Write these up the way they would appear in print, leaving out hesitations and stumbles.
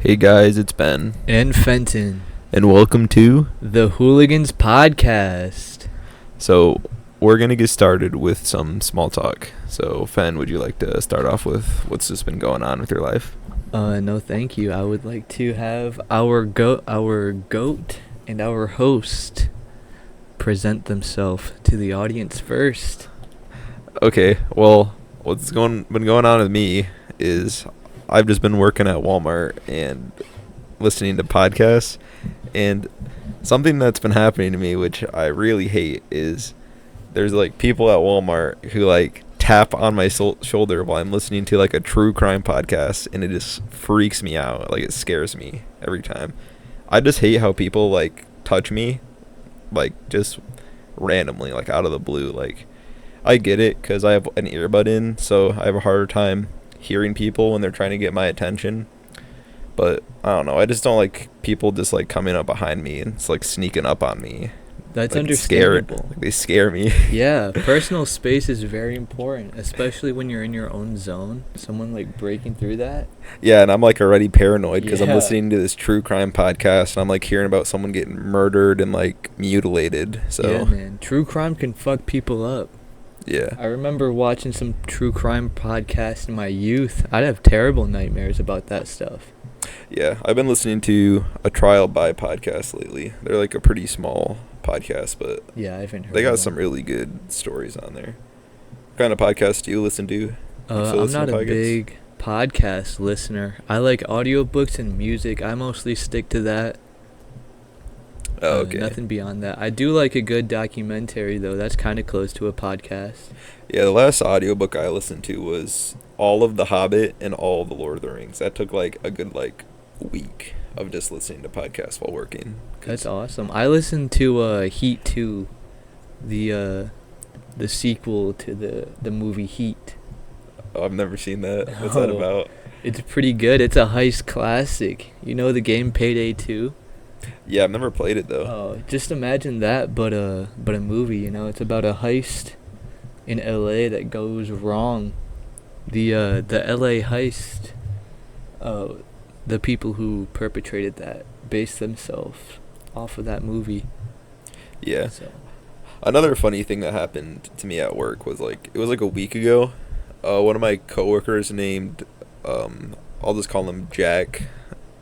Hey guys, it's Ben, And Fenton, and welcome to. the Hooligans podcast. So, we're gonna get started with some small talk. So, Fen, would you like to start off with what's just been going on with your life? No, thank you. I would like to have our goat, and our host present themselves to the audience first. Okay, well, been going on with me is I've just been working at Walmart and listening to podcasts, and something that's been happening to me, which I really hate, is there's like people at Walmart who like tap on my shoulder while I'm listening to like a true crime podcast, and it just freaks me out. Like, it scares me every time. I just hate how people like touch me, like just randomly, like out of the blue. Like, I get it because I have an earbud in, so I have a harder time hearing people when they're trying to get my attention. But I don't know, I just don't like people just like coming up behind me and it's like sneaking up on me. That's like, understandable. They scare me. Yeah, personal space is very important, especially when you're in your own zone. Someone like breaking through that. Yeah, and I'm like already paranoid because I'm Yeah. listening to this true crime podcast and I'm like hearing about someone getting murdered and like mutilated. So Yeah, man, true crime can fuck people up. yeah. I remember watching some true crime podcasts in my youth. I'd have terrible nightmares about that stuff. Yeah, I've been listening to a trial by podcast lately. They're like a pretty small podcast, but Yeah, I haven't heard they of got them. some really good stories on there. What kind of podcast do you listen to? You still I'm listen not to a podcasts? big podcast listener. I like audiobooks and music. I mostly stick to that. Oh, okay. Nothing beyond that. I do like a good documentary, though. That's kind of close to a podcast. Yeah, the last audiobook I listened to was all of The Hobbit and all of The Lord of the Rings. That took like a good like week of just listening to podcasts while working. That's awesome. I listened to Heat 2, the sequel to the movie Heat. Oh, I've never seen that. What's that Oh. about? It's pretty good. It's a heist classic. You know the game Payday 2? Yeah, I've never played it though. Oh, just imagine that, but a movie. You know, it's about a heist in L.A. that goes wrong. The L.A. heist. The people who perpetrated that based themselves off of that movie. Yeah. So. Another funny thing that happened to me at work was like it was like a week ago. One of my coworkers named I'll just call him Jack,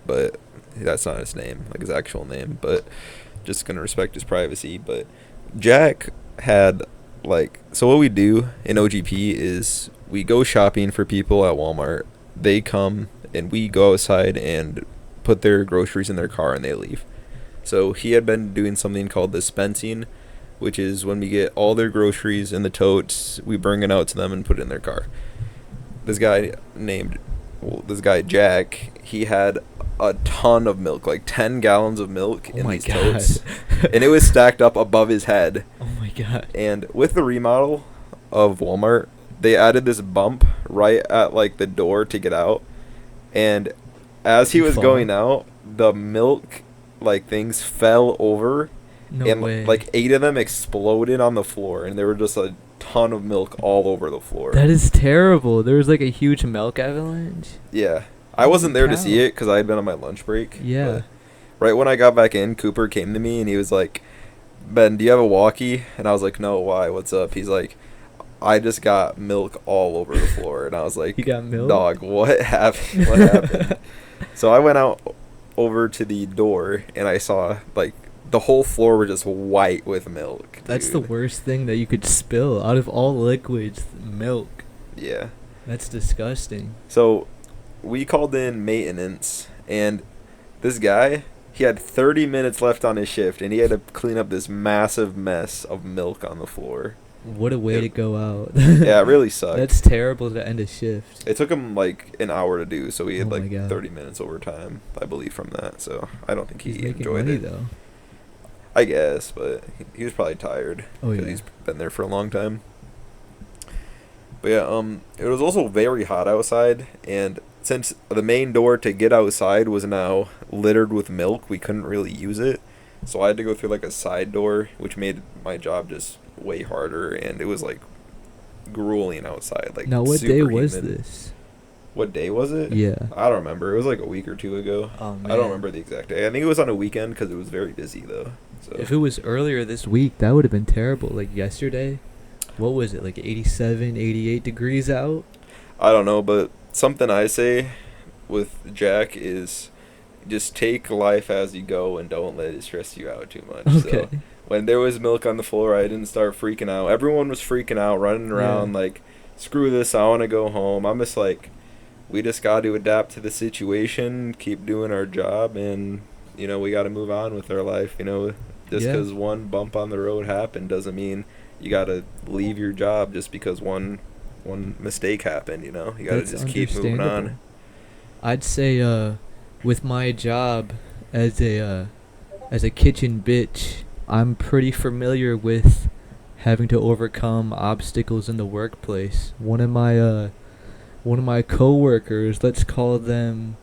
but that's not his name, like his actual name, but just gonna respect his privacy. But Jack had so what we do in OGP is we go shopping for people at Walmart. They come and we go outside and put their groceries in their car and they leave. So he had been doing something called dispensing, which is when we get all their groceries in the totes, we bring it out to them and put it in their car. This guy Jack, he had a ton of milk, like 10 gallons of milk in these totes. And it was stacked up above his head. Oh my god. And with the remodel of Walmart, they added this bump right at like the door to get out. And as he was going out, the milk like things fell over. No and way. like 8 of them exploded on the floor, and there were just a ton of milk all over the floor. That is terrible. There was like a huge milk avalanche. Yeah. I wasn't there to see Cow. it because I had been on my lunch break. Yeah. But right when I got back in, Cooper came to me and he was like, Ben, do you have a walkie? And I was like, no, why? What's up? He's like, I just got milk all over the floor. And I was like, You got milk? Dog, what happened? What happened? So I went out over to the door and I saw like the whole floor was just white with milk. That's the dude. worst thing that you could spill out of all liquids. Milk. Yeah. That's disgusting. So we called in maintenance, and this guy, he had 30 minutes left on his shift, and he had to clean up this massive mess of milk on the floor. What a way to go out. Yeah, it really sucked. That's terrible to end a shift. It took him like an hour to do, so he had Oh my like God. 30 minutes overtime, I believe, from that. So I don't think He's he making enjoyed money it. though. I guess, but he was probably tired Oh because yeah. he's been there for a long time. But yeah, it was also very hot outside, and since the main door to get outside was now littered with milk, we couldn't really use it. So I had to go through like a side door, which made my job just way harder, and it was like grueling outside. Like, Now what day super was humid. this? What day was it? Yeah. I don't remember. It was like a week or two ago. Oh man. I don't remember the exact day. I think it was on a weekend because it was very busy though. So If it was earlier this week, that would have been terrible. Like yesterday, what was it? Like 87, 88 degrees out? I don't know, but something I say with Jack is just take life as you go and don't let it stress you out too much. Okay. So when there was milk on the floor, I didn't start freaking out. Everyone was freaking out, running around Yeah. like, screw this, I want to go home. I'm just like, we just got to adapt to the situation, keep doing our job, and, we got to move on with our life. Just Yeah. because one bump on the road happened doesn't mean you got to leave your job just because one mistake happened. You got to That's just keep moving on. understandable. I'd say with my job as a kitchen bitch, I'm pretty familiar with having to overcome obstacles in the workplace. One of my coworkers, let's call them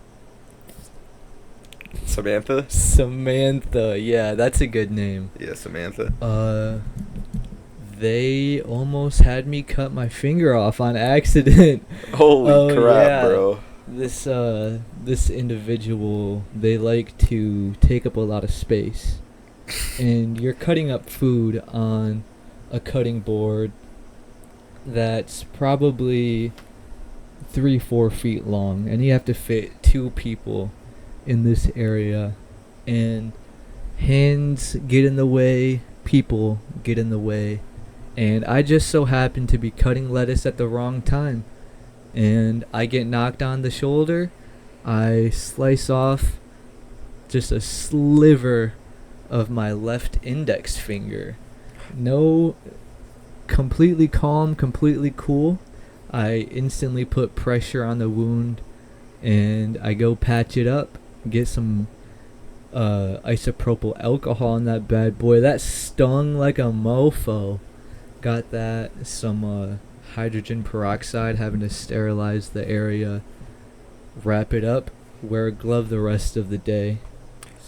Samantha? Samantha. Yeah, that's a good name. Yeah, Samantha. They almost had me cut my finger off on accident. Holy Oh, crap, yeah. bro. This individual, they like to take up a lot of space. And you're cutting up food on a cutting board that's probably 3-4 feet long, and you have to fit 2 people in this area, and hands get in the way, people get in the way, and I just so happen to be cutting lettuce at the wrong time, and I get knocked on the shoulder. I slice off just a sliver of my left index finger. No, completely calm, completely cool. I instantly put pressure on the wound, and I go patch it up, get some isopropyl alcohol in that bad boy. That stung like a mofo. Got that, some hydrogen peroxide, having to sterilize the area, wrap it up, wear a glove the rest of the day.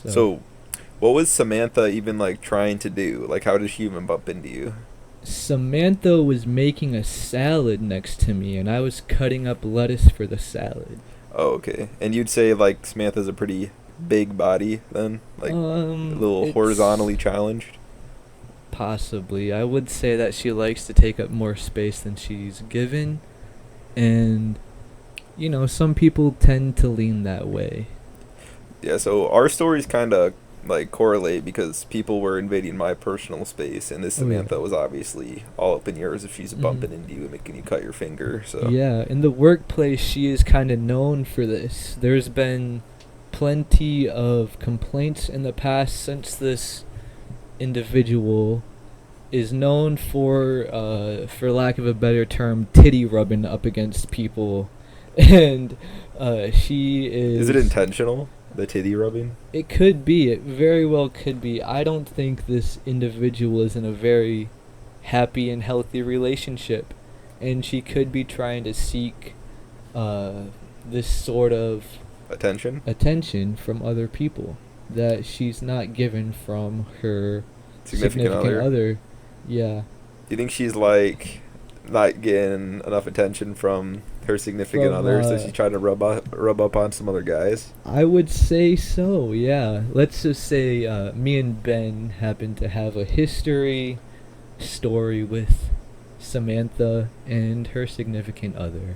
So, what was Samantha even like trying to do? Like, how did she even bump into you? Samantha was making a salad next to me, and I was cutting up lettuce for the salad. Oh, okay. And you'd say like Samantha's a pretty big body then, like a little It's horizontally challenged. Possibly. I would say that she likes to take up more space than she's given, and some people tend to lean that way. Yeah. So our stories kind of like correlate because people were invading my personal space, and this Oh, yeah. Samantha was obviously all up in yours if she's Mhm. bumping into you and making you cut your finger. So Yeah, in the workplace, she is kind of known for this. There's been plenty of complaints in the past since this individual is known for lack of a better term, titty rubbing up against people, and she is. Is it intentional? The titty rubbing? It could be. It very well could be. I don't think this individual is in a very happy and healthy relationship, and she could be trying to seek this sort of attention from other people that she's not given from her Significant other. Yeah. Do you think she's like not getting enough attention from her significant From, other, so she's trying to rub up on some other guys? I would say so, yeah. Let's just say me and Ben happen to have a story with Samantha and her significant other.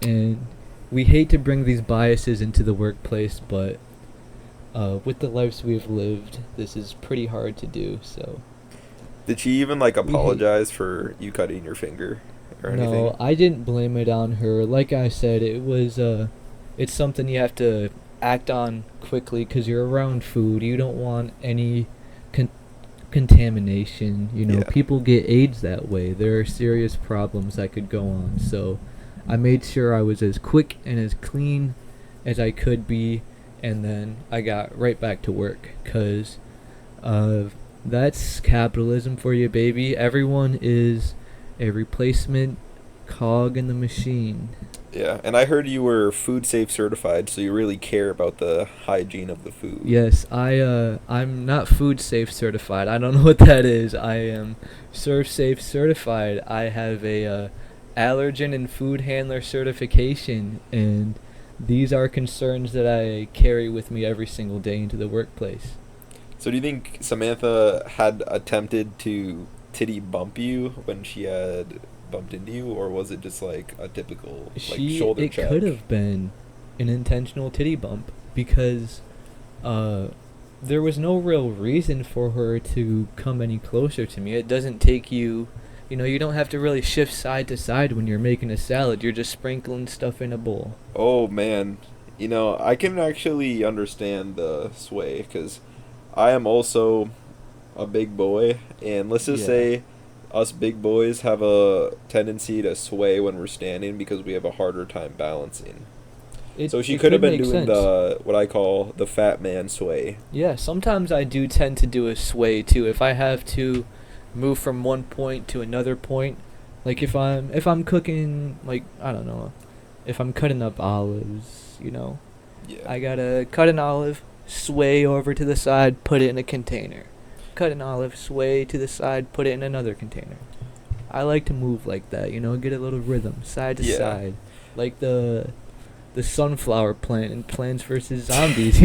And we hate to bring these biases into the workplace, but with the lives we've lived, this is pretty hard to do, so. Did she even like We hate- apologize for you cutting your finger or anything? No, I didn't blame it on her. Like I said, it's something you have to act on quickly because you're around food. You don't want any contamination. Yeah. People get AIDS that way. There are serious problems that could go on. So I made sure I was as quick and as clean as I could be, and then I got right back to work because that's capitalism for you, baby. Everyone is a replacement cog in the machine. Yeah, and I heard you were food safe certified, so you really care about the hygiene of the food. Yes, I'm not food safe certified. I don't know what that is. I am Serve Safe certified. I have a allergen and food handler certification, and these are concerns that I carry with me every single day into the workplace. So do you think Samantha had attempted to titty bump you when she had bumped into you, or was it just like a typical like shoulder It check? could have been an intentional titty bump because uh, there was no real reason for her to come any closer to me. It doesn't take you, you don't have to really shift side to side when you're making a salad. You're just sprinkling stuff in a bowl. Oh man, I can actually understand the sway because I am also a big boy, and let's just Yeah. say us big boys have a tendency to sway when we're standing because we have a harder time balancing. So she It could have been make doing sense. the what I call the fat man sway. Yeah, sometimes I do tend to do a sway too. If I have to move from one point to another point, like if I'm cooking, like I don't know, if I'm cutting up olives, Yeah. I gotta cut an olive, sway over to the side, put it in a container. Cut an olive, sway to the side, put it in another container. I like to move like that, get a little rhythm, side to Yeah. side, like the sunflower plant in Plants vs Zombies,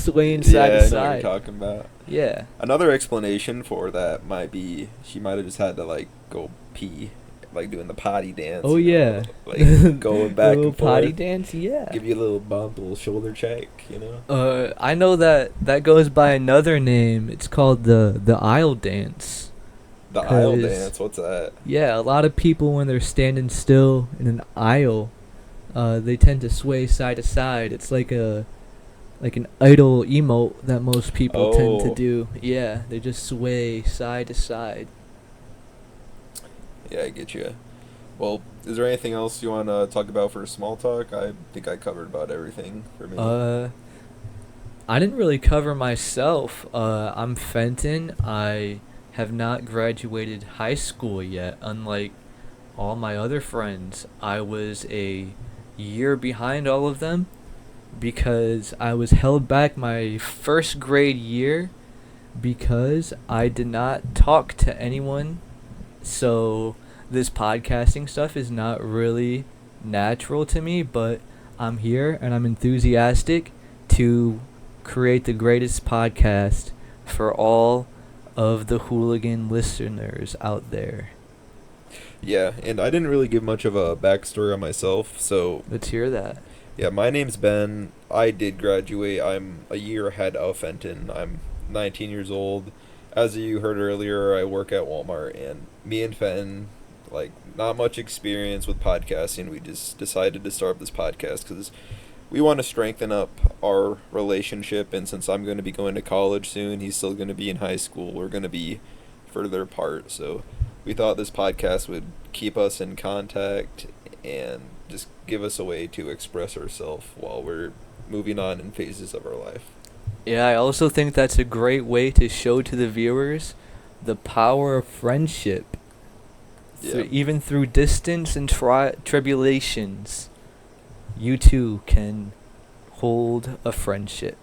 swaying side Yeah, to I know what side. you're talking about. Yeah. Another explanation for that might be she might have just had to like go pee, like doing the potty dance. Oh yeah. Like going back a little and forth. potty dance, yeah. Give you a little bump, a little shoulder check. I know that goes by another name. It's called the aisle dance. The aisle 'Cause- dance, what's that? Yeah, a lot of people when they're standing still in an aisle, they tend to sway side to side. It's like an idle emote that most people tend to Oh. do. Yeah, they just sway side to side. Yeah, I get you. Well, is there anything else you want to talk about for small talk? I think I covered about everything for me. I didn't really cover myself. I'm Fenton. I have not graduated high school yet, unlike all my other friends. I was a year behind all of them because I was held back my first grade year because I did not talk to anyone. So this podcasting stuff is not really natural to me, but I'm here and I'm enthusiastic to create the greatest podcast for all of the hooligan listeners out there. Yeah, and I didn't really give much of a backstory on myself, so Let's hear that. yeah, my name's Ben. I did graduate. I'm a year ahead of Fenton. I'm 19 years old. As you heard earlier, I work at Walmart, and me and Fenton, like, not much experience with podcasting. We just decided to start this podcast because we want to strengthen up our relationship, and since I'm going to be going to college soon, he's still going to be in high school. We're going to be further apart, so we thought this podcast would keep us in contact and just give us a way to express ourselves while we're moving on in phases of our life. Yeah, I also think that's a great way to show to the viewers the power of friendship. Yeah. Even through distance and tribulations, you two can hold a friendship.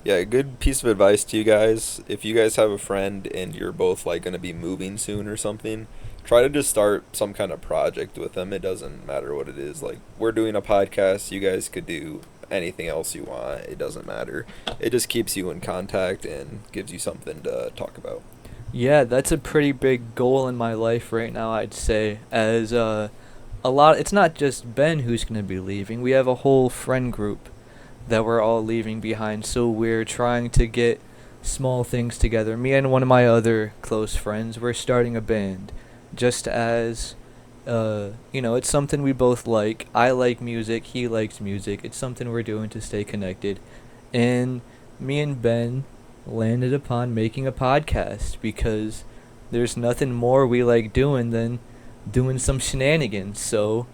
Yeah, a good piece of advice to you guys. If you guys have a friend and you're both like going to be moving soon or something, try to just start some kind of project with them. It doesn't matter what it is. Like, we're doing a podcast. You guys could do anything else you want. It doesn't matter. It just keeps you in contact and gives you something to talk about. Yeah, that's a pretty big goal in my life right now, I'd say. As it's not just Ben who's going to be leaving. We have a whole friend group that we're all leaving behind. So we're trying to get small things together. Me and one of my other close friends, we're starting a band. Just as, it's something we both like. I like music, he likes music. It's something we're doing to stay connected. And me and Ben landed upon making a podcast because there's nothing more we like doing than doing some shenanigans. So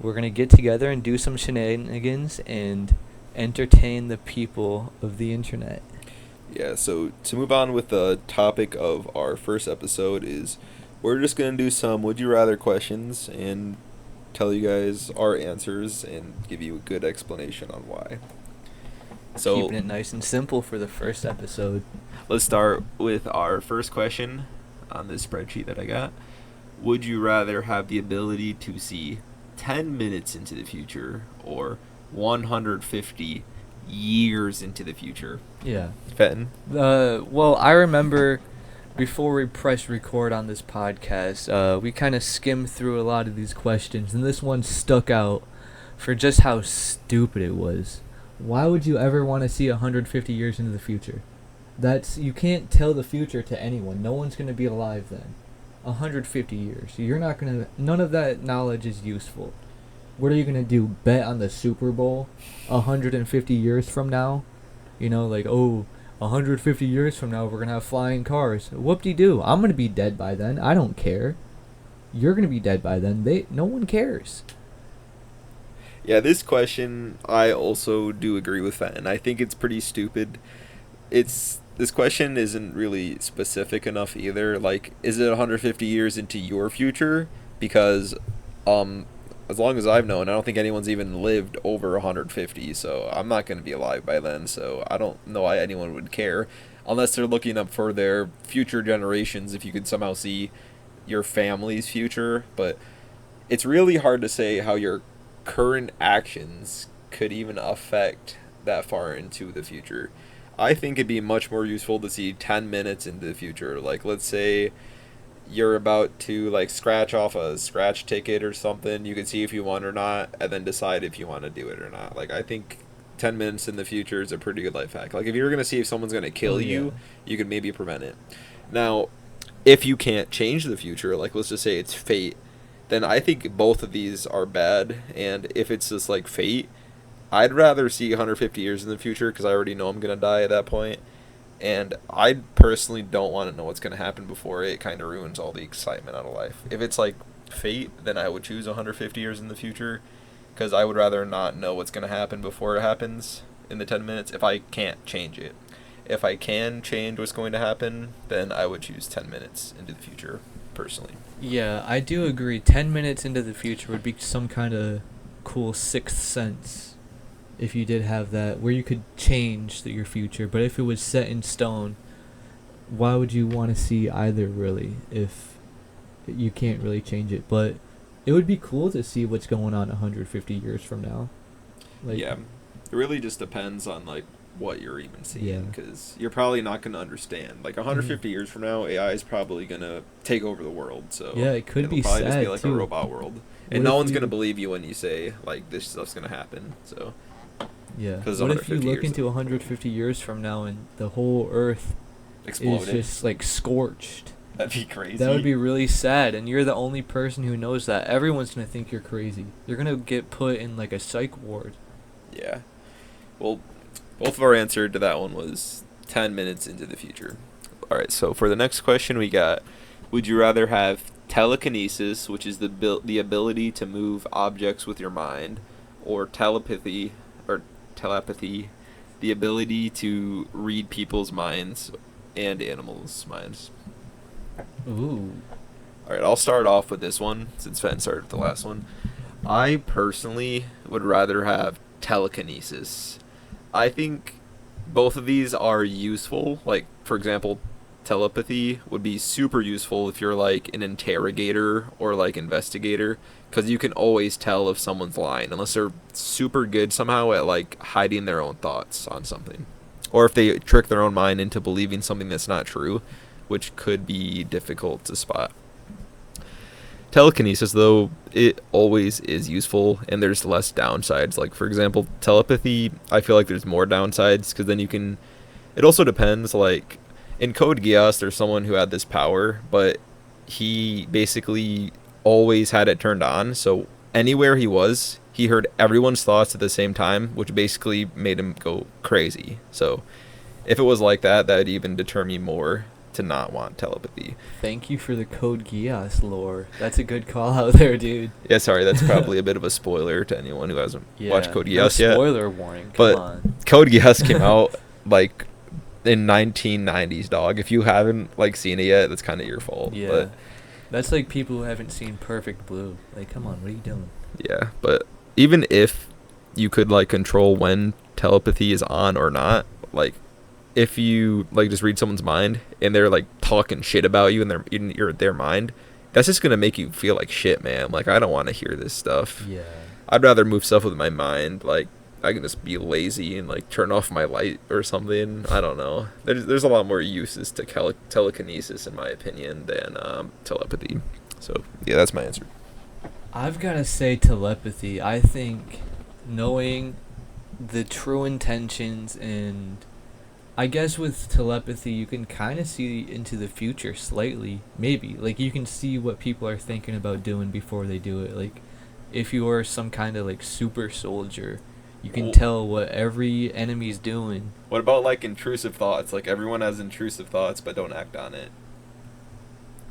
we're going to get together and do some shenanigans and entertain the people of the internet. Yeah, so to move on with the topic of our first episode is we're just going to do some would you rather questions and tell you guys our answers and give you a good explanation on why. So Keeping it nice and simple for the first episode. let's start with our first question on this spreadsheet that I got. Would you rather have the ability to see 10 minutes into the future or 150 years into the future? Yeah. Fenton? Well, I remember before we press record on this podcast, we kind of skimmed through a lot of these questions, and this one stuck out for just how stupid it was. Why would you ever want to see 150 years into the future? You can't tell the future to anyone. No one's going to be alive then. 150 years. None of that knowledge is useful. What are you going to do? Bet on the Super Bowl 150 years from now? 150 years from now we're going to have flying cars. Whoop-de-doo. I'm going to be dead by then. I don't care. You're going to be dead by then. No one cares. Yeah, this question, I also do agree with Fenton. I think it's pretty stupid. This question isn't really specific enough either. Like, is it 150 years into your future? Because, as long as I've known, I don't think anyone's even lived over 150, so I'm not going to be alive by then, so I don't know why anyone would care. Unless they're looking up for their future generations, if you could somehow see your family's future. But it's really hard to say how your current actions could even affect that far into the future. I think it'd be much more useful to see 10 minutes into the future. Like, let's say you're about to, like, scratch off a scratch ticket or something. You can see if you want or not, and then decide if you want to do it or not. Like, I think 10 minutes in the future is a pretty good life hack. Like, if you're going to see if someone's going to kill you, you could maybe prevent it. Now, if you can't change the future, like, let's just say it's fate, then I think both of these are bad. And if it's just, like, fate, I'd rather see 150 years in the future because I already know I'm going to die at that point. And I personally don't want to know what's going to happen before it kind of ruins all the excitement out of life. If it's like fate, then I would choose 150 years in the future because I would rather not know what's going to happen before it happens in the 10 minutes if I can't change it. If I can change what's going to happen, then I would choose 10 minutes into the future, personally. Yeah, I do agree. 10 minutes into the future would be some kind of cool sixth sense. If you did have that, where you could change your future. But if it was set in stone, why would you want to see either, really, if you can't really change it? But it would be cool to see what's going on 150 years from now. Yeah, it really just depends on, like, what you're even seeing, because you're probably not going to understand. Like, 150 years from now, AI is probably going to take over the world, so yeah, it could be probably sad, just be like too. A robot world. And no one's going to believe you when you say, like, this stuff's going to happen, so... Yeah. What if you look into 150 years from now and the whole Earth is just, like, scorched? That'd be crazy. That would be really sad, and you're the only person who knows that. Everyone's going to think you're crazy. You're going to get put in, like, a psych ward. Yeah. Well, both of our answer to that one was 10 minutes into the future. All right, so for the next question we got, would you rather have telekinesis, which is the ability to move objects with your mind, or telepathy, the ability to read people's minds and animals' minds? Ooh. All right, I'll start off with this one since Fenton started with the last one. I personally would rather have telekinesis. I think both of these are useful. Like, for example, telepathy would be super useful if you're, like, an interrogator or, like, investigator, because you can always tell if someone's lying, unless they're super good somehow at, like, hiding their own thoughts on something. Or if they trick their own mind into believing something that's not true, which could be difficult to spot. Telekinesis, though, it always is useful, and there's less downsides. Like, for example, telepathy, I feel like there's more downsides, because then you can... It also depends, like, in Code Geass, there's someone who had this power, but he basically always had it turned on, so anywhere he was, he heard everyone's thoughts at the same time, which basically made him go crazy. So if it was like that, that would even deter me more to not want telepathy. Thank you for the Code Geass lore. That's a good call out there, dude. Yeah, sorry, that's probably a bit of a spoiler to anyone who hasn't watched Code Geass yet. Spoiler warning, come on. Code Geass came out, like, in 1990s, dog. If you haven't, like, seen it yet, that's kind of your fault. Yeah. But that's like people who haven't seen Perfect Blue. Like, come on, what are you doing? Yeah, but even if you could, like, control when telepathy is on or not, like, if you, like, just read someone's mind and they're, like, talking shit about you in their mind, that's just gonna make you feel like shit, man. Like, I don't want to hear this stuff. Yeah. I'd rather move stuff with my mind. Like, I can just be lazy and like turn off my light or something. I don't know. There's a lot more uses to telekinesis, in my opinion, than telepathy. So yeah, that's my answer. I've got to say telepathy. I think knowing the true intentions, and I guess with telepathy you can kind of see into the future slightly, maybe. Like, you can see what people are thinking about doing before they do it. Like, if you are some kind of like super soldier, you can tell what every enemy's doing. What about like intrusive thoughts? Like, everyone has intrusive thoughts but don't act on it.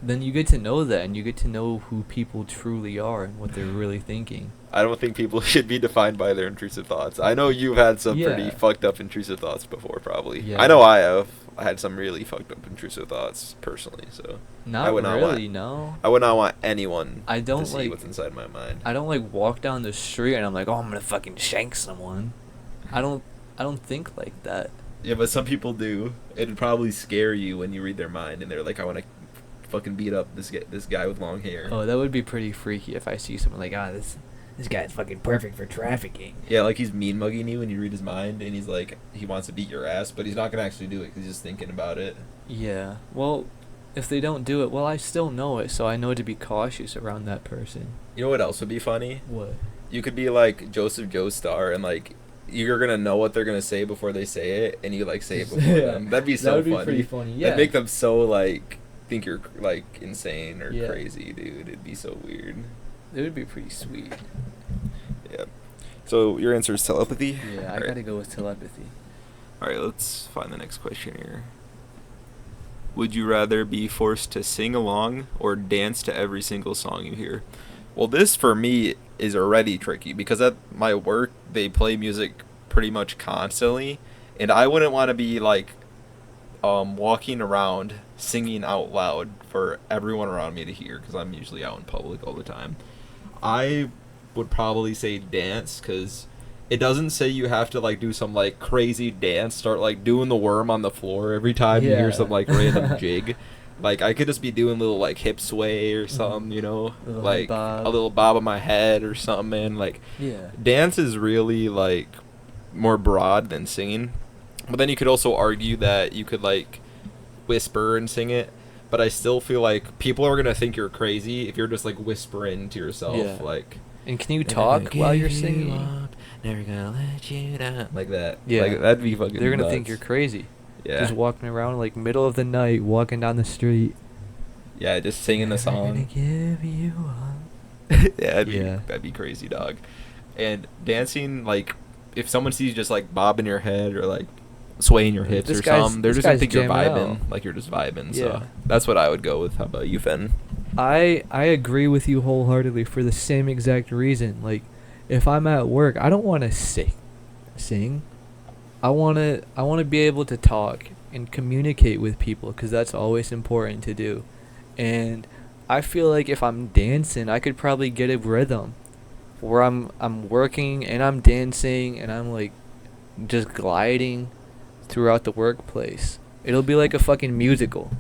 Then you get to know that, and you get to know who people truly are and what they're really thinking. I don't think people should be defined by their intrusive thoughts. I know you've had some pretty Yeah. fucked up intrusive thoughts before, probably. Yeah. I know I have. I had some really fucked up intrusive thoughts personally, so Not would not really, want- no. I would not want anyone I don't to see like- what's inside my mind. I don't like walk down the street and I'm like, oh, I'm gonna fucking shank someone. I don't think like that. Yeah, but some people do. It'd probably scare you when you read their mind and they're like, I want to fucking beat up this guy with long hair. Oh, that would be pretty freaky if I see someone like, this guy's fucking perfect for trafficking. Yeah, like he's mean mugging you when you read his mind, and he's like, he wants to beat your ass, but he's not gonna actually do it because he's just thinking about it. Yeah. Well, if they don't do it, well, I still know it, so I know to be cautious around that person. You know what else would be funny? What? You could be like Joseph Joestar, and like you're gonna know what they're gonna say before they say it, and you like say it before Yeah. them. That'd be so That would be funny. pretty funny. Yeah. That'd make them so like think you're like insane or Yeah. crazy, dude. It'd be so weird. It would be pretty sweet. Yeah. So your answer is telepathy? Yeah, I Alright. gotta go with telepathy. Alright, let's find the next question here. Would you rather be forced to sing along or dance to every single song you hear? Well, this for me is already tricky because at my work they play music pretty much constantly, and I wouldn't want to be like walking around singing out loud for everyone around me to hear because I'm usually out in public all the time. I would probably say dance because it doesn't say you have to like do some like crazy dance, start like doing the worm on the floor every time you hear Yeah. some like random jig. Like, I could just be doing little like hip sway or something, you know, Little like bob. a little bob on my head or something, man. Like, Yeah. dance is really like more broad than singing, but then you could also argue that you could like whisper and sing it. But I still feel like people are gonna think you're crazy if you're just like whispering to yourself, Yeah. like. And can you talk while you're singing? Never gonna let you down. Like that. Yeah. Like, that'd be fucking They're gonna nuts. think you're crazy. Yeah. Just walking around like middle of the night, walking down the street. Yeah, just singing the Never gonna song. give you up. Yeah, Yeah. that'd be crazy, dog. And dancing, like, if someone sees you just like bobbing your head or like swaying your hips This or guy's- something, they're this just gonna guy's think you're jamming vibing. out. Like, you're just vibing. Yeah. So that's what I would go with. How about you, Fenn? I agree with you wholeheartedly for the same exact reason. Like, if I'm at work, I don't want to sing. I want to be able to talk and communicate with people because that's always important to do. And I feel like if I'm dancing, I could probably get a rhythm where I'm working and I'm dancing and I'm like just gliding throughout the workplace. It'll be like a fucking musical.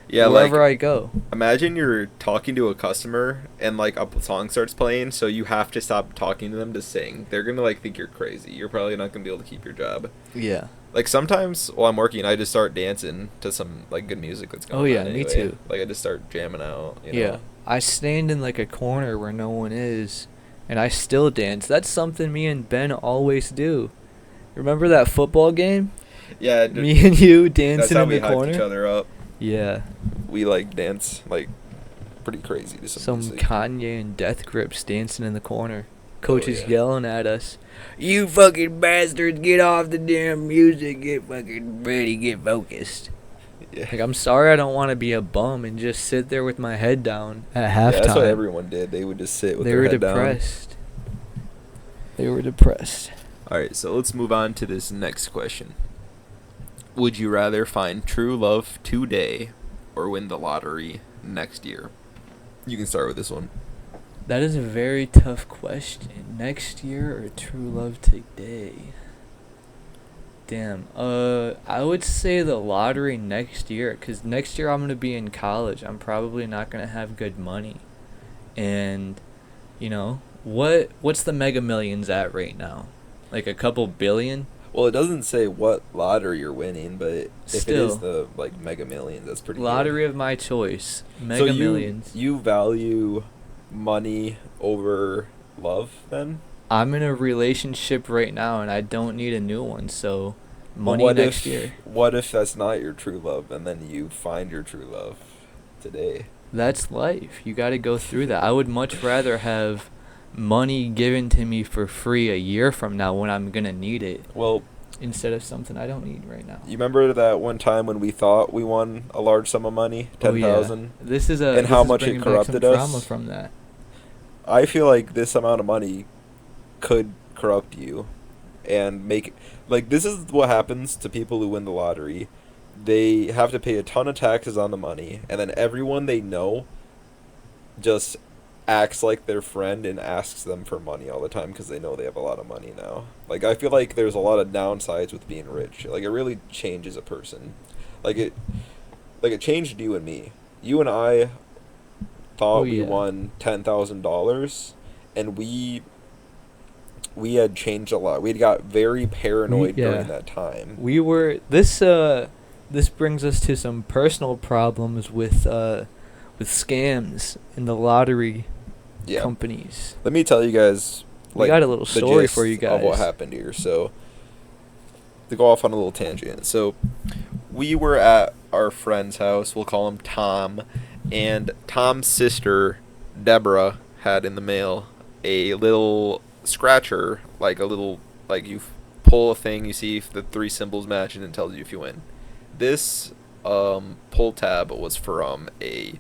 Yeah, wherever like, I go. imagine you're talking to a customer and like a song starts playing, so you have to stop talking to them to sing. They're gonna like think you're crazy. You're probably not gonna be able to keep your job. Yeah. Like, sometimes while I'm working, I just start dancing to some like good music that's going on. Oh, yeah, me anyway. too. Like, I just start jamming out. You know? Yeah. I stand in like a corner where no one is and I still dance. That's something me and Ben always do. Remember that football game? Yeah. Me and you That's dancing how in we the hyped corner? each other up. Yeah. We like dance like pretty crazy to Some music. Kanye and Death Grips dancing in the corner. Coach is yeah. yelling at us. You fucking bastards, get off the damn music. Get fucking ready, get focused. Yeah. Like, I'm sorry I don't want to be a bum and just sit there with my head down at halftime. Yeah, that's what everyone did. They would just sit with They their were head depressed. They were depressed. down. All right, so let's move on to this next question. Would you rather find true love today or win the lottery next year? You can start with this one. That is a very tough question. Next year or true love today? Damn. I would say the lottery next year, cause next year I'm gonna be in college. I'm probably not gonna have good money, and, what's the Mega Millions at right now? Like a couple billion. Well, it doesn't say what lottery you're winning, but if it is Still, the like Mega Millions, that's pretty lottery good. of my choice. So Mega Millions. you value money over love then? I'm in a relationship right now, and I don't need a new one. So, But money next year. what if that's not your true love and then you find your true love today? That's life. You got to go through that. I would much rather have money given to me for free a year from now when I'm gonna need it, Well, instead of something I don't need right now. you remember that one time when we thought we won a large sum of money, Oh yeah, 10,000, and and how much it bringing back some corrupted trauma us? from that. I feel like this amount of money could corrupt you and make like this is what happens to people who win the lottery. They have to pay a ton of taxes on the money, and then everyone they know just acts like their friend and asks them for money all the time because they know they have a lot of money now. Like I feel like there's a lot of downsides with being rich. Like it really changes a person. Like it changed you and me. You and I Oh thought we yeah. won $10,000, and we had changed a lot. We had got very paranoid during Yeah. that time. We were this brings us to some personal problems with scams in the lottery Yeah. companies. Let me tell you guys We got a little the story for gist you of what guys. happened here. So to go off on a little tangent. So we were at our friend's house. We'll call him Tom, and Tom's sister Deborah had in the mail a little scratcher, like a little like pull a thing, you see if the three symbols match, and it tells you if you win. This pull tab was from a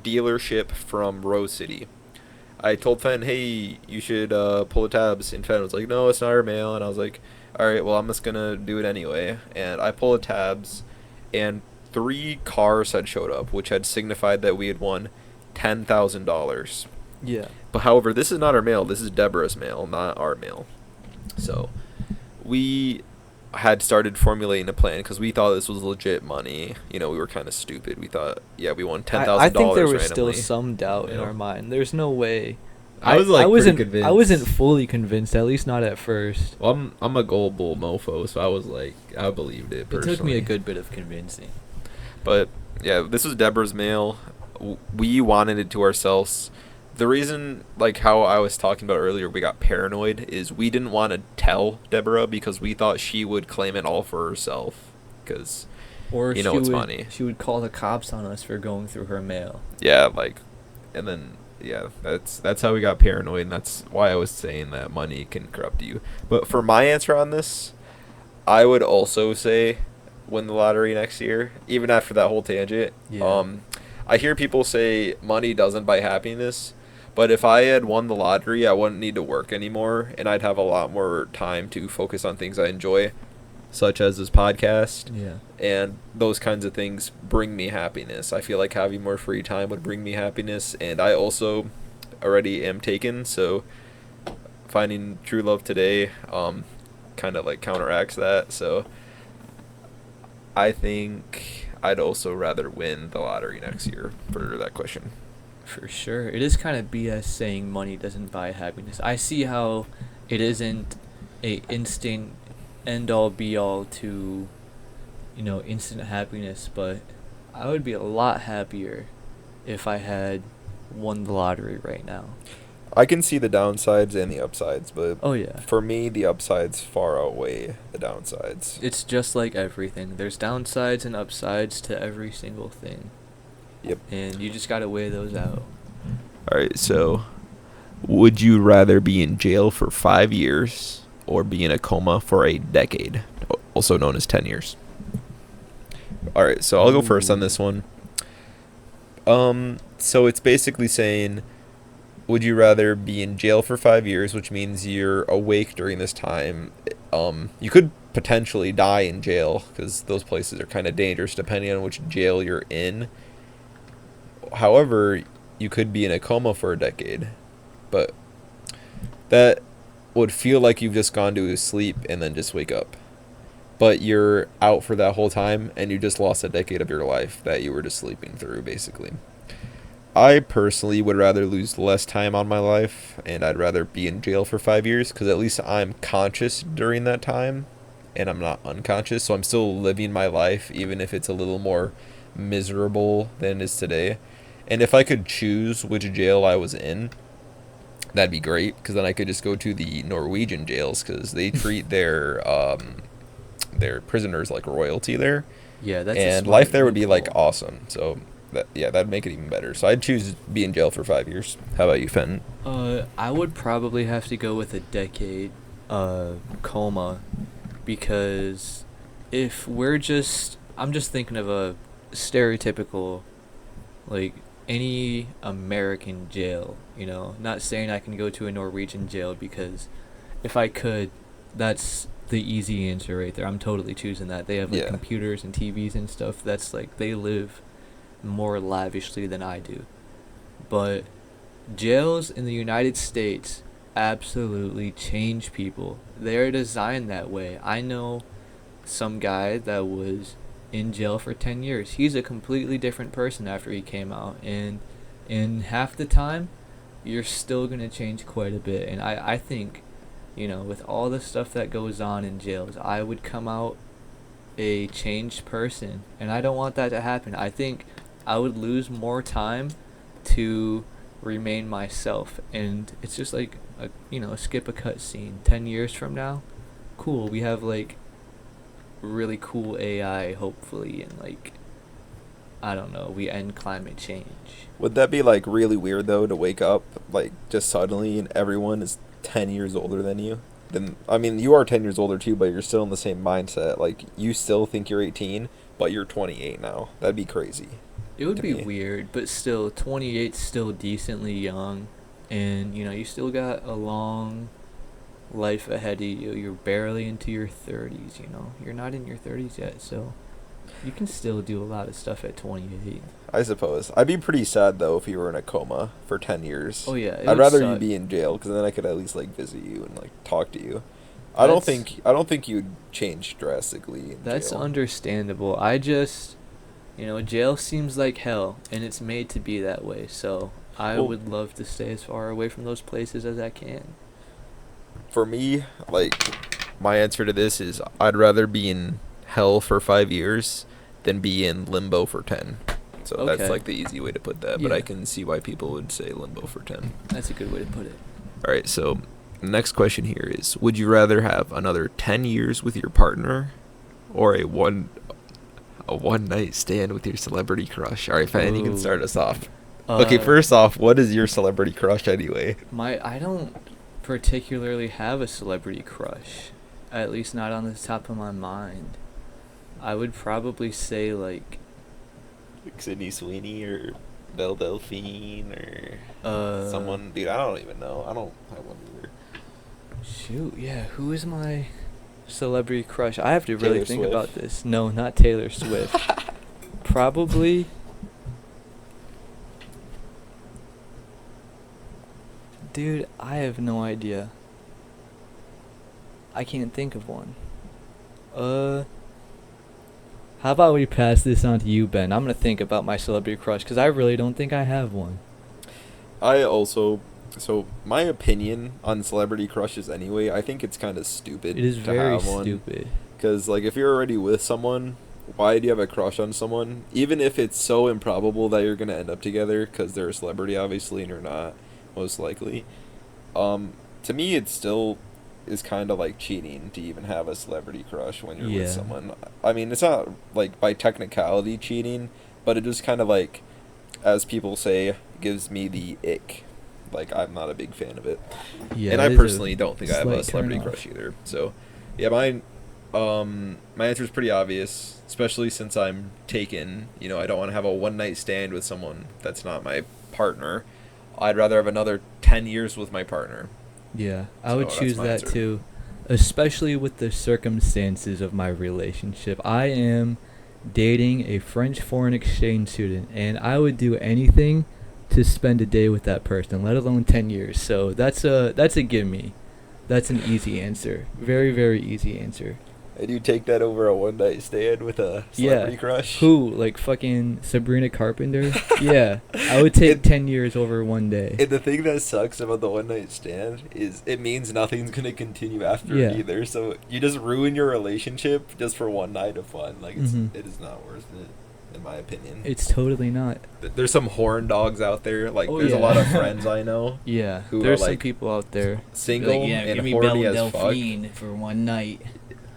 dealership from Rose City. I told Fen, hey, you should pull the tabs. And Fen was like, no, it's not our mail. And I was like, all right, well, I'm just going to do it anyway. And I pulled the tabs, and 3 cars had showed up, which had signified that we had won $10,000. Yeah. But however, this is not our mail. This is Deborah's mail, not our mail. So we had started formulating a plan because we thought this was legit money. We were kind of stupid. We thought, yeah, we won $10,000 I think there was randomly. still some doubt in Yeah. our mind. There's no way. I was like wasn't pretty convinced. I wasn't fully convinced, at least not at first. Well, I'm a gullible mofo, so I was like, I believed it. It Personally. took me a good bit of convincing. But yeah, this was Deborah's mail. We wanted it to ourselves. The reason, like how I was talking about earlier, we got paranoid is we didn't want to tell Deborah because we thought she would claim it all for herself. Because, Or it's funny. she would call the cops on us for going through her mail. Yeah, and then, yeah, that's how we got paranoid, and that's why I was saying that money can corrupt you. But for my answer on this, I would also say win the lottery next year, even after that whole tangent. Yeah. I hear people say money doesn't buy happiness, but if I had won the lottery, I wouldn't need to work anymore, and I'd have a lot more time to focus on things I enjoy, such as this podcast. Yeah. And those kinds of things bring me happiness. I feel like having more free time would bring me happiness, and I also already am taken, so finding true love today kind of like counteracts that. So I think I'd also rather win the lottery next year for that question. For sure. It is kind of BS saying money doesn't buy happiness. I see how it isn't a instant end all be all to, instant happiness, but I would be a lot happier if I had won the lottery right now. I can see the downsides and the upsides, but Oh yeah. for me, the upsides far outweigh the downsides. It's just like everything. There's downsides and upsides to every single thing. Yep. And you just got to weigh those out. All right, so would you rather be in jail for 5 years or be in a coma for a decade, also known as 10 years? All right, so I'll go first on this one. So it's basically saying, would you rather be in jail for 5 years, which means you're awake during this time? You could potentially die in jail because those places are kind of dangerous depending on which jail you're in. However, you could be in a coma for a decade, but that would feel like you've just gone to sleep and then just wake up. but you're out for that whole time and you just lost a decade of your life that you were just sleeping through, basically. I personally would rather lose less time on my life, and I'd rather be in jail for 5 years because at least I'm conscious during that time and I'm not unconscious. So I'm still living my life, even if it's a little more miserable than it is today. And if I could choose which jail I was in, that'd be great because then I could just go to the Norwegian jails because they treat their prisoners like royalty there. Yeah, that's a And smart life there would be like loophole. awesome. So that'd make it even better. So I'd choose be in jail for 5 years. How about you, Fenton? I would probably have to go with a decade coma because if I'm just thinking of a stereotypical, like, any American jail, not saying I can go to a Norwegian jail because if I could, that's the easy answer right there. I'm totally choosing that. They have like Yeah. computers and TVs and stuff. That's like they live more lavishly than I do. But jails in the United States absolutely change people. They're designed that way. I know some guy that was in jail for 10 years. He's a completely different person after he came out. And in half the time, you're still going to change quite a bit. And I think, with all the stuff that goes on in jails, I would come out a changed person. And I don't want that to happen. I think I would lose more time to remain myself. And it's just like, skip a cut scene. 10 years from now, cool. We have like really cool AI, hopefully, and like, I don't know, we end climate change. Would that be like really weird though to wake up like just suddenly and everyone is 10 years older than you? Then I mean you are 10 years older too, but you're still in the same mindset. Like you still think you're 18, but you're 28 now. That'd be crazy. It would To be me. weird, but still, 28's still decently young, and you still got a long life ahead of you. You're barely into your 30s, You're not in your 30s yet, so you can still do a lot of stuff at 28. I suppose. I'd be pretty sad though if you were in a coma for 10 years. Oh yeah, it I'd would rather suck. you be in jail because then I could at least like visit you and like talk to you. I don't think you'd change drastically in That's jail. understandable. I just, jail seems like hell, and it's made to be that way. So I Well- would love to stay as far away from those places as I can. For me, like my answer to this is I'd rather be in hell for 5 years than be in limbo for 10. So Okay. that's like the easy way to put that, but Yeah. I can see why people would say limbo for 10. That's a good way to put it. All right, so the next question here is would you rather have another 10 years with your partner or a one night stand with your celebrity crush? All right, Fan, you can Ooh. start us off. Okay, Uh, first off, what is your celebrity crush anyway? I don't particularly have a celebrity crush, at least not on the top of my mind. I would probably say like Sydney Sweeney or Belle Delphine or uh dude, I don't even know. I don't have one either. shoot, yeah, who is my celebrity crush? I have to really Taylor think Swift. about this. No, not Taylor Swift. Probably dude, I have no idea. I can't think of one. How about we pass this on to you, Ben? I'm gonna think about my celebrity crush because I really don't think I have one. So my opinion on celebrity crushes anyway, I think it's kind of stupid It is to very have one. stupid. Because, like, if you're already with someone, why do you have a crush on someone? Even if it's so improbable that you're going to end up together because they're a celebrity, obviously, and you're not, most likely. To me, it still is kind of like cheating to even have a celebrity crush when you're Yeah. with someone. I mean, it's not, like, by technicality cheating, but it just kind of, like, as people say, gives me the ick. Like, I'm not a big fan of it. Yeah, And it I is personally don't think I have a slight celebrity turn-off. crush either. So, yeah, my answer is pretty obvious, especially since I'm taken. I don't want to have a one-night stand with someone that's not my partner. I'd rather have another 10 years with my partner. Yeah, I So would that's choose my that answer. too, especially with the circumstances of my relationship. I am dating a French foreign exchange student, and I would do anything to spend a day with that person, let alone 10 years. So that's a gimme. That's an easy answer. Very, very easy answer. And you take that over a one night stand with a celebrity crush? Who? Like fucking Sabrina Carpenter? Yeah. I would take 10 years over one day. And the thing that sucks about the one night stand is it means nothing's gonna continue after Yeah. it either. So you just ruin your relationship just for one night of fun. Like it is not worth it, in my opinion. It's totally not. There's some horn dogs out there. Like Oh, there's yeah. a lot of friends I know Yeah. who There's are, some like, people out there. single and horny as fuck. for one night.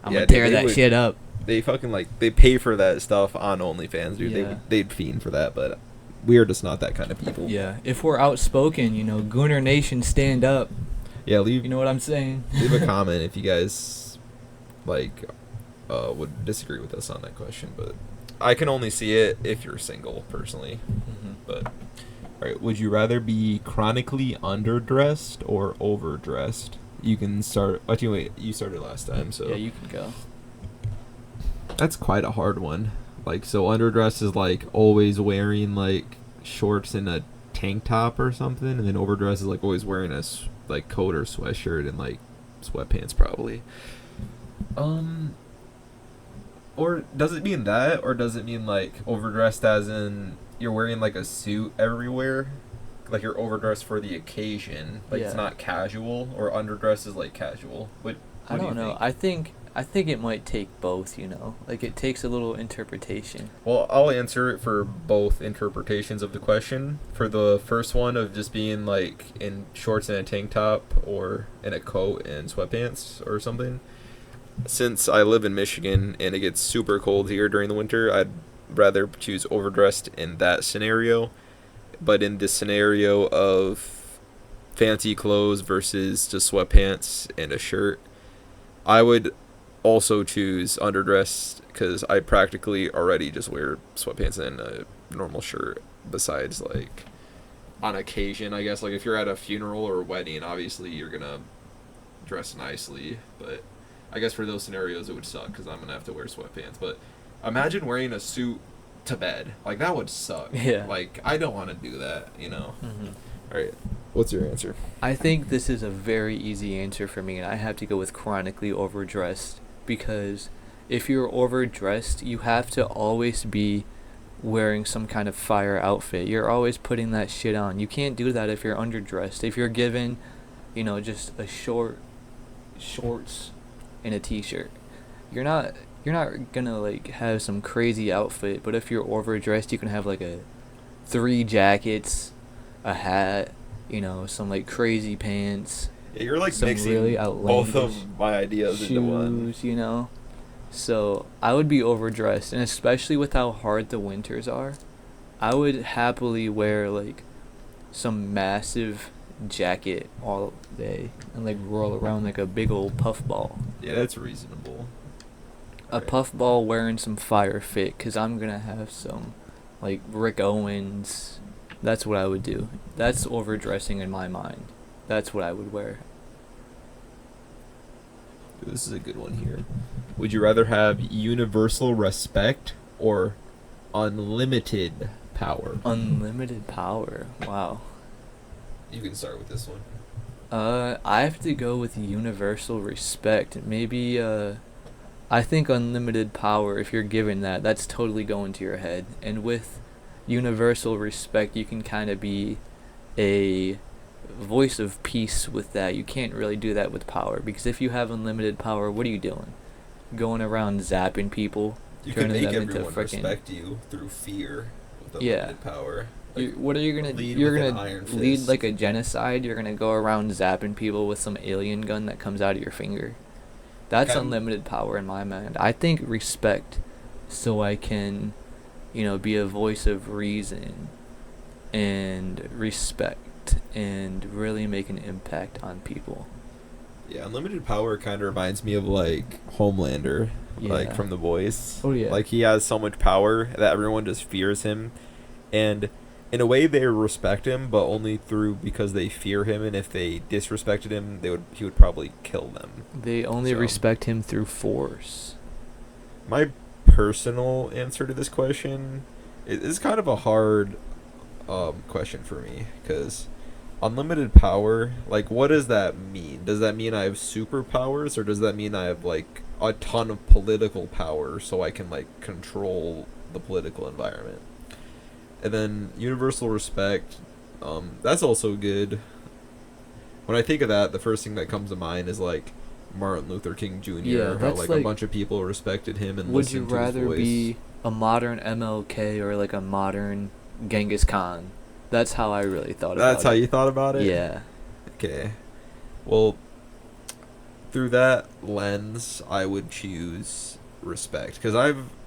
I'm Yeah, gonna tear they that would- shit up. They fucking they pay for that stuff on OnlyFans, dude. Yeah. They'd fiend for that, but we are just not that kind of people. Yeah. If we're outspoken, Gooner Nation, stand up. Yeah, leave You know what I'm saying? leave a comment if you guys would disagree with us on that question, but I can only see it if you're single, personally. Mm-hmm. But all right, would you rather be chronically underdressed or overdressed? You can start. Wait, you started last time, so Yeah, you can go. that's quite a hard one. So underdressed is always wearing shorts and a tank top or something, and then overdressed is always wearing a coat or sweatshirt and sweatpants probably. Or does it mean that, or does it mean overdressed as in you're wearing a suit everywhere? You're overdressed for the occasion, it's Yeah. not casual, or underdressed is casual. What I do you don't know. think? I think it might take both, it takes a little interpretation. Well, I'll answer it for both interpretations of the question. For the first one of just being in shorts and a tank top or in a coat and sweatpants or something. Since I live in Michigan and it gets super cold here during the winter, I'd rather choose overdressed in that scenario. But in this scenario of fancy clothes versus just sweatpants and a shirt, I would also choose underdressed because I practically already just wear sweatpants and a normal shirt besides on occasion, I guess. If you're at a funeral or a wedding, obviously you're gonna dress nicely, but I guess for those scenarios it would suck because I'm gonna have to wear sweatpants. But imagine wearing a suit to bed. That would suck. Yeah. I don't want to do that, Mm-hmm. All right, what's your answer? I think this is a very easy answer for me, and I have to go with chronically overdressed, because if you're overdressed, you have to always be wearing some kind of fire outfit. You're always putting that shit on. You can't do that if you're underdressed. If you're given, just a shorts and a t-shirt, you're not gonna have some crazy outfit. But if you're overdressed, you can have 3 jackets, a hat, some crazy pants. Yeah, you're some mixing really both outlandish of my ideas into one. shoes. So I would be overdressed, and especially with how hard the winters are, I would happily wear some massive jacket all day and roll around like a big old puffball. Yeah, that's reasonable. A puffball wearing some fire fit, because I'm gonna have some Rick Owens. That's what I would do. That's overdressing in my mind. That's what I would wear. This is a good one here. Would you rather have universal respect or unlimited power? Unlimited power. Wow. You can start with this one. I have to go with universal respect. Maybe, I think unlimited power, if you're given that, that's totally going to your head. And with universal respect, you can kind of be a voice of peace with that. You can't really do that with power, because if you have unlimited power, what are you doing? Going around zapping people? You can turning make them into everyone frickin'- respect you through fear with Yeah. unlimited power. What are you gonna lead You're with an gonna iron lead fist. like a genocide? You're gonna go around zapping people with some alien gun that comes out of your finger? That's Kind- unlimited power in my mind. I think respect, so I can, be a voice of reason and respect and really make an impact on people. Yeah, unlimited power kind of reminds me of Homelander, Yeah. from The Boys. Oh, yeah. He has so much power that everyone just fears him, and in a way they respect him, but only because they fear him. And if they disrespected him, he would probably kill them. They only So- respect him through force. My personal answer to this question is kind of a hard question for me, because unlimited power, what does that mean? Does that mean I have superpowers, or does that mean I have a ton of political power so I can like control the political environment. And then universal respect, that's also good. When I think of that, the first thing that comes to mind is like Martin Luther King Jr. Yeah, how that's like like, a bunch of people respected him and would you listened to his rather voice. be a modern MLK or like a modern Genghis Khan? That's how I really thought about it. That's how you thought about it? Yeah. Okay. Well, through that lens, I would choose respect because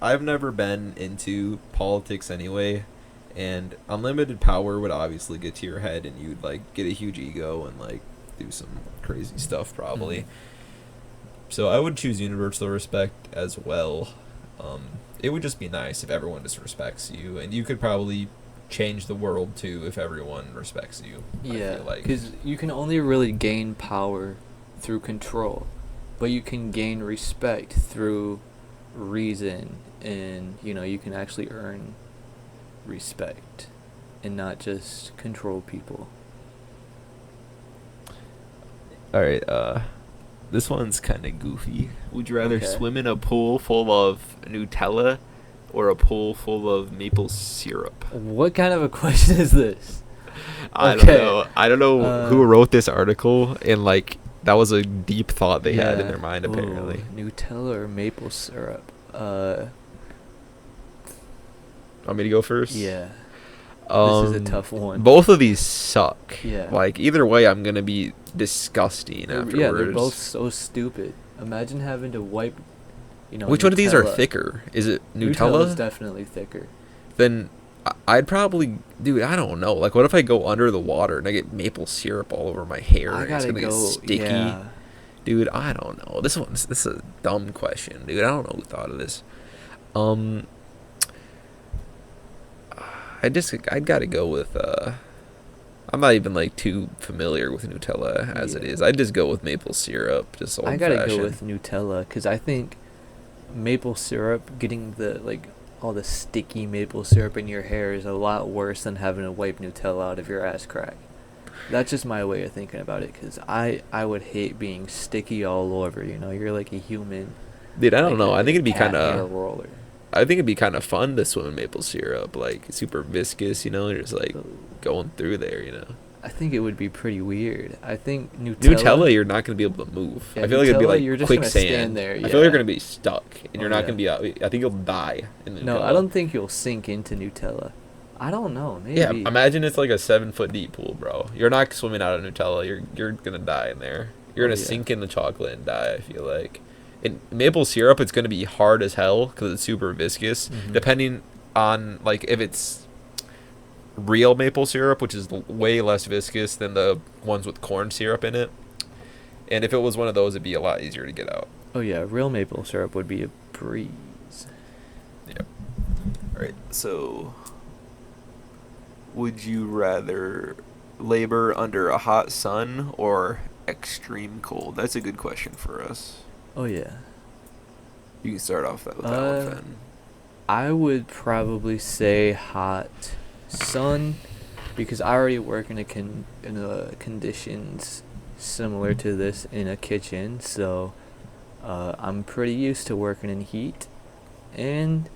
I've never been into politics anyway, and unlimited power would obviously get to your head, and you'd like get a huge ego and like do some crazy stuff probably. Mhm. So I would choose universal respect as well. It would just be nice if everyone just respects you, and you could probably change the world too if everyone respects you. I Yeah, feel like. because you can only really gain power through control, but you can gain respect through reason, and you can actually earn respect and not just control people. All right. This one's kind of goofy. Would you rather Okay. swim in a pool full of Nutella or a pool full of maple syrup? What kind of a question is this? I Okay. don't know. I don't know who Uh, wrote this article, and like that was a deep thought they had in their mind Ooh, apparently. Nutella or maple syrup? Want me to go first? Yeah. This is a tough one. Both of these suck. Yeah. Like either way, I'm gonna be disgusting afterwards. Yeah, they're both so stupid. Imagine having to wipe, Which one of these are Nutella. thicker? Is it Nutella's Nutella? definitely thicker. Then I'd probably, dude. I don't know. Like, what if I go under the water and I get maple syrup all over my hair I and it's gotta gonna go. get sticky? Yeah. Dude, I don't know. This is a dumb question, dude. I don't know who thought of this. I'd gotta go with I'm not even like too familiar with Nutella as it Yeah. is. I'd just go with maple syrup, just old I gotta fashioned. go with Nutella because I think maple syrup, getting all the sticky maple syrup in your hair is a lot worse than having to wipe Nutella out of your ass crack. That's just my way of thinking about it because I would hate being sticky all over. You're like a human. Dude, I don't like know. a I think it'd be cat kind hair of. roller. I think it'd be kind of fun to swim in maple syrup, like super viscous, you're just like going through there. I think it would be pretty weird. I think Nutella. You're not gonna be able to move. Yeah, I feel like it'd be Nutella, like you're just gonna quicksand. stand there, I feel like yeah. you're gonna be stuck, and you're Oh, not yeah. gonna be out. I think you'll die in the No, Nutella. I don't think you'll sink into Nutella. I don't know. Maybe. Yeah, imagine it's like a 7-foot deep pool, bro. You're not swimming out of Nutella. You're gonna die in there. You're gonna Oh, yeah. sink in the chocolate and die. I feel like. In maple syrup, it's gonna be hard as hell because it's super viscous. Mhm. Depending on like if it's real maple syrup, which is way less viscous than the ones with corn syrup in it. And if it was one of those, it'd be a lot easier to get out. Oh yeah, real maple syrup would be a breeze. Yep. All right. So, would you rather labor under a hot sun or extreme cold? That's a good question for us. Oh yeah. You can start off with that one, Fenn. I would probably say hot sun because I already work in conditions similar to this in a kitchen, so I'm pretty used to working in heat, and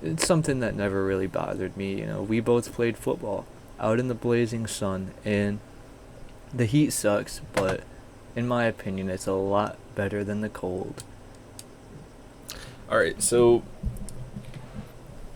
it's something that never really bothered me. We both played football out in the blazing sun, and the heat sucks, but in my opinion, it's a lot better than the cold. All right, so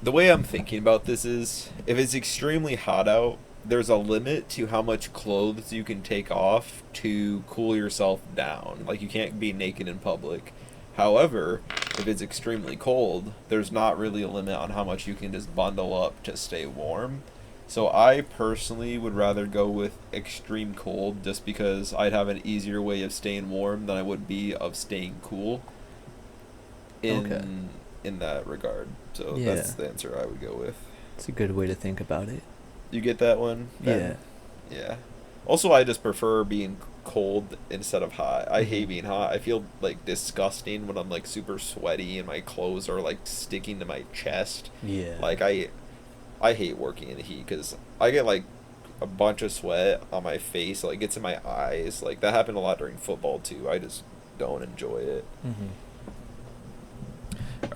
the way I'm thinking about this is if it's extremely hot out, there's a limit to how much clothes you can take off to cool yourself down. Like, you can't be naked in public. However, if it's extremely cold, there's not really a limit on how much you can just bundle up to stay warm. So I personally would rather go with extreme cold just because I'd have an easier way of staying warm than I would be of staying cool in that regard. So Yeah. that's the answer I would go with. It's a good way to think about it. You get that one? Ben? Yeah. Also, I just prefer being cold instead of hot. I hate being hot. I feel like disgusting when I'm like super sweaty and my clothes are like sticking to my chest. Yeah. Like I hate working in the heat because I get like a bunch of sweat on my face. Like, it gets in my eyes. Like, that happened a lot during football too. I just don't enjoy it. Mm-hmm.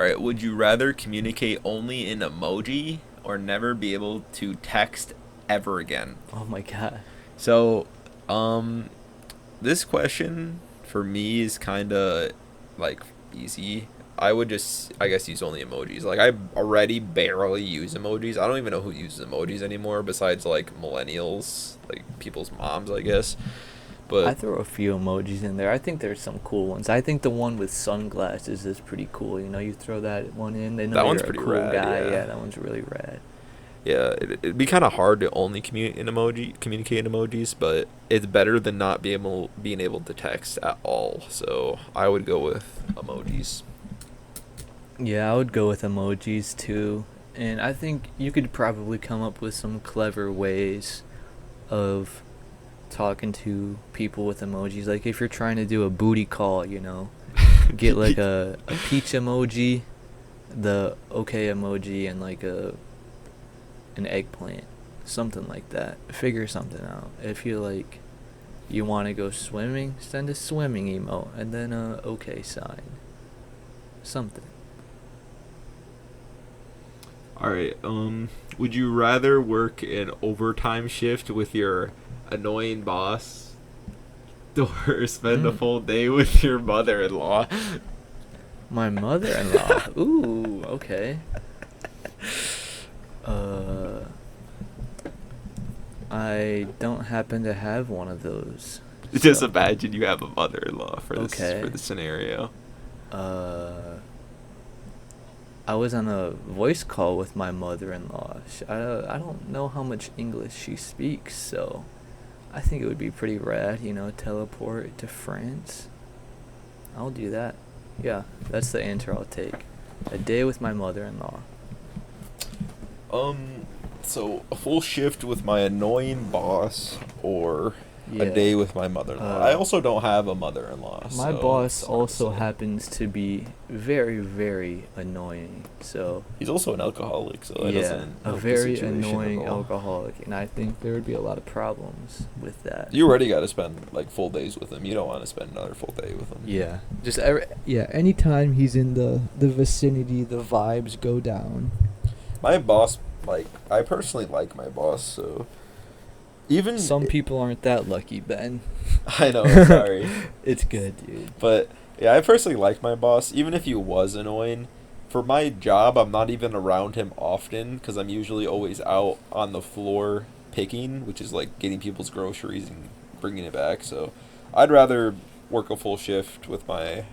All right. Would you rather communicate only in emoji or never be able to text ever again? Oh my god. So, this question for me is kind of like easy. I would just, I guess, use only emojis. Like, I already barely use emojis. I don't even know who uses emojis anymore besides, like, millennials, like, people's moms, I guess. I But throw a few emojis in there. I think there's some cool ones. I think the one with sunglasses is pretty cool. You know, you throw that one in, they know that you're one's a pretty cool rad, guy. yeah. Yeah, that one's really rad. Yeah, it'd be kind of hard to only communicate in emojis, but it's better than not being able to text at all. So I would go with emojis. Yeah, I would go with emojis too. And I think you could probably come up with some clever ways of talking to people with emojis. Like if you're trying to do a booty call, you know, get like a peach emoji, the okay emoji, and like an eggplant, something like that. Figure something out. If you like, you want to go swimming, send a swimming emote and then a okay sign. Something. All right. Would you rather work an overtime shift with your annoying boss, or spend a full day with your mother-in-law? My mother-in-law. Ooh, okay. I don't happen to have one of those. Just so- imagine you have a mother-in-law for this Okay. for the scenario. I was on a voice call with my mother-in-law. I don't know how much English she speaks, so I think it would be pretty rad, you know, teleport to France. I'll do that. Yeah, that's the answer I'll take. A day with my mother-in-law. So a full shift with my annoying boss, or Yeah. a day with my mother-in-law. I also don't have a mother-in-law. My so boss it's hard to also say. happens to be very, very annoying. So He's also an alcoholic, so that yeah, doesn't a help the very situation at annoying all. alcoholic, and I think there would be a lot of problems with that. You already got to spend like full days with him. You don't want to spend another full day with him. Yeah, just Yeah, anytime he's in the vicinity, the vibes go down. My boss, like, I personally like my boss, so even some people aren't that lucky, Ben. I know, I'm sorry, It's good, dude. but yeah, I personally like my boss, even if he was annoying. For my job, I'm not even around him often because I'm usually always out on the floor picking, which is like getting people's groceries and bringing it back. So I'd rather work a full shift with my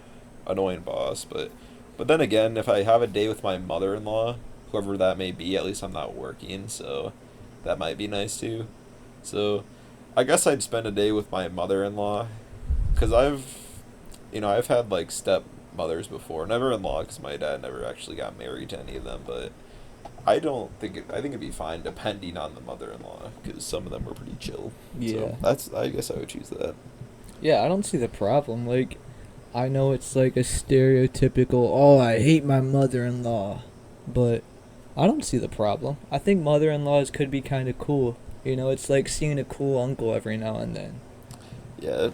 annoying boss, but then again, if I have a day with my mother-in-law, whoever that may be, at least I'm not working, so that might be nice too. So I guess I'd spend a day with my mother-in-law because I've had like stepmothers before, never in-law because my dad never actually got married to any of them, but I think it'd be fine depending on the mother-in-law because some of them were pretty chill. Yeah. So I guess I would choose that. Yeah, I don't see the problem. Like, I know it's like a stereotypical, oh, I hate my mother-in-law, but I don't see the problem. I think mother-in-laws could be kind of cool. You know, it's like seeing a cool uncle every now and then. Yeah.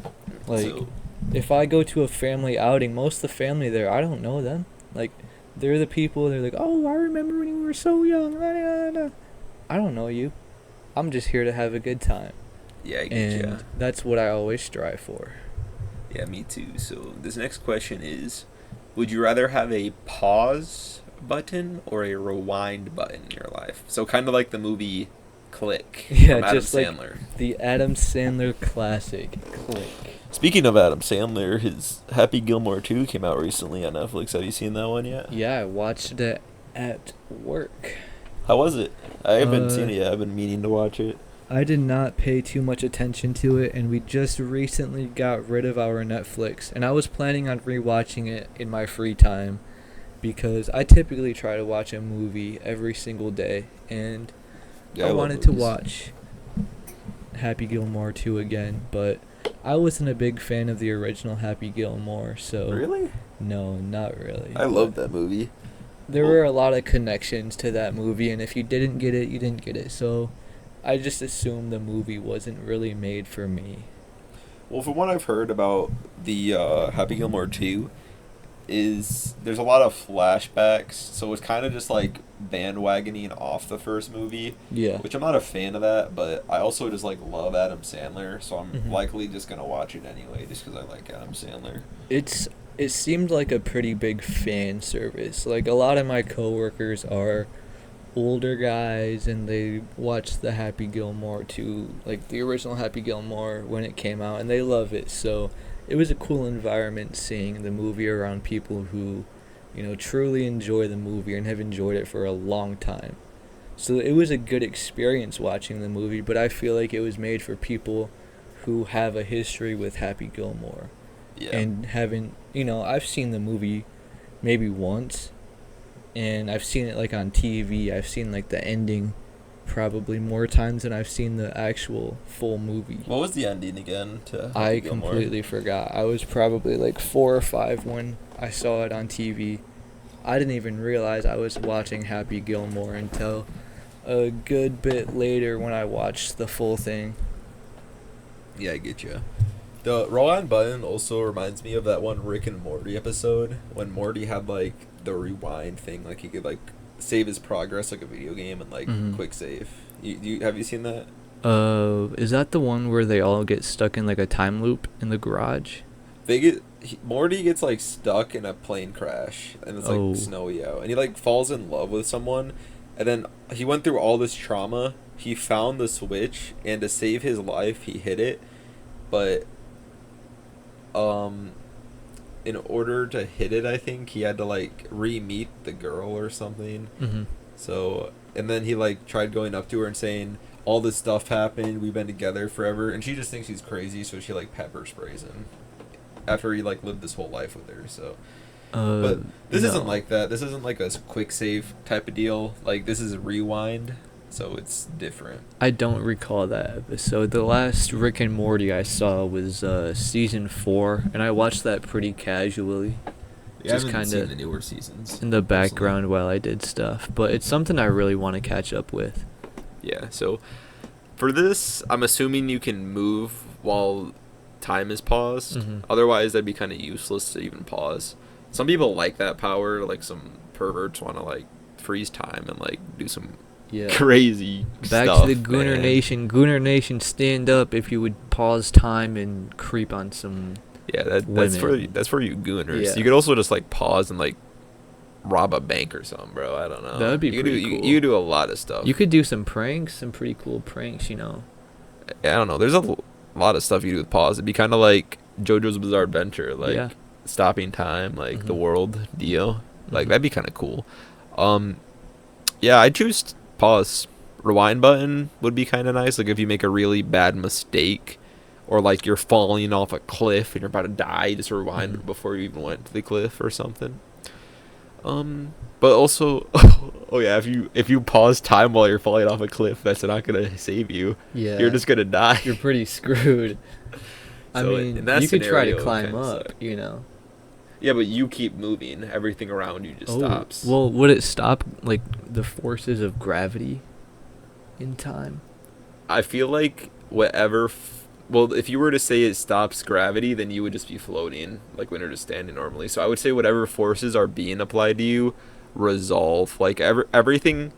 Like, so, if I go to a family outing, most of the family there, I don't know them. Like, they're the people, they're like, oh, I remember when you were so young. I don't know you. I'm just here to have a good time. yeah, I get And ya. that's what I always strive for. Yeah, me too. So this next question is, would you rather have a pause button or a rewind button in your life? So kind of like the movie Click Yeah, from Adam just like Sandler. the Adam Sandler classic, Click. Speaking of Adam Sandler, his Happy Gilmore 2 came out recently on Netflix. Have you seen that one yet? Yeah, I watched it at work. How was it? I haven't seen Uh, it yet. I've been meaning to watch it. I did not pay too much attention to it, and we just recently got rid of our Netflix. And I was planning on rewatching it in my free time because I typically try to watch a movie every single day, and Yeah, I love wanted to movies. watch Happy Gilmore 2 again, but I wasn't a big fan of the original Happy Gilmore, so Really? no, not really. I love that movie. There were a lot of connections to that movie, and if you didn't get it, you didn't get it. So I just assumed the movie wasn't really made for me. Well, from what I've heard about the Happy Gilmore 2, is there's a lot of flashbacks, so it's kind of just like bandwagoning off the first movie, Yeah. which I'm not a fan of that, but I also just like love Adam Sandler, so I'm Mhm. likely just gonna watch it anyway, just because I like Adam Sandler. It seemed like a pretty big fan service. Like a lot of my coworkers are older guys and they watched the Happy Gilmore too, like the original Happy Gilmore when it came out, and they love it. So it was a cool environment seeing the movie around people who, truly enjoy the movie and have enjoyed it for a long time. So it was a good experience watching the movie, but I feel like it was made for people who have a history with Happy Gilmore Yeah. and haven't, I've seen the movie maybe once, and I've seen it like on TV. I've seen like the ending probably more times than I've seen the actual full movie. What was the ending again to Happy I Gilmore? completely forgot. I was probably like 4 or 5 when I saw it on TV. I didn't even realize I was watching Happy Gilmore until a good bit later when I watched the full thing. Yeah, I get you. The Rowan Button also reminds me of that one Rick and Morty episode when Morty had like the rewind thing, like he could like save his progress like a video game and like Mhm. quick save. Have you seen that? Is that the one where they all get stuck in like a time loop in the garage? Morty gets like stuck in a plane crash and it's like Oh. snowy out and he like falls in love with someone and then he went through all this trauma. He found the switch and to save his life he hit it, but in order to hit it, I think he had to like re-meet the girl or something. Mm-hmm. So, and then he like tried going up to her and saying, all this stuff happened, we've been together forever, and she just thinks he's crazy, so she like pepper sprays him after he like lived this whole life with her. So, but this isn't like that. This isn't like a quick save type of deal. Like this is a rewind, so it's different. I don't recall that episode. The last Rick and Morty I saw was season 4, and I watched that pretty casually. Yeah, Just I haven't kinda seen the newer seasons in the personally. background while I did stuff, but it's something I really want to catch up with. Yeah, so for this, I'm assuming you can move while time is paused. Mhm. Otherwise, that'd be kind of useless to even pause. Some people like that power, like some perverts want to like freeze time and like do some Yeah. crazy Back stuff. to the Gooner man. Nation. Gooner Nation, stand up if you would pause time and creep on some. Yeah, that's for you gooners. Yeah. You could also just like pause and like rob a bank or something, bro. I don't know. That would be you could pretty do, cool. You could do a lot of stuff. You could do some pranks, some pretty cool pranks, I don't know. There's a lot of stuff you do with pause. It'd be kind of like JoJo's Bizarre Adventure, like Yeah. stopping time, like the Mhm. world deal. Like Mhm. that'd be kind of cool. Yeah, I choose pause. Rewind button would be kind of nice. Like if you make a really bad mistake, or like you're falling off a cliff and you're about to die, you just rewind Mhm. before you even went to the cliff or something. But also, oh yeah, if you pause time while you're falling off a cliff, that's not gonna save you. Yeah. You're just gonna die. You're pretty screwed. I So mean, in that you could try to scenario, it climb kinda up, sucks. Yeah, but you keep moving. Everything around you just stops. Well, would it stop, like, the forces of gravity in time? I feel like whatever. Well, if you were to say it stops gravity, then you would just be floating, like when you're just standing normally. So I would say whatever forces are being applied to you resolve. Like everything,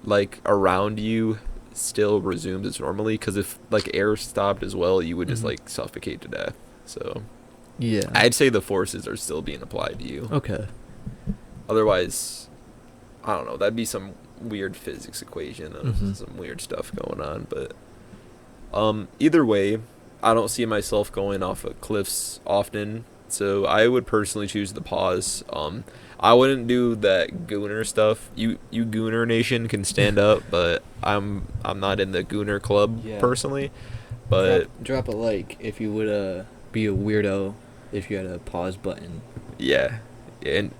like around you, still resumes as normally. Because if like air stopped as well, you would just Mhm. like suffocate to death. So Yeah. I'd say the forces are still being applied to you. Okay. Otherwise, I don't know. That'd be some weird physics equation of Mhm. some weird stuff going on. But either way, I don't see myself going off of cliffs often. So I would personally choose the pause. I wouldn't do that gooner stuff. You gooner nation can stand up, but I'm not in the gooner club Yeah. personally. But drop a like if you would be a weirdo if you had a pause button. yeah, and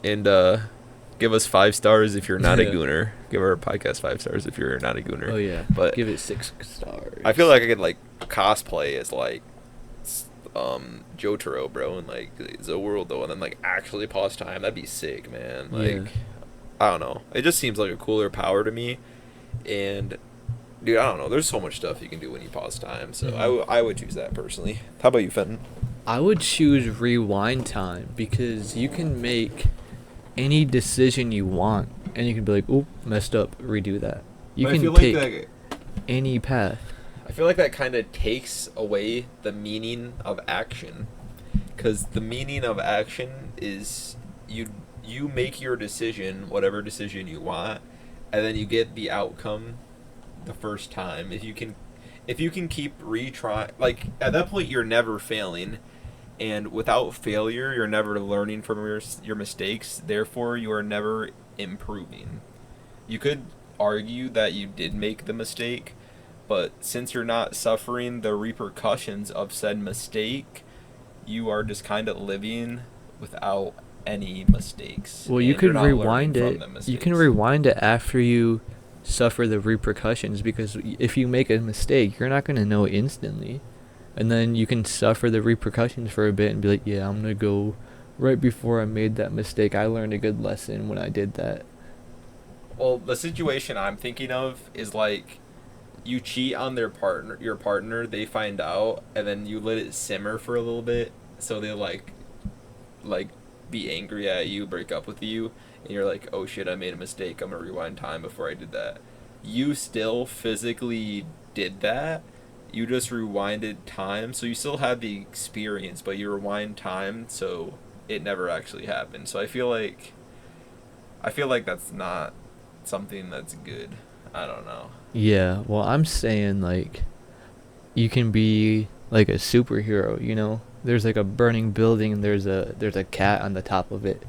give us 5 stars if you're not a Yeah. gooner. Give our podcast 5 stars if you're not a gooner. Oh yeah. But give it 6 stars. I feel like I could like cosplay as like Jotaro, bro, and like Zoworld, and then like actually pause time. That'd be sick, man. Like Yeah. I don't know. It just seems like a cooler power to me. And dude, I don't know. There's so much stuff you can do when you pause time. So Mhm. I would choose that personally. How about you, Fenton? I would choose rewind time because you can make any decision you want, and you can be like, "Oop, messed up, redo that." You But I can feel take like any path. I feel like that kind of takes away the meaning of action, because the meaning of action is you make your decision, whatever decision you want, and then you get the outcome the first time. If you can keep retrying, like at that point you're never failing, and without failure you're never learning from your mistakes. Therefore, you are never improving. You could argue that you did make the mistake, but since you're not suffering the repercussions of said mistake, you are just kind of living without any mistakes. Well, you and you're could not learning rewind from it. the You can mistakes. rewind it after you suffer the repercussions, because if you make a mistake, you're not going to know instantly. And then you can suffer the repercussions for a bit and be like, yeah, I'm going to go right before I made that mistake. I learned a good lesson when I did that. Well, the situation I'm thinking of is like you cheat on your partner, they find out, and then you let it simmer for a little bit, so they like be angry at you, break up with you, and you're like, oh shit, I made a mistake. I'm gonna rewind time before I did that. You still physically did that. You just rewinded time, so you still had the experience, but you rewind time, so it never actually happened. So I feel like that's not something that's good. I don't know. Yeah, well, I'm saying, like, you can be like a superhero, you know? There's like a burning building and there's a cat on the top of it.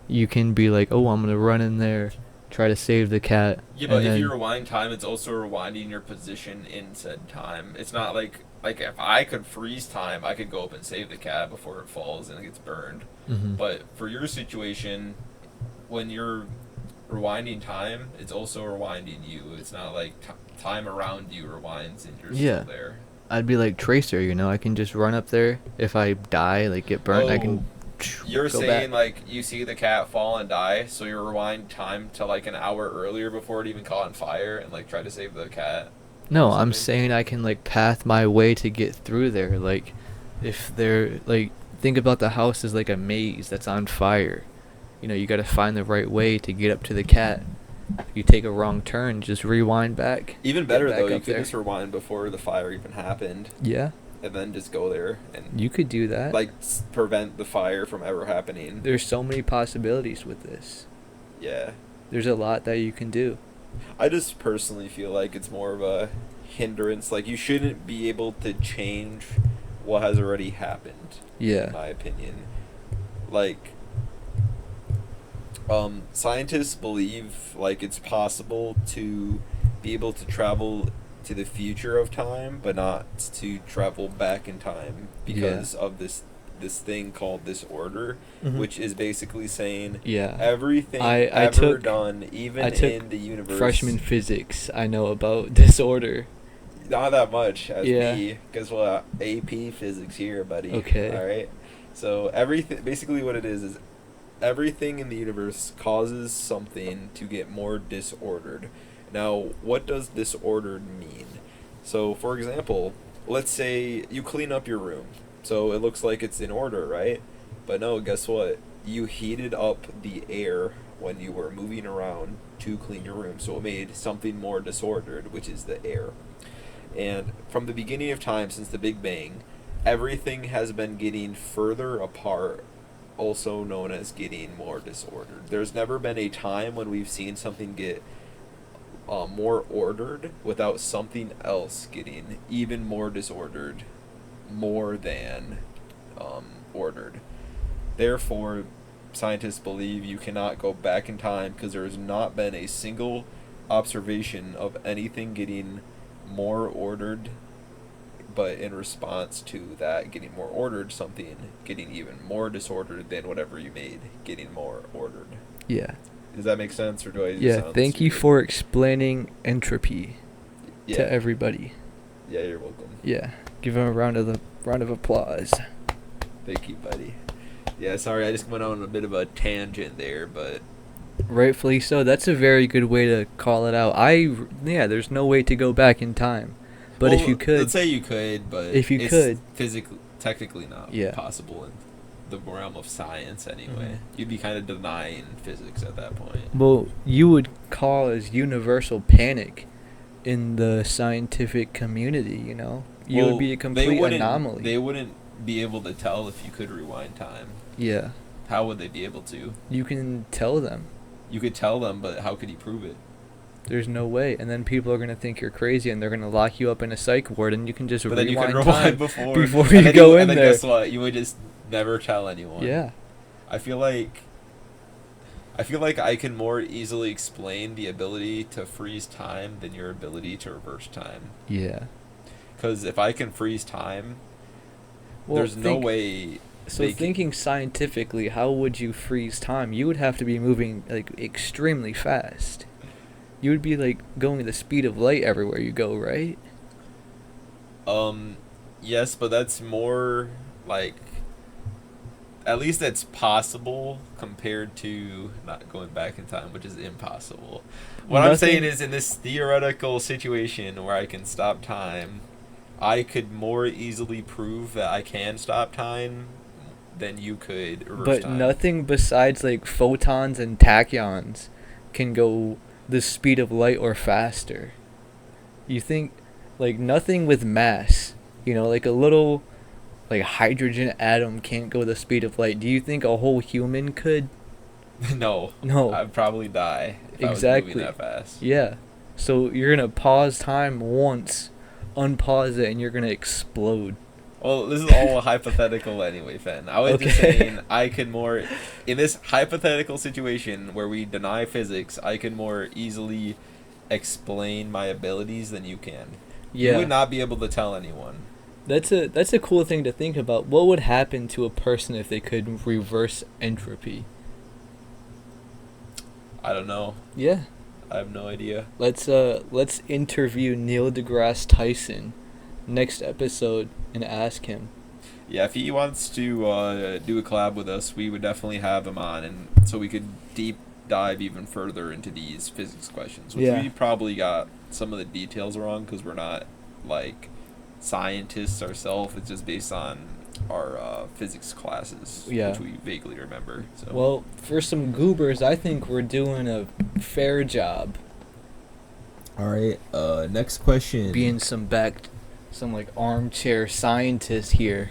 You can be like, "Oh, I'm going to run in there, try to save the cat." Yeah, but and if then- you rewind time, it's also rewinding your position in said time. It's not like if I could freeze time, I could go up and save the cat before it falls and it gets burned. Mhm. But for your situation, when you're rewinding time, it's also rewinding you. It's not like time around you rewinds and you're Yeah. still there. I'd be like Tracer, you know? I can just run up there. If I die, like get burnt, I can You're go saying back. like you see the cat fall and die, so you rewind time to like an hour earlier before it even caught on fire and like try to save the cat. No, or I'm something? saying I can like path my way to get through there. Like, if they're like, think about the house as like a maze that's on fire. You know, you gotta find the right way to get up to the cat. If you take a wrong turn, just rewind back. Even get better back though, you up could there. just rewind before the fire even happened, Yeah, and then just go there and you could do that. like prevent the fire from ever happening. There's so many possibilities with this. Yeah, There's a lot that you can do. I just personally feel like it's more of a hindrance. Like you shouldn't be able to change what has already happened. In Yeah. my opinion, like scientists believe like it's possible to be able to travel to the future of time, but not to travel back in time because of this thing called disorder, Mhm. which is basically saying Yeah. everything I ever took- done, even I took in the universe. Freshman physics, I know about disorder. Not that much as Yeah. me, because well, AP physics here, buddy. Okay. All right. So everything, basically, what it is everything in the universe causes something to get more disordered. Now, what does disordered mean? So, for example, let's say you clean up your room, so it looks like it's in order, right? But no, guess what? You heated up the air when you were moving around to clean your room, so it made something more disordered, which is the air. And from the beginning of time, since the Big Bang, everything has been getting further apart, also known as getting more disordered. There's never been a time when we've seen something get more ordered without something else getting even more disordered, more than ordered. Therefore, scientists believe you cannot go back in time because there has not been a single observation of anything getting more ordered, but in response to that getting more ordered, something getting even more disordered than whatever you made getting more ordered. Yeah. Does that make sense, or do I? Yeah, sound thank you stupid? for explaining entropy Yeah. to everybody. Yeah, you're welcome. Yeah. Give him a round of applause. Thank you, buddy. Yeah, sorry, I just went on a bit of a tangent there, but Rightfully so. That's a very good way to call it out. Yeah, there's no way to go back in time. But if well, you could, let's say you could, but If you it's could. technically not Yeah. possible in the realm of science anyway. Mhm. You'd be kind of denying physics at that point. Well, you would cause universal panic in the scientific community, you know? You would be a complete anomaly. They wouldn't be able to tell if you could rewind time. Yeah. How would they be able to? You can tell them. You could tell them, but how could you prove it? There's no way. And then people are going to think you're crazy and they're going to lock you up in a psych ward and you can just But then you rewind could time rewind before you and then go in and then there. guess what? You would just never tell anyone. Yeah. I feel like I can more easily explain the ability to freeze time than your ability to reverse time. Yeah. Because if I can freeze time, Well, there's no way. So they can- thinking scientifically, how would you freeze time? You would have to be moving like extremely fast. You would be like going at the speed of light everywhere you go, right? Yes, but that's more like. At least that's possible compared to not going back in time, which is impossible. What I'm saying is, in this theoretical situation where I can stop time, I could more easily prove that I can stop time than you could reverse But time. nothing besides like photons and tachyons can go the speed of light or faster. You think like nothing with mass, you know, like a little like hydrogen atom can't go the speed of light. Do you think a whole human could? No. No. I'd probably die if I Exactly. was moving that fast. Yeah. So you're going to pause time once, unpause it, and you're going to explode. Well, this is all hypothetical anyway, Fen. I was just Okay. saying I could more, in this hypothetical situation where we deny physics, I could more easily explain my abilities than you can. Yeah. You would not be able to tell anyone. That's a cool thing to think about. What would happen to a person if they could reverse entropy? I don't know. Yeah. I have no idea. Let's interview Neil deGrasse Tyson next episode and ask him. Yeah, if he wants to do a collab with us, we would definitely have him on, and so we could deep dive even further into these physics questions, which Yeah. we probably got some of the details wrong because we're not like scientists ourselves. It's just based on our physics classes, Yeah. which we vaguely remember. So Well, for some goobers, I think we're doing a fair job all right. Next question. being some like armchair scientist here.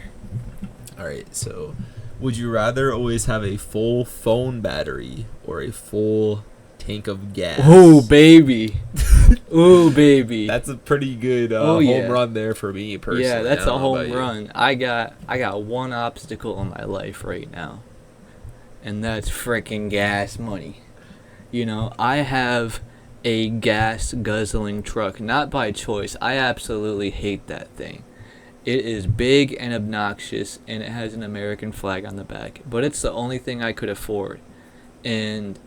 All right. So, would you rather always have a full phone battery or a full tank of gas? Oh baby, oh baby. That's a pretty good Oh, home yeah. run there for me personally. Yeah, that's I a don't know home about you. run. I got one obstacle in my life right now, and that's freaking gas money. You know, I have a gas guzzling truck, not by choice. I absolutely hate that thing. It is big and obnoxious, and it has an American flag on the back, but it's the only thing I could afford, and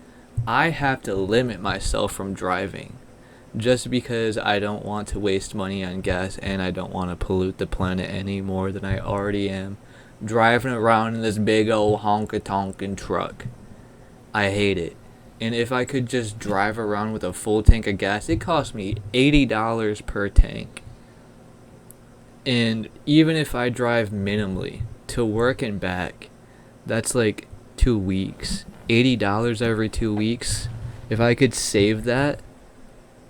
I have to limit myself from driving just because I don't want to waste money on gas and I don't want to pollute the planet any more than I already am driving around in this big old honka-tonkin' truck. I hate it. And if I could just drive around with a full tank of gas, it costs me $80 per tank. And even if I drive minimally to work and back, that's like 2 weeks. $80 every 2 weeks. If I could save that,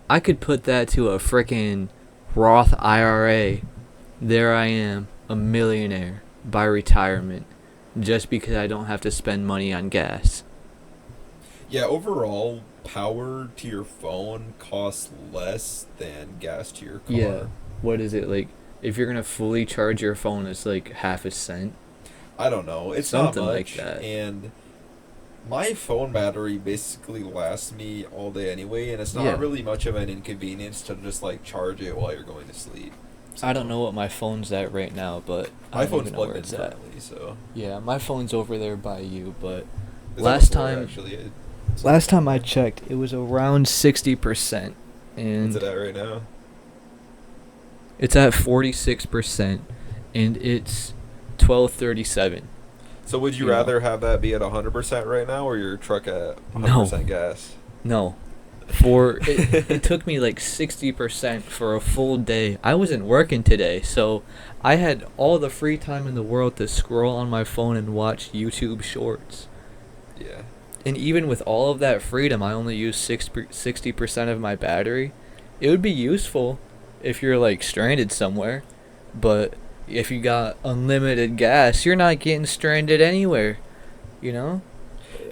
I could put that to a frickin' Roth IRA. There I am, a millionaire by retirement, just because I don't have to spend money on gas. Yeah, overall, power to your phone costs less than gas to your car. Yeah. What is it like? If you're gonna fully charge your phone, it's like half a cent. I don't know. It's Something not much. like that. And my phone battery basically lasts me all day anyway, and it's not Yeah. really much of an inconvenience to just like charge it while you're going to sleep. So, I don't know what my phone's at right now, but I My don't phone's even know where plugged in it's at. currently, so Yeah, my phone's over there by you, but It's Last on the floor, time- actually. last time I checked, it was around 60%, What's and it at right now? it's at 46%, and it's 12:37. So would you You know. rather have that be at 100% right now, or your truck at 100% gas? No, It took me like 60% for a full day. I wasn't working today, so I had all the free time in the world to scroll on my phone and watch YouTube shorts. Yeah. And even with all of that freedom, I only use 60% of my battery. It would be useful if you're like stranded somewhere, but if you got unlimited gas, you're not getting stranded anywhere, you know?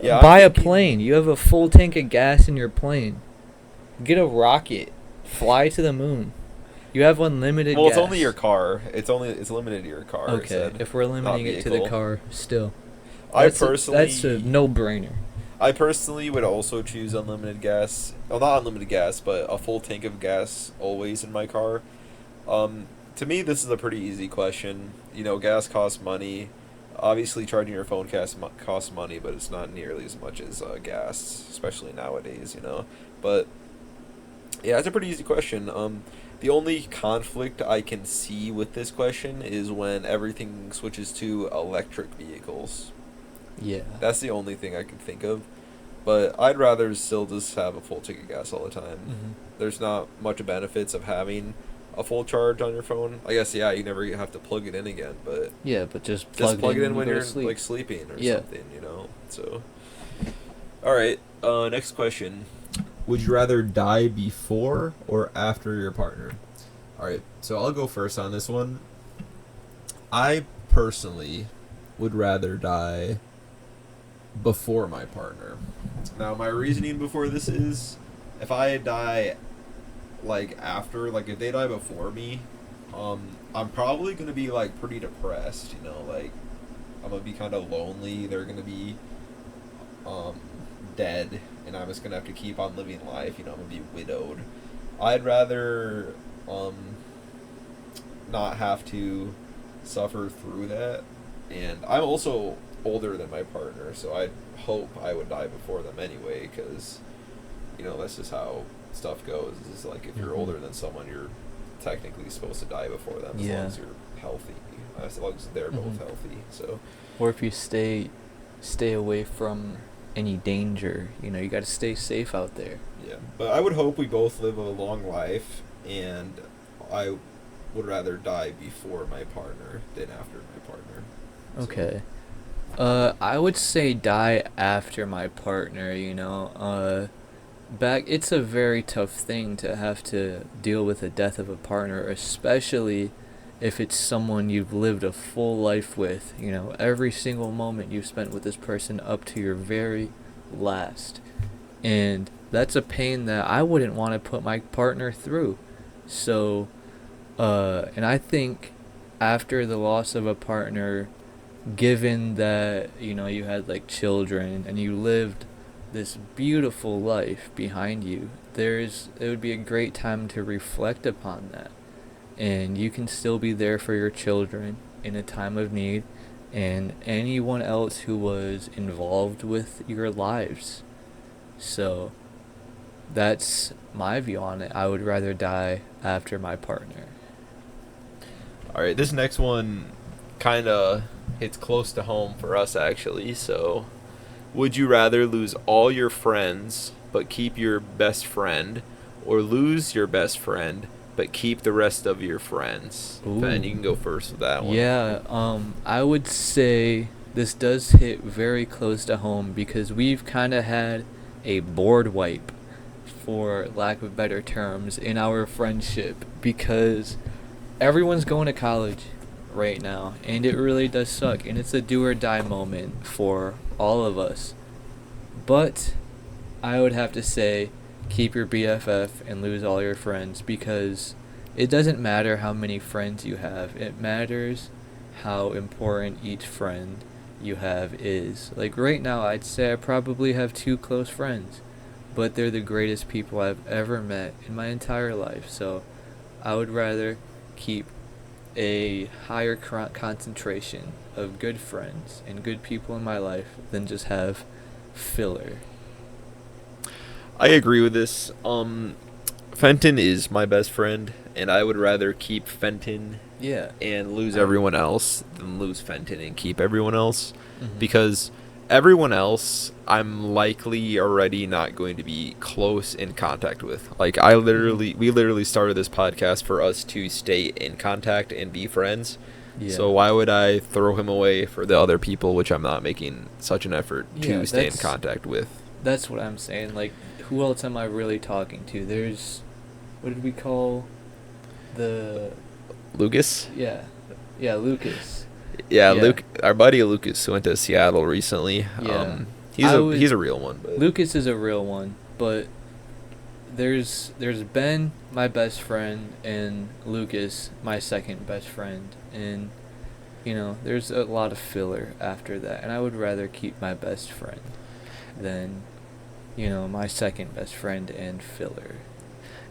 Yeah, I'm Buy a thinking- plane. You have a full tank of gas in your plane. Get a rocket. Fly to the moon. You have unlimited Well, gas. it's only your car. It's limited to your car. it Okay, said, if we're not limiting it to the vehicle. car, still. That's That's a no-brainer. I personally would also choose unlimited gas. Well, not unlimited gas, but a full tank of gas always in my car. To me, this is a pretty easy question. You know, gas costs money. Obviously, charging your phone costs money, but it's not nearly as much as gas, especially nowadays, you know. But, yeah, it's a pretty easy question. The only conflict I can see with this question is when everything switches to electric vehicles. Yeah. That's the only thing I can think of. But I'd rather still just have a full tank of gas all the time. Mhm. There's not much benefits of having a full charge on your phone. I guess, yeah, you never have to plug it in again, but Yeah, but just just plug it in when you go you're to sleep. like sleeping or Yeah. something, you know. So, all right. Next question: would you rather die before or after your partner? All right. So I'll go first on this one. I personally would rather die before my partner. Now, my reasoning before this is, if I die like after, like if they die before me, I'm probably gonna be like pretty depressed, you know, like I'm gonna be kind of lonely. They're gonna be dead, and I'm just gonna have to keep on living life, you know. I'm gonna be widowed. I'd rather not have to suffer through that, and I'm also older than my partner, so I hope I would die before them anyway, because you know that's just how stuff goes. Is like if you're Mhm. older than someone, you're technically supposed to die before them as Yeah. long as you're healthy, as long as they're both Mhm. healthy. So Or if you stay away from any danger, you know, you got to stay safe out there. yeah, but I would hope we both live a long life, and I would rather die before my partner than after my partner. So- Okay. I would say die after my partner, you know. It's a very tough thing to have to deal with the death of a partner, especially if it's someone you've lived a full life with, you know, every single moment you've spent with this person up to your very last. And that's a pain that I wouldn't want to put my partner through. So, and I think after the loss of a partner, given that, you know, you had like children and you lived this beautiful life behind you, it would be a great time to reflect upon that. And you can still be there for your children in a time of need and anyone else who was involved with your lives. So that's my view on it. I would rather die after my partner. All right, this next one kind of hits close to home for us, actually. So, would you rather lose all your friends but keep your best friend, or lose your best friend but keep the rest of your friends? Ooh. Ben, you can go first with that one. Yeah, I would say this does hit very close to home because we've kind of had a board wipe, for lack of better terms, in our friendship because everyone's going to college right now, and it really does suck, and it's a do or die moment for all of us. But I would have to say keep your BFF and lose all your friends, because it doesn't matter how many friends you have. It matters how important each friend you have is. Like right now, I'd say I probably have 2 close friends, but they're the greatest people I've ever met in my entire life. So I would rather keep a higher concentration of good friends and good people in my life than just have filler. I agree with this. Fenton is my best friend, and I would rather keep Fenton Yeah. and lose everyone else than lose Fenton and keep everyone else. Mhm. Because everyone else, I'm likely already not going to be close in contact with. Like, we literally started this podcast for us to stay in contact and be friends. Yeah. So why would I throw him away for the other people, which I'm not making such an effort Yeah, to stay in that's- contact with? That's what I'm saying. Like, who else am I really talking to? There's, what did we call the? Lucas? Yeah, Lucas. Yeah, Yeah. Luke, our buddy Lucas who went to Seattle recently. Yeah. He's a real one. But Lucas is a real one, but there's Ben, my best friend, and Lucas, my second best friend, and there's a lot of filler after that, and I would rather keep my best friend than my second best friend and filler.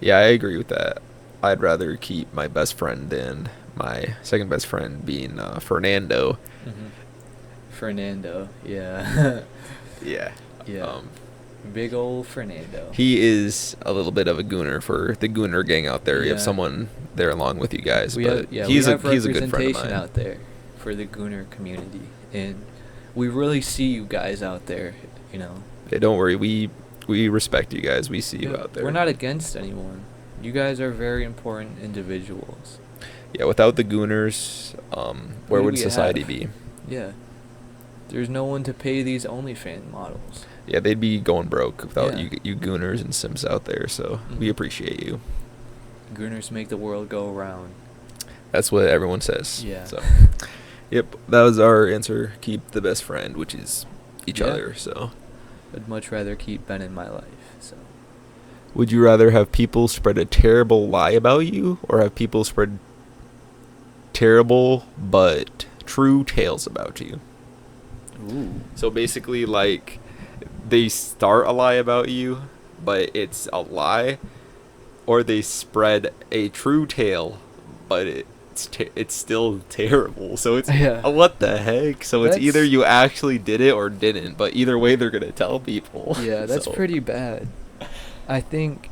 yeah, I agree with that. I'd rather keep my best friend than my second best friend being Fernando. Fernando, yeah. Yeah. Yeah. Big old Fernando. He is a little bit of a gooner for the gooner gang out there. You have Yeah. someone there along with you guys, We but have, he's we have a good friend of representation mine. out there for the Gooner community, and we really see you guys out there. Hey, don't worry, we respect you guys. We see you out there. We're not against anyone. You guys are very important individuals. Yeah, without the gooners, where do would we society have? be? Yeah. There's no one to pay these OnlyFans models. Yeah, they'd be going broke without Yeah. you gooners and Sims out there. So we Mhm. appreciate you. Gooners make the world go around. That's what everyone says. Yeah. So, yep, that was our answer. Keep the best friend, which is each Yeah. other. So, I'd much rather keep Ben in my life. So would you rather have people spread a terrible lie about you, or have people spread terrible but true tales about you? ooh. So basically, like, they start a lie about you, but it's a lie, or they spread a true tale, but it's still terrible. So it's Yeah. what the heck? So it's That's- either you actually did it or didn't, but either way they're gonna tell people. Yeah, that's So- pretty bad. I think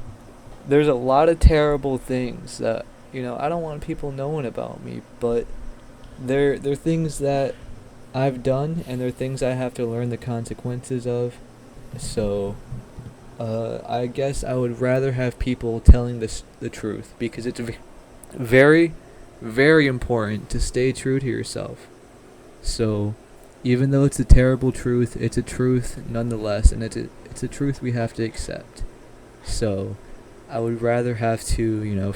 there's a lot of terrible things that I don't want people knowing about me, but they're things that I've done, and they're things I have to learn the consequences of. So, I guess I would rather have people telling the truth, because it's very, very important to stay true to yourself. So, even though it's a terrible truth, it's a truth nonetheless, and it's a truth we have to accept. So, I would rather have to,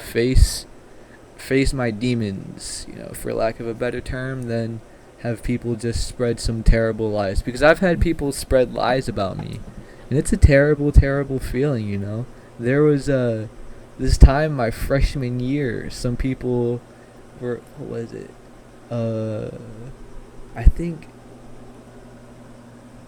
face my demons, for lack of a better term, than have people just spread some terrible lies. Because I've had people spread lies about me, and it's a terrible, terrible feeling. There was this time my freshman year, some people were, what was it? I think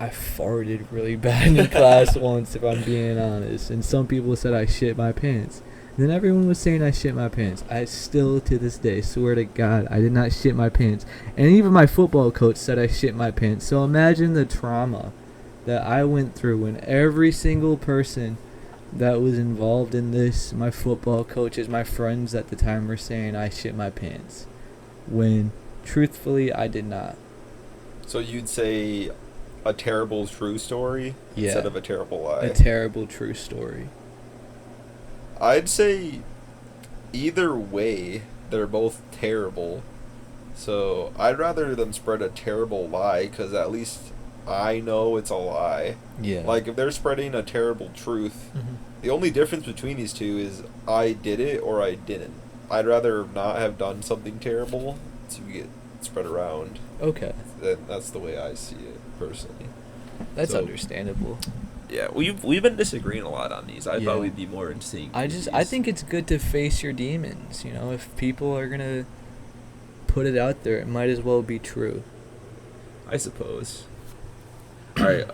I farted really bad in class once, if I'm being honest, and some people said I shit my pants. Then everyone was saying I shit my pants. I still, to this day, swear to God, I did not shit my pants. And even my football coach said I shit my pants. So imagine the trauma that I went through when every single person that was involved in this, my football coaches, my friends at the time, were saying I shit my pants, when truthfully I did not. So you'd say a terrible true story instead Yeah. of a terrible lie? A terrible true story. I'd say either way, they're both terrible. So I'd rather them spread a terrible lie, because at least I know it's a lie. Yeah. Like, if they're spreading a terrible truth, the only difference between these two is I did it or I didn't. I'd rather not have done something terrible to get spread around. Okay. That's the way I see it, personally. That's So- understandable. Yeah, we've been disagreeing a lot on these. I Yeah. thought we'd be more in sync. I think it's good to face your demons. If people are gonna put it out there, it might as well be true. I suppose. All right,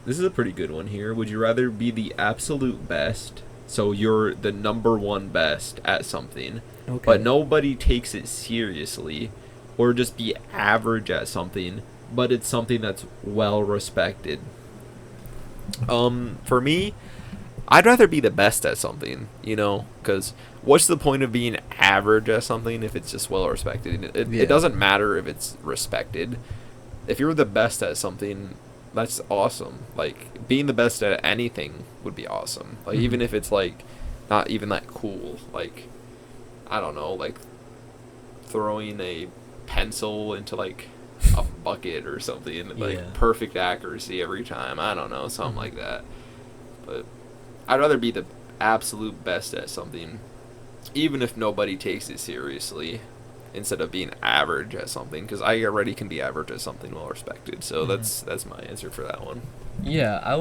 this is a pretty good one here. Would you rather be the absolute best, so you're the number one best at something, Okay. but nobody takes it seriously, or just be average at something, but it's something that's well respected? For me, I'd rather be the best at something, because what's the point of being average at something if it's just well respected? Yeah. It doesn't matter if it's respected. If you're the best at something, that's awesome. Like, being the best at anything would be awesome. Like, even if it's, like, not even that cool. Like, I don't know, like, throwing a pencil into, like, a bucket or something. Like, Yeah. perfect accuracy every time. I don't know, something like that. But I'd rather be the absolute best at something, even if nobody takes it seriously, instead of being average at something, because I already can be average at something well respected. So that's my answer for that one. Yeah, I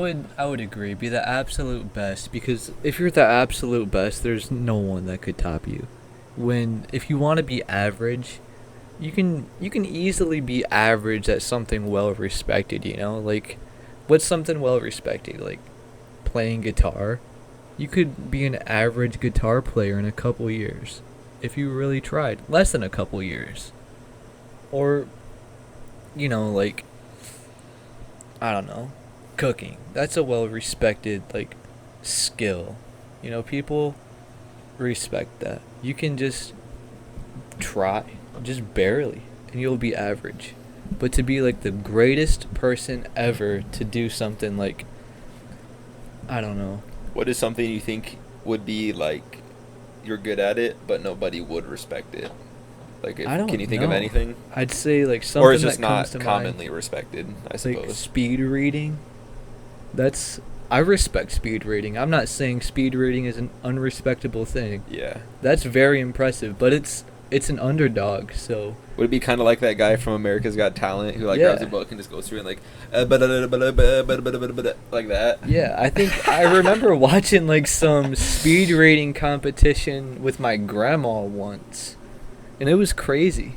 would agree. Be the absolute best, because if you're the absolute best, there's no one that could top you. If you want to be average, you can easily be average at something well respected, you know? Like, what's something well respected? Like playing guitar. You could be an average guitar player in a couple years if you really tried. Less than a couple years. Or, you know, like, I don't know, cooking. That's a well respected, like, skill. You know, people respect that. You can just try, just barely, and you'll be average. But to be like the greatest person ever to do something like, I don't know. What is something you think would be like you're good at it, but nobody would respect it? Like, I don't can you think of know. anything? I'd say like something Or it's just that comes not to commonly mind, respected, I like suppose. speed reading. I respect speed reading. I'm not saying speed reading is an unrespectable thing. Yeah. That's very impressive, but it's an underdog, so Would it be kind of like that guy from America's Got Talent who, like, Yeah. grabs a book and just goes through and, like, like that? yeah, I think I remember watching like some speed reading competition with my grandma once, and it was crazy.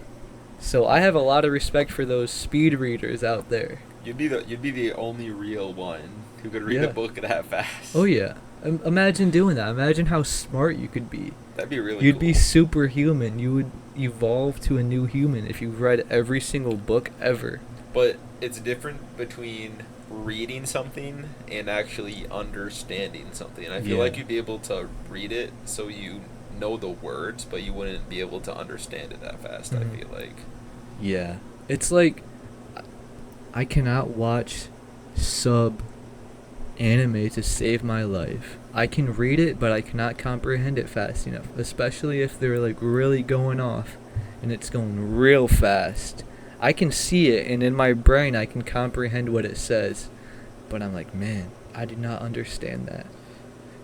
So I have a lot of respect for those speed readers out there. You'd be the only real one who could read Yeah. a book that fast. Oh yeah, imagine doing that. Imagine how smart you could be. That'd be really You'd cool. be superhuman. You would evolve to a new human if you read every single book ever. But it's different between reading something and actually understanding something. I feel Yeah. like you'd be able to read it so you know the words, but you wouldn't be able to understand it that fast, Mhm. I feel like. Yeah. It's like I cannot watch sub anime to save my life. I can read it, but I cannot comprehend it fast enough, especially if they're like really going off and it's going real fast. I can see it, and in my brain I can comprehend what it says, but I'm like, man, I did not understand that.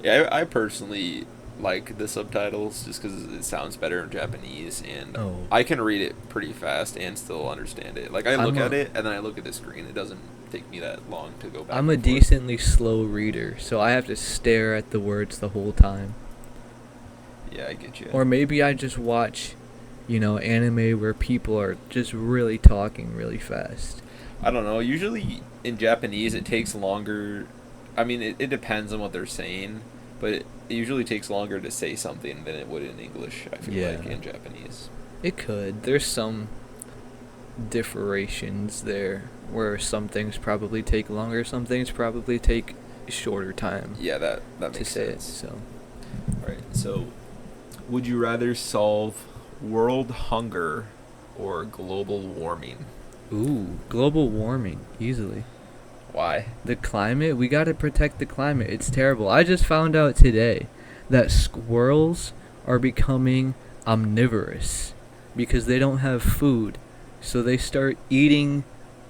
Yeah, I personally like the subtitles just because it sounds better in Japanese, and Oh. I can read it pretty fast and still understand it. Like, I look I'm at a- it, and then I look at the screen. It doesn't take me that long to go back. I'm a and forth. decently slow reader, so I have to stare at the words the whole time. Yeah, I get you. Or maybe I just watch, you know, anime where people are just really talking really fast. I don't know. Usually in Japanese, it takes longer. I mean, it depends on what they're saying, but it usually takes longer to say something than it would in English, I feel Yeah. like, in Japanese. It could. There's some differentiations there where some things probably take longer, some things probably take shorter time Yeah, that to makes say sense. it. So Right. So, would you rather solve world hunger or global warming? ooh, global warming, easily. Why? The climate, we got to protect the climate. It's terrible. I just found out today that squirrels are becoming omnivorous because they don't have food. So they start eating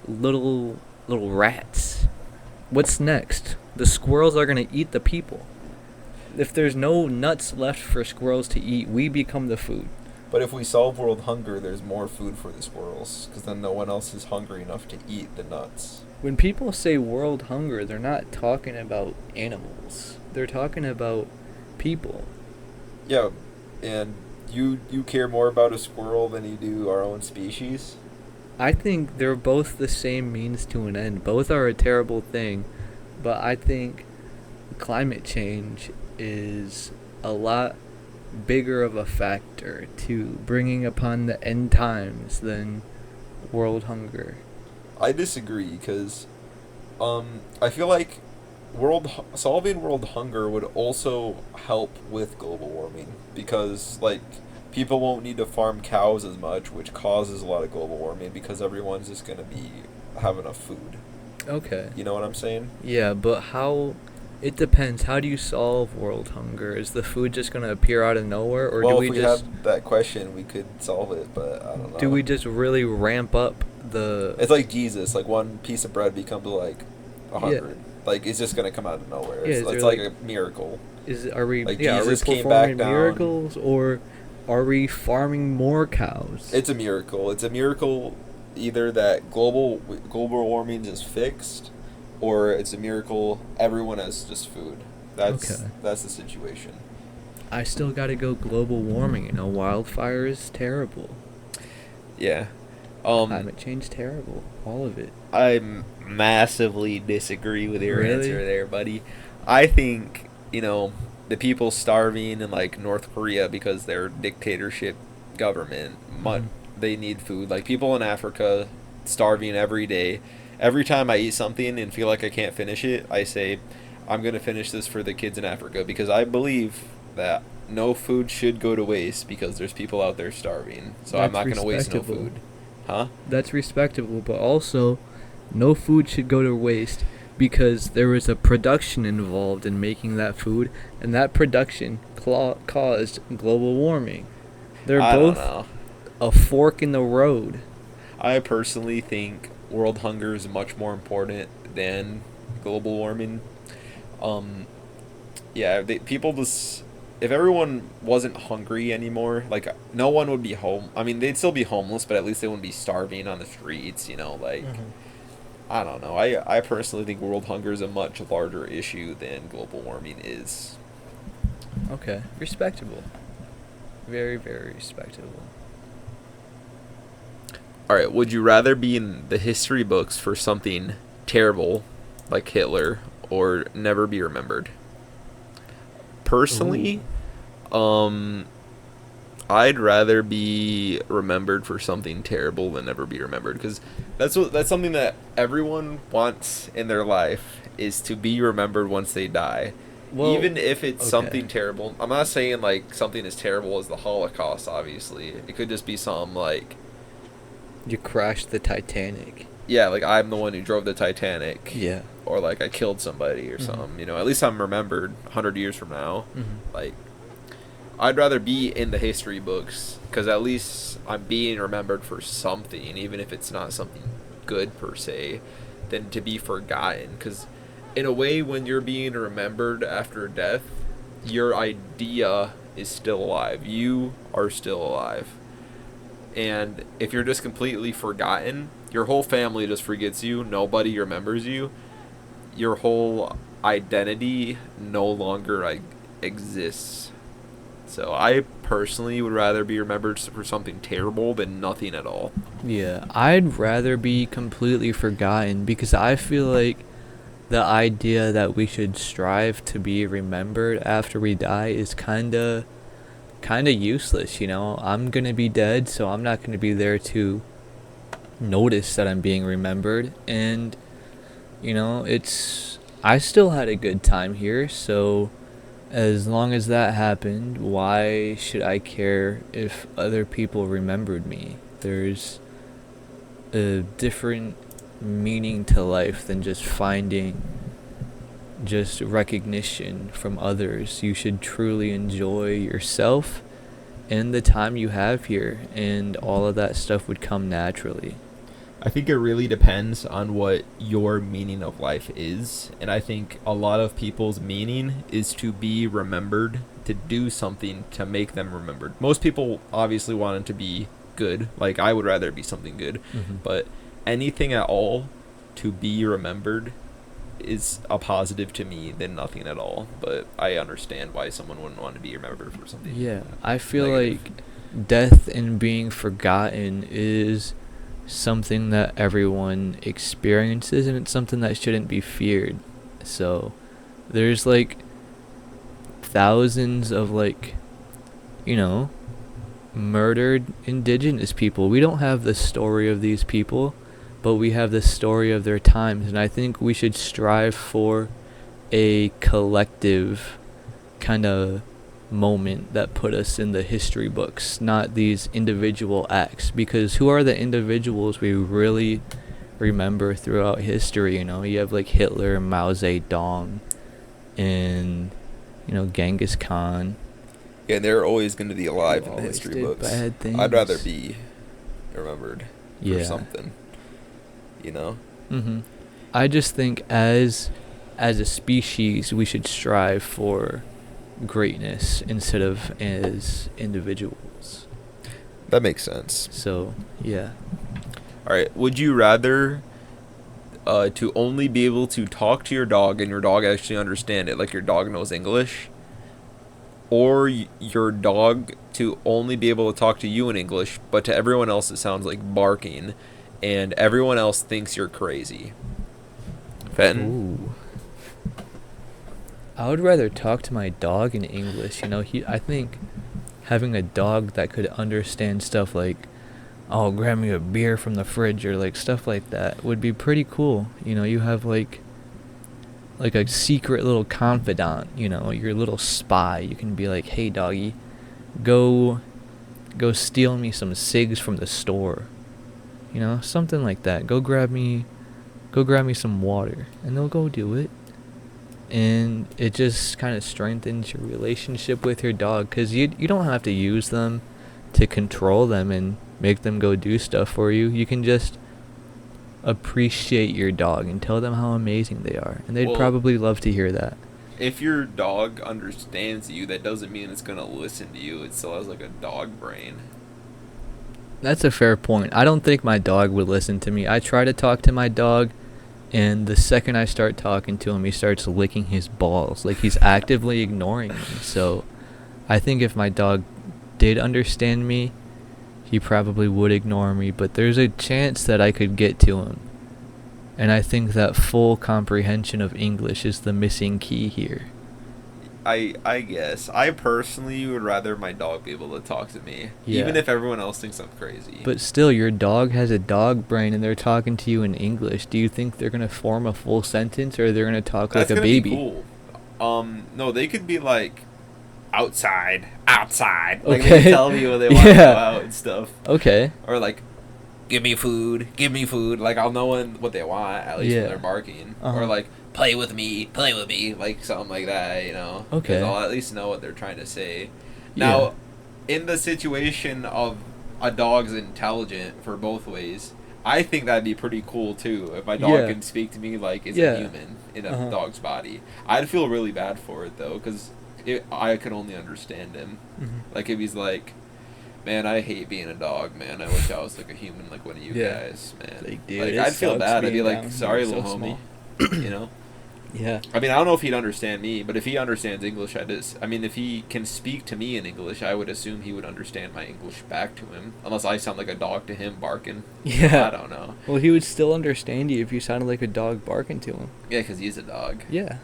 little rats. What's next? The squirrels are going to eat the people. If there's no nuts left for squirrels to eat, we become the food. But if we solve world hunger, there's more food for the squirrels, because then no one else is hungry enough to eat the nuts. When people say world hunger, they're not talking about animals. They're talking about people. Yeah, and you care more about a squirrel than you do our own species? I think they're both the same means to an end. Both are a terrible thing, but I think climate change is a lot bigger of a factor to bringing upon the end times than world hunger. I disagree, because I feel like solving world hunger would also help with global warming, because, like, people won't need to farm cows as much, which causes a lot of global warming because everyone's just going to have enough food. Okay. You know what I'm saying? Yeah, but how? It depends. How do you solve world hunger? Is the food just gonna appear out of nowhere, or Well, do if we we just had that question, we could solve it, but I don't know. do we just really ramp up the? It's like Jesus. Like one piece of bread becomes like a Yeah. 100. Like it's just gonna come out of nowhere. Yeah, It's, is there it's like like- a miracle. Are we Like, are we Jesus came performing back down. miracles, or are we farming more cows? It's a miracle. It's a miracle either that global warming is fixed, or it's a miracle everyone has just food. That's Okay. that's the situation. I still gotta go global warming. You know, wildfire is terrible. Yeah. Climate change terrible. All of it. I massively disagree with your Really? answer there, buddy. I think, the people starving in like North Korea because their dictatorship government, Mhm. they need food. Like people in Africa starving every day. Every time I eat something and feel like I can't finish it, I say, I'm going to finish this for the kids in Africa because I believe that no food should go to waste because there's people out there starving. So I'm That's not going to waste no respectable. food. Huh? That's respectable, but also, no food should go to waste because there was a production involved in making that food, and that production caused global warming. They're I don't both know. a fork in the road. I personally think world hunger is much more important than global warming. Yeah, people just, if everyone wasn't hungry anymore, like no one would be home. I mean, they'd still be homeless, but at least they wouldn't be starving on the streets. I don't know. I personally think world hunger is a much larger issue than global warming is. Okay, respectable. Very, very respectable. All right, would you rather be in the history books for something terrible, like Hitler, or never be remembered? Personally, I'd rather be remembered for something terrible than never be remembered, because that's something that everyone wants in their life, is to be remembered once they die. Well, Even if it's okay. something terrible. I'm not saying like something as terrible as the Holocaust, obviously. It could just be something like, You crashed the Titanic. yeah, like I'm the one who drove the Titanic. Yeah. Or like I killed somebody or Mhm. something. At least I'm remembered 100 years from now. Mm-hmm. Like, I'd rather be in the history books because at least I'm being remembered for something, even if it's not something good per se, than to be forgotten. Because in a way, when you're being remembered after death, your idea is still alive. You are still alive. And if you're just completely forgotten, your whole family just forgets you, nobody remembers you, your whole identity no longer exists. So I personally would rather be remembered for something terrible than nothing at all. Yeah, I'd rather be completely forgotten because I feel like the idea that we should strive to be remembered after we die is kind of useless, I'm going to be dead, so I'm not going to be there to notice that I'm being remembered. And I still had a good time here, so as long as that happened, why should I care if other people remembered me? There's a different meaning to life than just finding just recognition from others. You should truly enjoy yourself and the time you have here, and all of that stuff would come naturally. I think it really depends on what your meaning of life is. And I think a lot of people's meaning is to be remembered, to do something to make them remembered. Most people obviously want it to be good. Like, I would rather it be something good. Mm-hmm. But anything at all to be remembered is a positive to me than nothing at all. But I understand why someone wouldn't want to be remembered for something. Yeah, I feel negative. like death and being forgotten is something that everyone experiences, and it's something that shouldn't be feared. So there's thousands of murdered indigenous people. We don't have the story of these people, but we have the story of their times, and I think we should strive for a collective kind of moment that put us in the history books, not these individual acts, because who are the individuals we really remember throughout history. You know, you have like Hitler, Mao Zedong, and Genghis Khan. Yeah, they're always going to be alive Who in the always history did books. bad I'd rather things. be remembered for Yeah. something. You know? Mm-hmm. I just think as a species, we should strive for greatness instead of as individuals. That makes sense. So, yeah. All right. Would you rather to only be able to talk to your dog and your dog actually understand it, like your dog knows English, or your dog to only be able to talk to you in English, but to everyone else it sounds like barking, and everyone else thinks you're crazy? Fenton? Ooh. I would rather talk to my dog in English. I think having a dog that could understand stuff like, oh, grab me a beer from the fridge, or like stuff like that would be pretty cool. You have like a secret little confidant, your little spy. You can be like, hey doggy, go steal me some cigs from the store. Something like that. Go grab me some water, and they'll go do it. And it just kind of strengthens your relationship with your dog, because you don't have to use them to control them and make them go do stuff for you. You can just appreciate your dog and tell them how amazing they are, and they'd probably love to hear that. If your dog understands you, that doesn't mean it's going to listen to you. It still has like a dog brain. That's a fair point. I don't think my dog would listen to me. I try to talk to my dog, and the second I start talking to him, he starts licking his balls. Like, he's actively ignoring me. So I think if my dog did understand me, he probably would ignore me, but there's a chance that I could get to him. And I think that full comprehension of English is the missing key here. I guess. I personally would rather my dog be able to talk to me, even if everyone else thinks I'm crazy. But still, your dog has a dog brain, and they're talking to you in English. Do you think they're going to form a full sentence, or they're going to talk like a baby? That's gonna be cool. No, they could be like, outside. Like, Okay. they tell me when they want to go out and stuff. Okay. Or like, give me food. Like, I'll know what they want, at least when they're barking. Uh-huh. Or like, play with me, like something like that, Okay. 'Cause I'll at least know what they're trying to say. Now, in the situation of a dog's intelligent for both ways, I think that'd be pretty cool too. If my dog can speak to me like it's a human in a dog's body, I'd feel really bad for it though, because I could only understand him. Mm-hmm. Like if he's like, man, I hate being a dog, man. I wish I was like a human, like one of you guys, man. Like, dude, like it I'd feel sucks bad. I'd be being like, down sorry, here, little so homie. small. Yeah. I mean, I don't know if he'd understand me, but if he understands English, if he can speak to me in English, I would assume he would understand my English back to him. Unless I sound like a dog to him barking. Yeah. I don't know. Well, he would still understand you if you sounded like a dog barking to him. Yeah, because he's a dog. Yeah.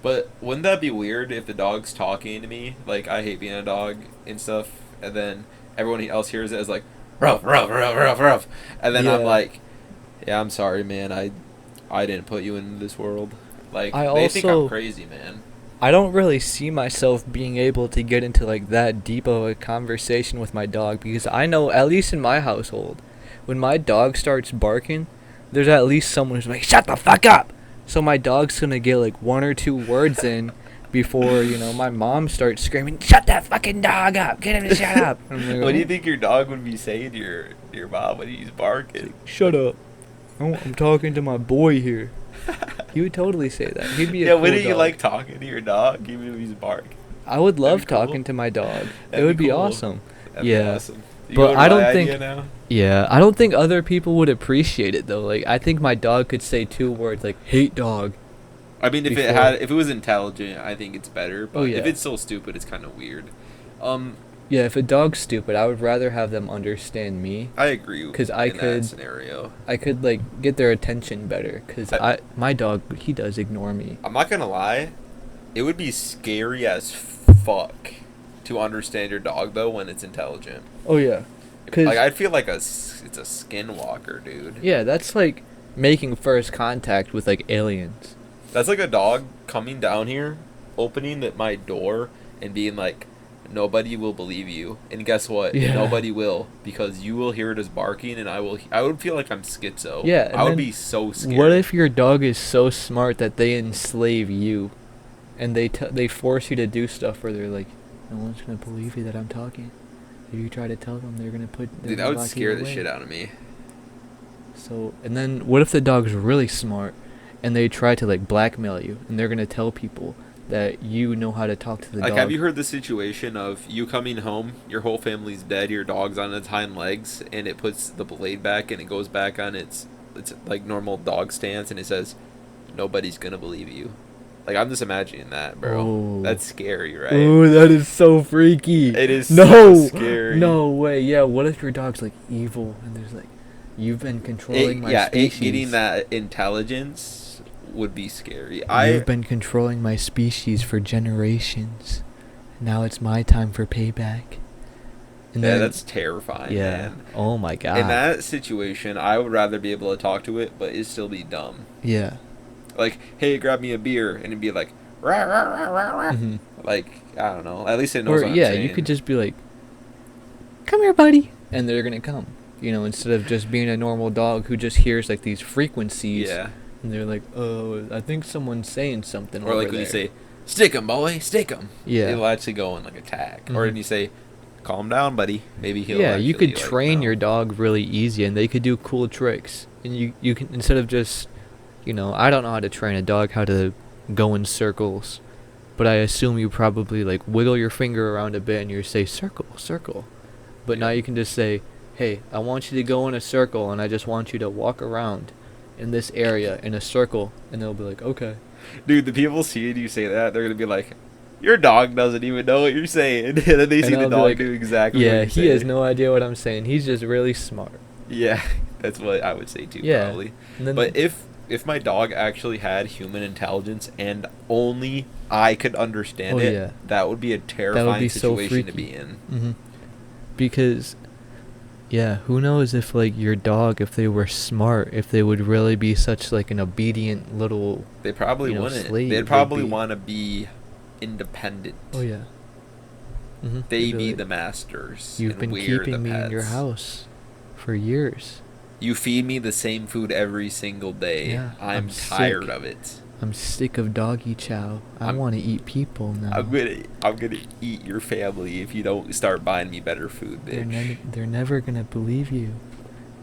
But wouldn't that be weird if the dog's talking to me, like, I hate being a dog and stuff, and then everyone else hears it as, like, ruff, ruff, ruff, ruff, ruff. And then I'm like, yeah, I'm sorry, man. I didn't put you in this world. Like, they think I'm crazy, man. I don't really see myself being able to get into, like, that deep of a conversation with my dog, because I know, at least in my household, when my dog starts barking, there's at least someone who's like, shut the fuck up! So my dog's gonna get, like, 1 or 2 words in before, my mom starts screaming, shut that fucking dog up! Get him to shut up! And I'm like, What do you think your dog would be saying to your mom when he's barking? Shut up. I'm talking to my boy here. He would totally say that. He'd be a cool wouldn't you dog. like talking to your dog even if he's barking? I would love That'd be cool. talking to my dog. That'd It would be be cool. awesome. That'd be Yeah. awesome. You But going I with don't my think- idea now? Yeah, I don't think other people would appreciate it though. Like, I think my dog could say 2 words like hate dog. I mean, if it was intelligent, I think it's better. But yeah. if it's so stupid, it's kind of weird. Yeah, if a dog's stupid, I would rather have them understand me. I agree. 'Cause in I that could- scenario. I could like get their attention better, cuz my dog, he does ignore me. I'm not gonna lie, it would be scary as fuck to understand your dog though when it's intelligent. Oh yeah. 'Cause Like I'd feel like it's a skinwalker, dude. yeah, that's like making first contact with like aliens. That's like a dog coming down here, opening my door, and being like, nobody will believe you. And guess what? Yeah. Nobody will, because you will hear it as barking, and I would feel like I'm schizo. Yeah, and I would then be so scared. What if your dog is so smart that they enslave you, and they force you to do stuff where they're like, no one's gonna believe you that I'm talking. If you try to tell them, they're gonna Dude, that would scare the shit out of me. So, and then what if the dog's really smart, and they try to like blackmail you, and they're gonna tell people that you know how to talk to the Like, dog. have you heard the situation of you coming home, your whole family's dead, your dog's on its hind legs, and it puts the blade back and it goes back on its like normal dog stance, and it says, nobody's gonna believe you. Like, I'm just imagining that, bro. Oh. That's scary, right? Ooh, that is so freaky. It is no, so scary. No way. Yeah, what if your dog's like evil and there's like, you've been controlling my species. Getting that intelligence would be scary. You've been controlling my species for generations. Now it's my time for payback. And Yeah, then, that's terrifying, yeah. man. Oh my god. In that situation, I would rather be able to talk to it, but it'd still be dumb. Yeah. Like, hey, grab me a beer, and it'd be like, rah, rah, rah, rah, rah. Mhm. Like, I don't know. At least it knows Or what I'm yeah, saying. you could just be like, come here, buddy, and they're gonna come. You know, instead of just being a normal dog who just hears like these frequencies. Yeah. And they're like, oh, I think someone's saying something. Or over like when there. you say, stick 'em, boy, stick 'em. Yeah. It'll actually go and like attack. Or Mhm. when you say, calm down, buddy. Maybe he'll. Yeah, you could actually, like, train know. your dog really easy, and they could do cool tricks. And you can, instead of just, you know, I don't know how to train a dog how to go in circles, but I assume you probably like wiggle your finger around a bit and you say circle, circle. But now Yeah. you can just say, hey, I want you to go in a circle, and I just want you to walk around in this area in a circle, and they'll be like, okay. Dude, the people seeing you say that, they're gonna be like, your dog doesn't even know what you're saying. And then they see I'll the be dog like, do exactly what Yeah, you're he has saying. no idea what I'm saying. He's just really smart. Yeah, that's what I would say too, Yeah. probably. And then But if my dog actually had human intelligence and only I could understand it, yeah. that would be a terrifying be so situation to freaky. be in. Mm-hmm. Because, yeah, who knows if like your dog, if they were smart, if they would really be such like an obedient little. They probably You know, wouldn't. slave They'd would probably be- want to be independent. Oh yeah. Mm-hmm. They be the masters. You've and been we're the keeping me in your pets. house for years. You feed me the same food every single day. Yeah, I'm I'm tired sick. of it. I'm sick of doggy chow. I I'm- want to eat people now. I'm gonna eat your family if you don't start buying me better food, bitch. They're never gonna believe you.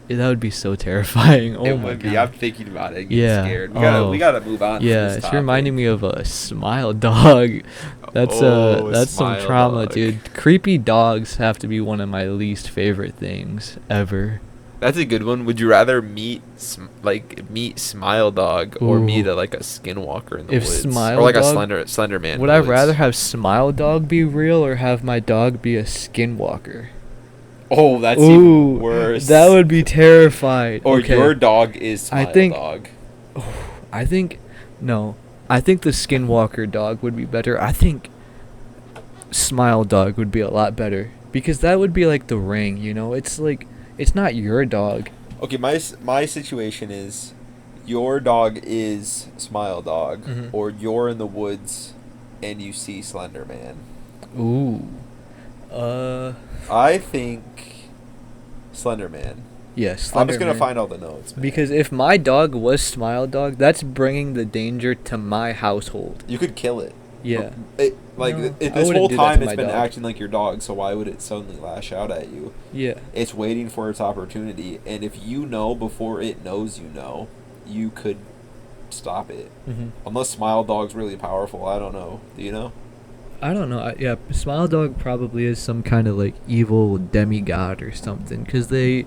That would be so terrifying. Oh it my would god. be. I'm thinking about it. And getting Yeah. scared. Oh. We gotta move on. Yeah, from this it's topic. reminding me of a smile dog. That's some Smile trauma, dog. dude. Creepy dogs have to be one of my least favorite things ever. That's a good one. Would you rather meet Smile Dog or Ooh. meet a Skinwalker in the If woods, Smile or like Dog- a Slender Man? Would I rather have Smile Dog be real or have my dog be a skinwalker? Oh, that's Ooh, even worse. that would be terrified. Or Okay. your dog is Smile think- Dog. I think the skinwalker dog would be better. I think Smile Dog would be a lot better because that would be like the ring, you know? It's like it's not your dog. Okay, my situation is, your dog is Smile Dog, Mhm. or you're in the woods, and you see Slender Man. Ooh. I think Slender Man. Yes. I'm just gonna find all the notes. Man. Because if my dog was Smile Dog, that's bringing the danger to my household. you could kill it. Yeah. No, I this wouldn't whole do that time to it's my been dog. acting like your dog, so why would it suddenly lash out at you? Yeah. It's waiting for its opportunity, and if you know before it knows you know, you could stop it. Mm-hmm. Unless Smile Dog's really powerful, I don't know. Do you know? I don't know. Yeah, Smile Dog probably is some kind of like evil demigod or something. Because they,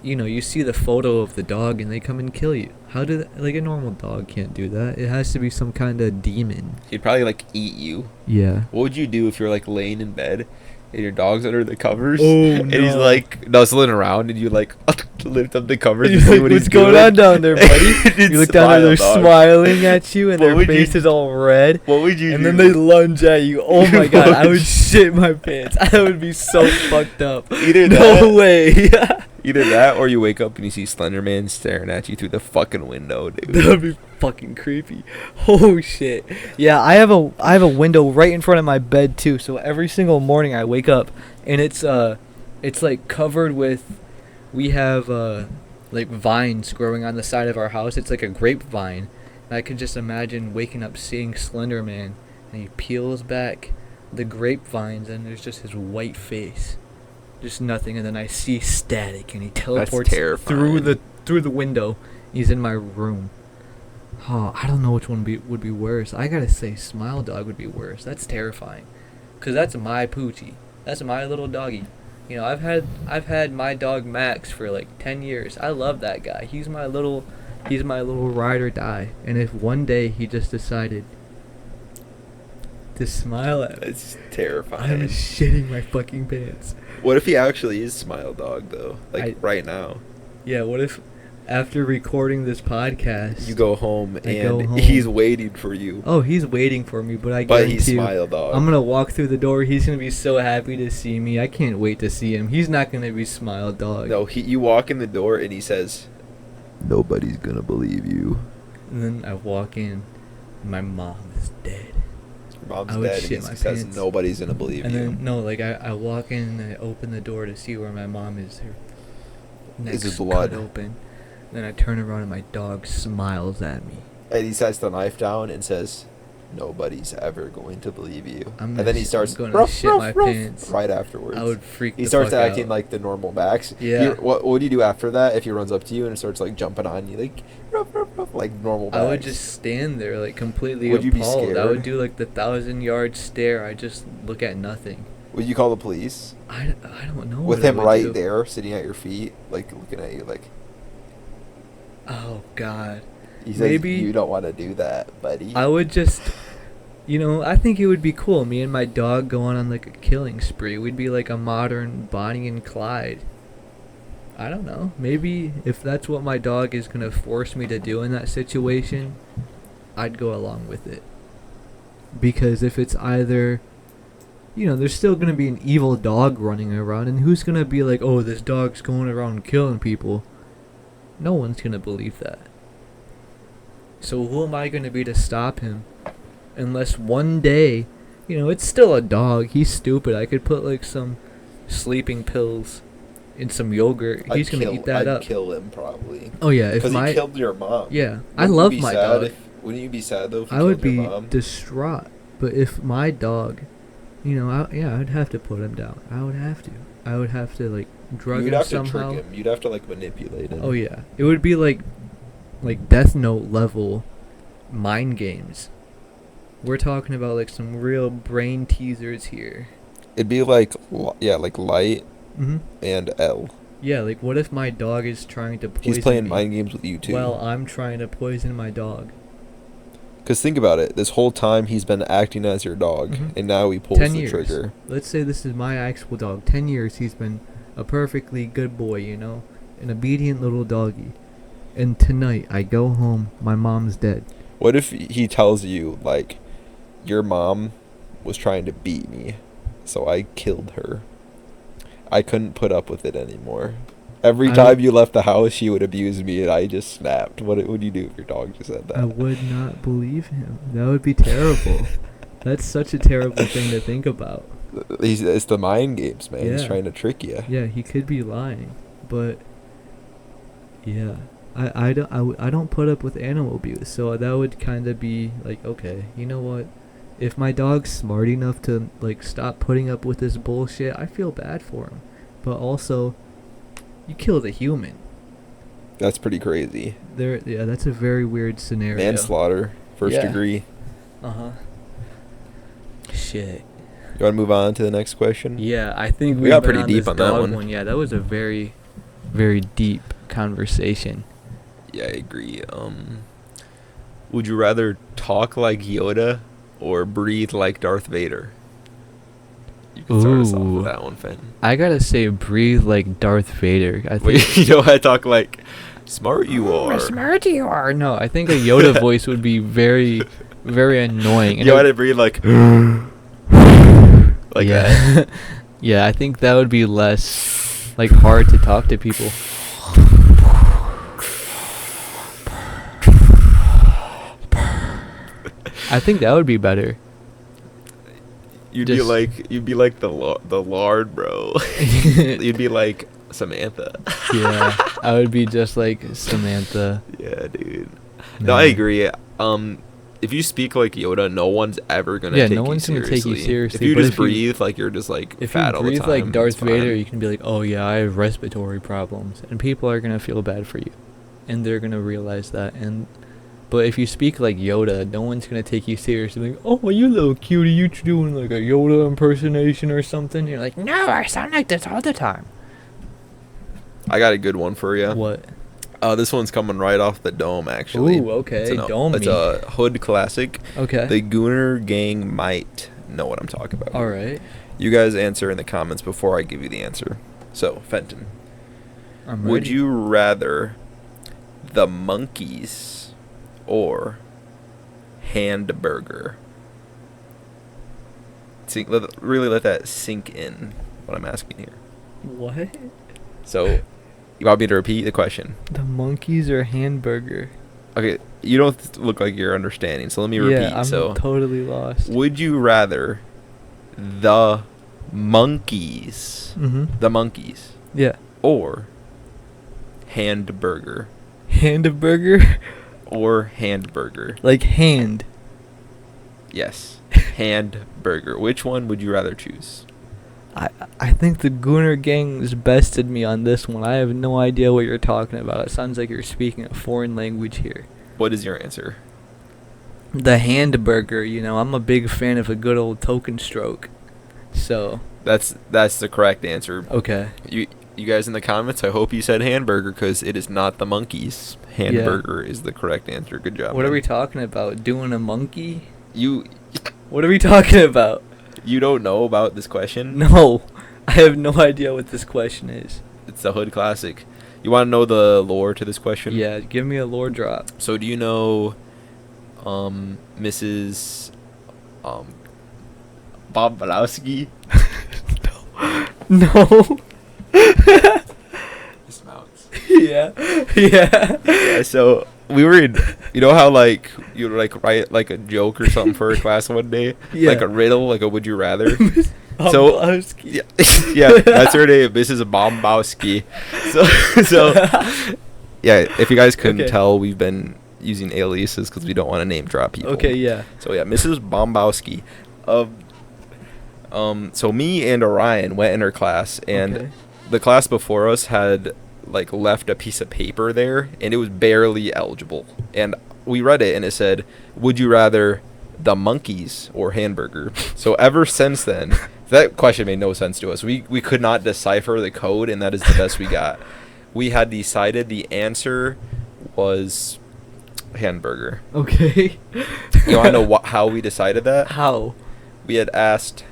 you know, you see the photo of the dog and they come and kill you. How do like a normal dog can't do that? It has to be some kind of demon. He'd probably eat you. Yeah. What would you do if you're laying in bed and your dog's under the covers? Oh, and he's no. nuzzling around, and you lift up the covers You're and see like, what what's he's going doing? on down there, buddy? It's You look down there, they're Smile Dog. smiling at you and What their would you face is all red. What would you And do? then they lunge at you. Oh my god, I What? would shit my pants. I would be so fucked up. Either No that, way. Either that or you wake up and you see Slender Man staring at you through the fucking window, dude. That'd be fucking creepy. Oh shit. Yeah, I have a window right in front of my bed too. So every single morning I wake up and it's like covered with, we have like vines growing on the side of our house. It's like a grapevine. And I could just imagine waking up seeing Slender Man and he peels back the grapevines and there's just his white face. Just nothing, and then I see static, and he teleports through the window. He's in my room. Oh, I don't know which one would be worse. I gotta say, Smile Dog would be worse. That's terrifying, 'cause that's my Poochie. That's my little doggy. You know, I've had my dog Max for like 10 years. I love that guy. He's my little ride or die. And if one day he just decided to smile at me, It's terrifying. I'm shitting my fucking pants. What if he actually is Smile Dog, though? Like, right now. Yeah, what if after recording this podcast, You go home I and go home. he's waiting for you. oh, he's waiting for me, but I But guarantee he's you, Smile Dog. I'm going to walk through the door. He's going to be so happy to see me. I can't wait to see him. He's not going to be Smile Dog. No, you walk in the door and he says, "Nobody's gonna believe you." And then I walk in, and my mom is dead. Your mom's I would dead shit and my he says, pants. "Nobody's gonna believe And you." then, no, like, I walk in and I open the door to see where my mom is. Her neck's This is blood. cut open. Then I turn around and my dog smiles at me. And he sets the knife down and says, "Nobody's ever going to believe you." I'm And gonna then he sh- starts gonna ruff, shit ruff, my ruff, pants. right afterwards. I would freak He the starts fuck acting out. like the normal Max. Yeah. What do you do after that if he runs up to you and starts like jumping on you like ruff, ruff, ruff, like normal Max? I would just stand there like completely Would you be appalled. I scared? would do like the 1,000-yard stare. I just look at nothing. Would you call the police? I don't know. With what I him would right do. there, sitting at your feet, like looking at you like Oh God. he says, Maybe- "You don't want to do that, buddy." I would just, I think it would be cool. Me and my dog going on like a killing spree. We'd be like a modern Bonnie and Clyde. I don't know. Maybe if that's what my dog is gonna force me to do in that situation, I'd go along with it. Because if it's either, there's still gonna be an evil dog running around, and who's gonna be like, oh, this dog's going around killing people? No one's gonna believe that. So who am I gonna be to stop him? Unless one day, it's still a dog. He's stupid. I could put like some sleeping pills in some yogurt. He's gonna eat that up. I'd kill him probably. Oh yeah, if Because my he killed your mom. yeah, I Wouldn't you love be my sad dog. Wouldn't you be sad though if he I would killed your be mom? distraught. But if my dog, I'd have to put him down. I would have to. I would have to like drug You'd him have somehow. to trick him. You'd have to like manipulate him. Oh yeah, it would be like Death Note level mind games. We're talking about like some real brain teasers here. It'd be like like Light Mm-hmm. and L. Yeah, like what if my dog is trying to poison He's playing me? mind games with you too. Well, I'm trying to poison my dog. Because think about it. This whole time he's been acting as your dog, Mhm. and now he pulls 10 the years. trigger. Let's say this is my actual dog. 10 years he's been a perfectly good boy, an obedient little doggy. And tonight I go home, my mom's dead. What if he tells you, like, your mom was trying to beat me, so I killed her. I couldn't put up with it anymore. Every time you left the house, she would abuse me, and I just snapped. What would you do if your dog just said that? I would not believe him. That would be terrible. That's such a terrible thing to think about. It's the mind games, man. He's Yeah. trying to trick you. Yeah, he could be lying, but yeah, I don't put up with animal abuse, so that would kind of be like, okay, you know what? If my dog's smart enough to like stop putting up with this bullshit, I feel bad for him. But also, you killed a human. That's pretty crazy. Yeah, that's a very weird scenario. Manslaughter, first Yeah. degree. Uh-huh. Shit. You want to move on to the next question? Yeah, I think We got we've been pretty deep this on that dog one. Yeah, that was a very, very deep conversation. Yeah, I agree. Would you rather talk like Yoda or breathe like Darth Vader? You can start us off Ooh. with that one, Finn. I gotta say, breathe like Darth Vader. I think. Wait, you know I talk like smart you are. Smart you are. No, I think a Yoda voice would be very, very annoying. You want to breathe like like yeah. that. Yeah, I think that would be less like hard to talk to people. I think that would be better. You'd Just- be like the Lord, bro. You'd be like Samantha. Yeah, I would be just like Samantha. Yeah, dude. No, I agree. If you speak like Yoda, no one's ever gonna take no you one's seriously. gonna take you seriously. If you but just breathe like you're just like if you fat all the breathe time, like Darth it's fine. Vader, you can be like, "Oh yeah, I have respiratory problems," and people are gonna feel bad for you, and they're gonna realize that. But if you speak like Yoda, no one's gonna take you seriously. Like, "Oh, you little cutie, you doing like a Yoda impersonation or something?" You're like, "No, I sound like this all the time." I got a good one for you. What? This one's coming right off the dome, actually. Ooh, okay, It's a hood classic. Okay. The Gooner Gang might know what I'm talking about. All right. You guys answer in the comments before I give you the answer. So, Fenton, I'm would ready. you rather the monkeys or Handburger? Really let that sink in. What I'm asking here. What? So, you want me to repeat the question? The monkeys or hamburger? Okay, you don't look like you're understanding, so let me repeat. Yeah, I'm So, totally lost. would you rather the monkeys, Mm-hmm. Yeah. or Handburger, Handburger? or Handburger? Like hand. Yes, Handburger. Which one would you rather choose? I think the Gooner Gang's bested me on this one. I have no idea what you're talking about. It sounds like you're speaking a foreign language here. What is your answer? The Handburger, I'm a big fan of a good old token stroke. So, That's the correct answer. okay. You guys in the comments, I hope you said Handburger because it is not the monkeys. Handburger is the correct answer. Good job. What are man. we talking about? Doing a monkey? You What are we talking about? you don't know about this question? No. I have no idea what this question is. It's the hood classic. You want to know the lore to this question? Yeah, give me a lore drop. So do you know Mrs. Bobrowski? No. Dismounts. Yeah. Yeah. Yeah, so we were in, you know how like you would like write like a joke or something for a class one day? Yeah. Like a riddle, like a would you rather? Bobrowski. Yeah, yeah, that's her name, Mrs. Bombowski. So yeah, if you guys couldn't Okay. tell, we've been using aliases because we don't want to name drop people. Okay, yeah. So yeah, Mrs. Bombowski. So me and Orion went in her class, and Okay. the class before us had like left a piece of paper there, and it was barely eligible. And we read it, and it said, "Would you rather the monkeys or Handburger?" So ever since then, that question made no sense to us. We could not decipher the code, and that is the best we got. We had decided the answer was Handburger. Okay. You want to know how we decided that? How? We had asked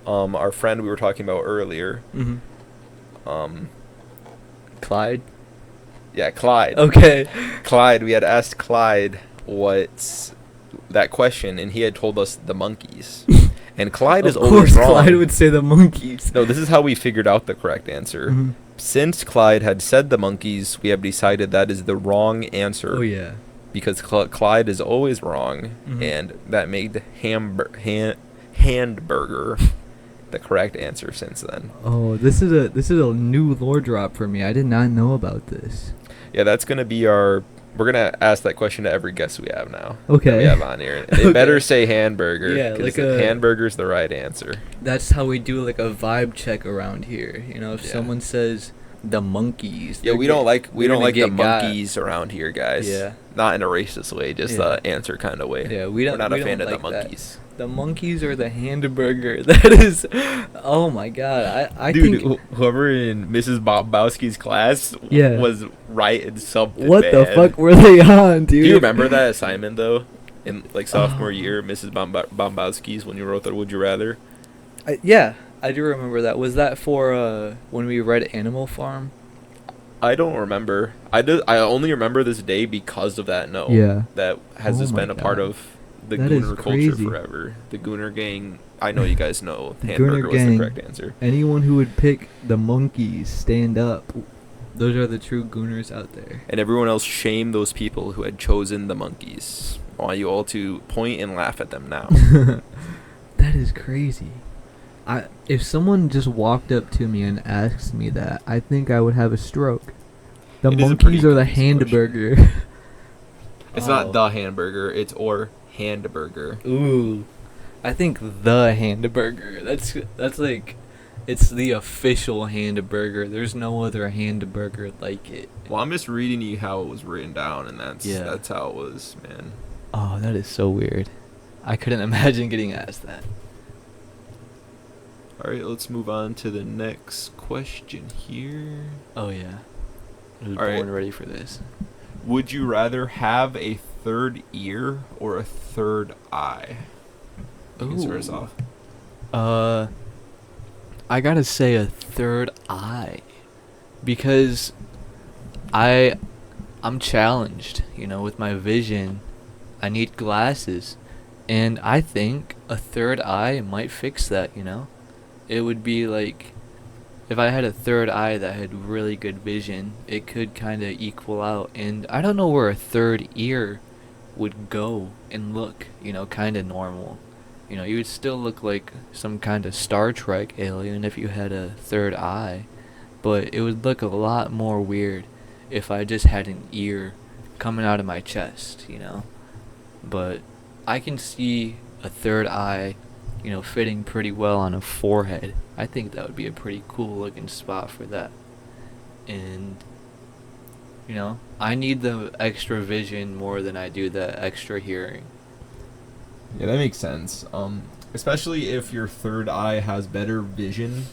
our friend we were talking about earlier. Mm-hmm. Clyde? Yeah, Clyde. Okay. Clyde. We had asked Clyde what's that question, and he had told us the monkeys. And Clyde is Of always course wrong. Clyde would say the monkeys. No, this is how we figured out the correct answer. Mhm. Since Clyde had said the monkeys, we have decided that is the wrong answer. Oh, yeah. Because Clyde is always wrong, Mhm. and that made Handburger the correct answer since then. Oh, this is a new lore drop for me. I did not know about this. Yeah, that's gonna be our. We're gonna ask that question to every guest we have now. That Okay. we have on here. They Okay. better say Handburger. Yeah, 'cause like a- Handburger's the right answer. That's how we do like a vibe check around here. If Yeah. someone says the monkeys. Yeah, they're we don't get- like they're gonna the get got. monkeys around here, guys. Yeah. Not in a racist way, just Yeah. the answer kind of way. Yeah, We're not we a fan don't of the like that. monkeys. The monkeys or the hamburger? That is, oh my god! I Dude, think whoever in Mrs. Bombowski's class Yeah. was writing something what the bad. fuck were they on, dude? Do you remember that assignment though? In like sophomore Oh. year, Mrs. Bombowski's when you wrote the Would You Rather? Yeah, I do remember that. Was that for when we read Animal Farm? I don't remember. I only remember this day because of that note. Yeah. That has Oh just my been a part God. of the That is Gooner culture crazy. forever. The Gooner gang. I know you guys know The hamburger Gooner was the gang. correct answer. Anyone who would pick the monkeys stand up. Those are the true gooners out there. And everyone else shame those people who had chosen the monkeys. I want you all to point and laugh at them now. That is crazy. If someone just walked up to me and asked me that, I think I would have a stroke. The It is a pretty monkeys or the confusing hamburger? It's Oh. not the hamburger, it's or handburger. Ooh, I think the hamburger. That's like, it's the official hamburger. There's no other hamburger like it. Well, I'm just reading you how it was written down, and that's how it was, man. Oh, that is so weird. I couldn't imagine getting asked that. All right, let's move on to the next question here. Oh yeah, I was All right. born ready for this. Would you rather have a third ear or a third eye? You can start us Ooh. off. I gotta say a third eye, because I'm challenged, with my vision. I need glasses, and I think a third eye might fix that. It would be like, if I had a third eye that had really good vision, it could kind of equal out. And I don't know where a third ear would go and look, kind of normal. You would still look like some kind of Star Trek alien if you had a third eye, but it would look a lot more weird if I just had an ear coming out of my chest, But I can see a third eye, fitting pretty well on a forehead. I think that would be a pretty cool looking spot for that. And, I need the extra vision more than I do the extra hearing. Yeah, that makes sense. Especially if your third eye has better vision.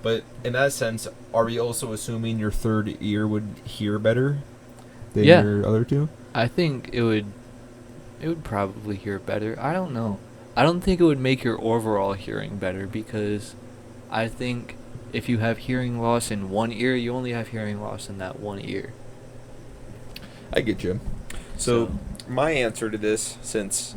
But in that sense, are we also assuming your third ear would hear better than Yeah. your other two? I think it would probably hear better. I don't know. I don't think it would make your overall hearing better, because I think if you have hearing loss in one ear, you only have hearing loss in that one ear. I get you. So my answer to this, since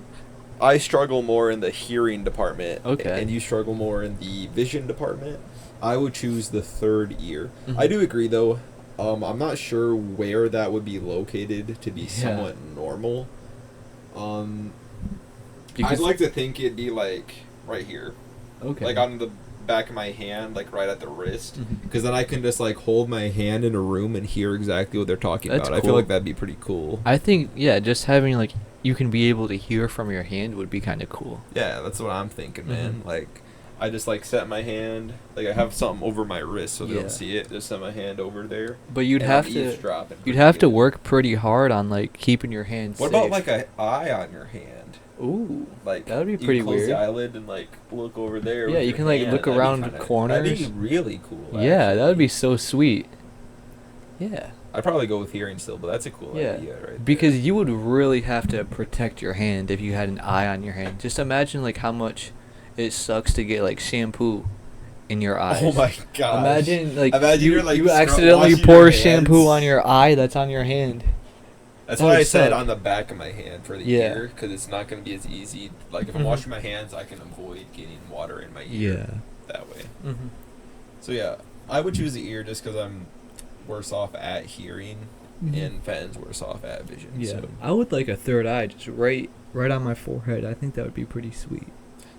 I struggle more in the hearing department, Okay. and you struggle more in the vision department, I would choose the third ear. Mhm. I do agree, though. I'm not sure where that would be located to be Yeah. somewhat normal. Because- I'd like to think it'd be like right here, Okay. like on the back of my hand, like right at the wrist, Mhm. because then I can just like hold my hand in a room and hear exactly what they're talking That's about. I feel cool. like that'd be pretty cool. I think, just having like, you can be able to hear from your hand would be kind of cool. Yeah, that's what I'm thinking, man. Mhm. Like, I just like set my hand, like I have something over my wrist so they Yeah. don't see it. Just set my hand over there. But you'd and have I'm to eavesdropping you'd pretty have to good. work pretty hard on like keeping your hand What safe. about like a eye on your hand? Ooh, Like that would be you pretty close weird. the eyelid and like look over there. Yeah, with you your can, like, hand. look That'd be around That'd corners. be really cool. Yeah, that would be actually. so sweet. Yeah. I'd probably go with hearing still, but that's a cool Yeah, idea, right? because there. you would really have to protect your hand if you had an eye on your hand. Just imagine like how much it sucks to get like shampoo in your eyes. Oh my god! Imagine like Imagine you're, like, you accidentally washing pour your shampoo hands. on your eye that's on your hand. That's That why would I said suck. on the back of my hand for the Yeah. ear, because it's not going to be as easy. Like, if I'm Mhm. washing my hands, I can avoid getting water in my ear that way. Mm-hmm. So, yeah, I would choose the ear just because I'm worse off at hearing, and Fenton's worse off at vision. Yeah, So I would like a third eye just right on my forehead. I think that would be pretty sweet.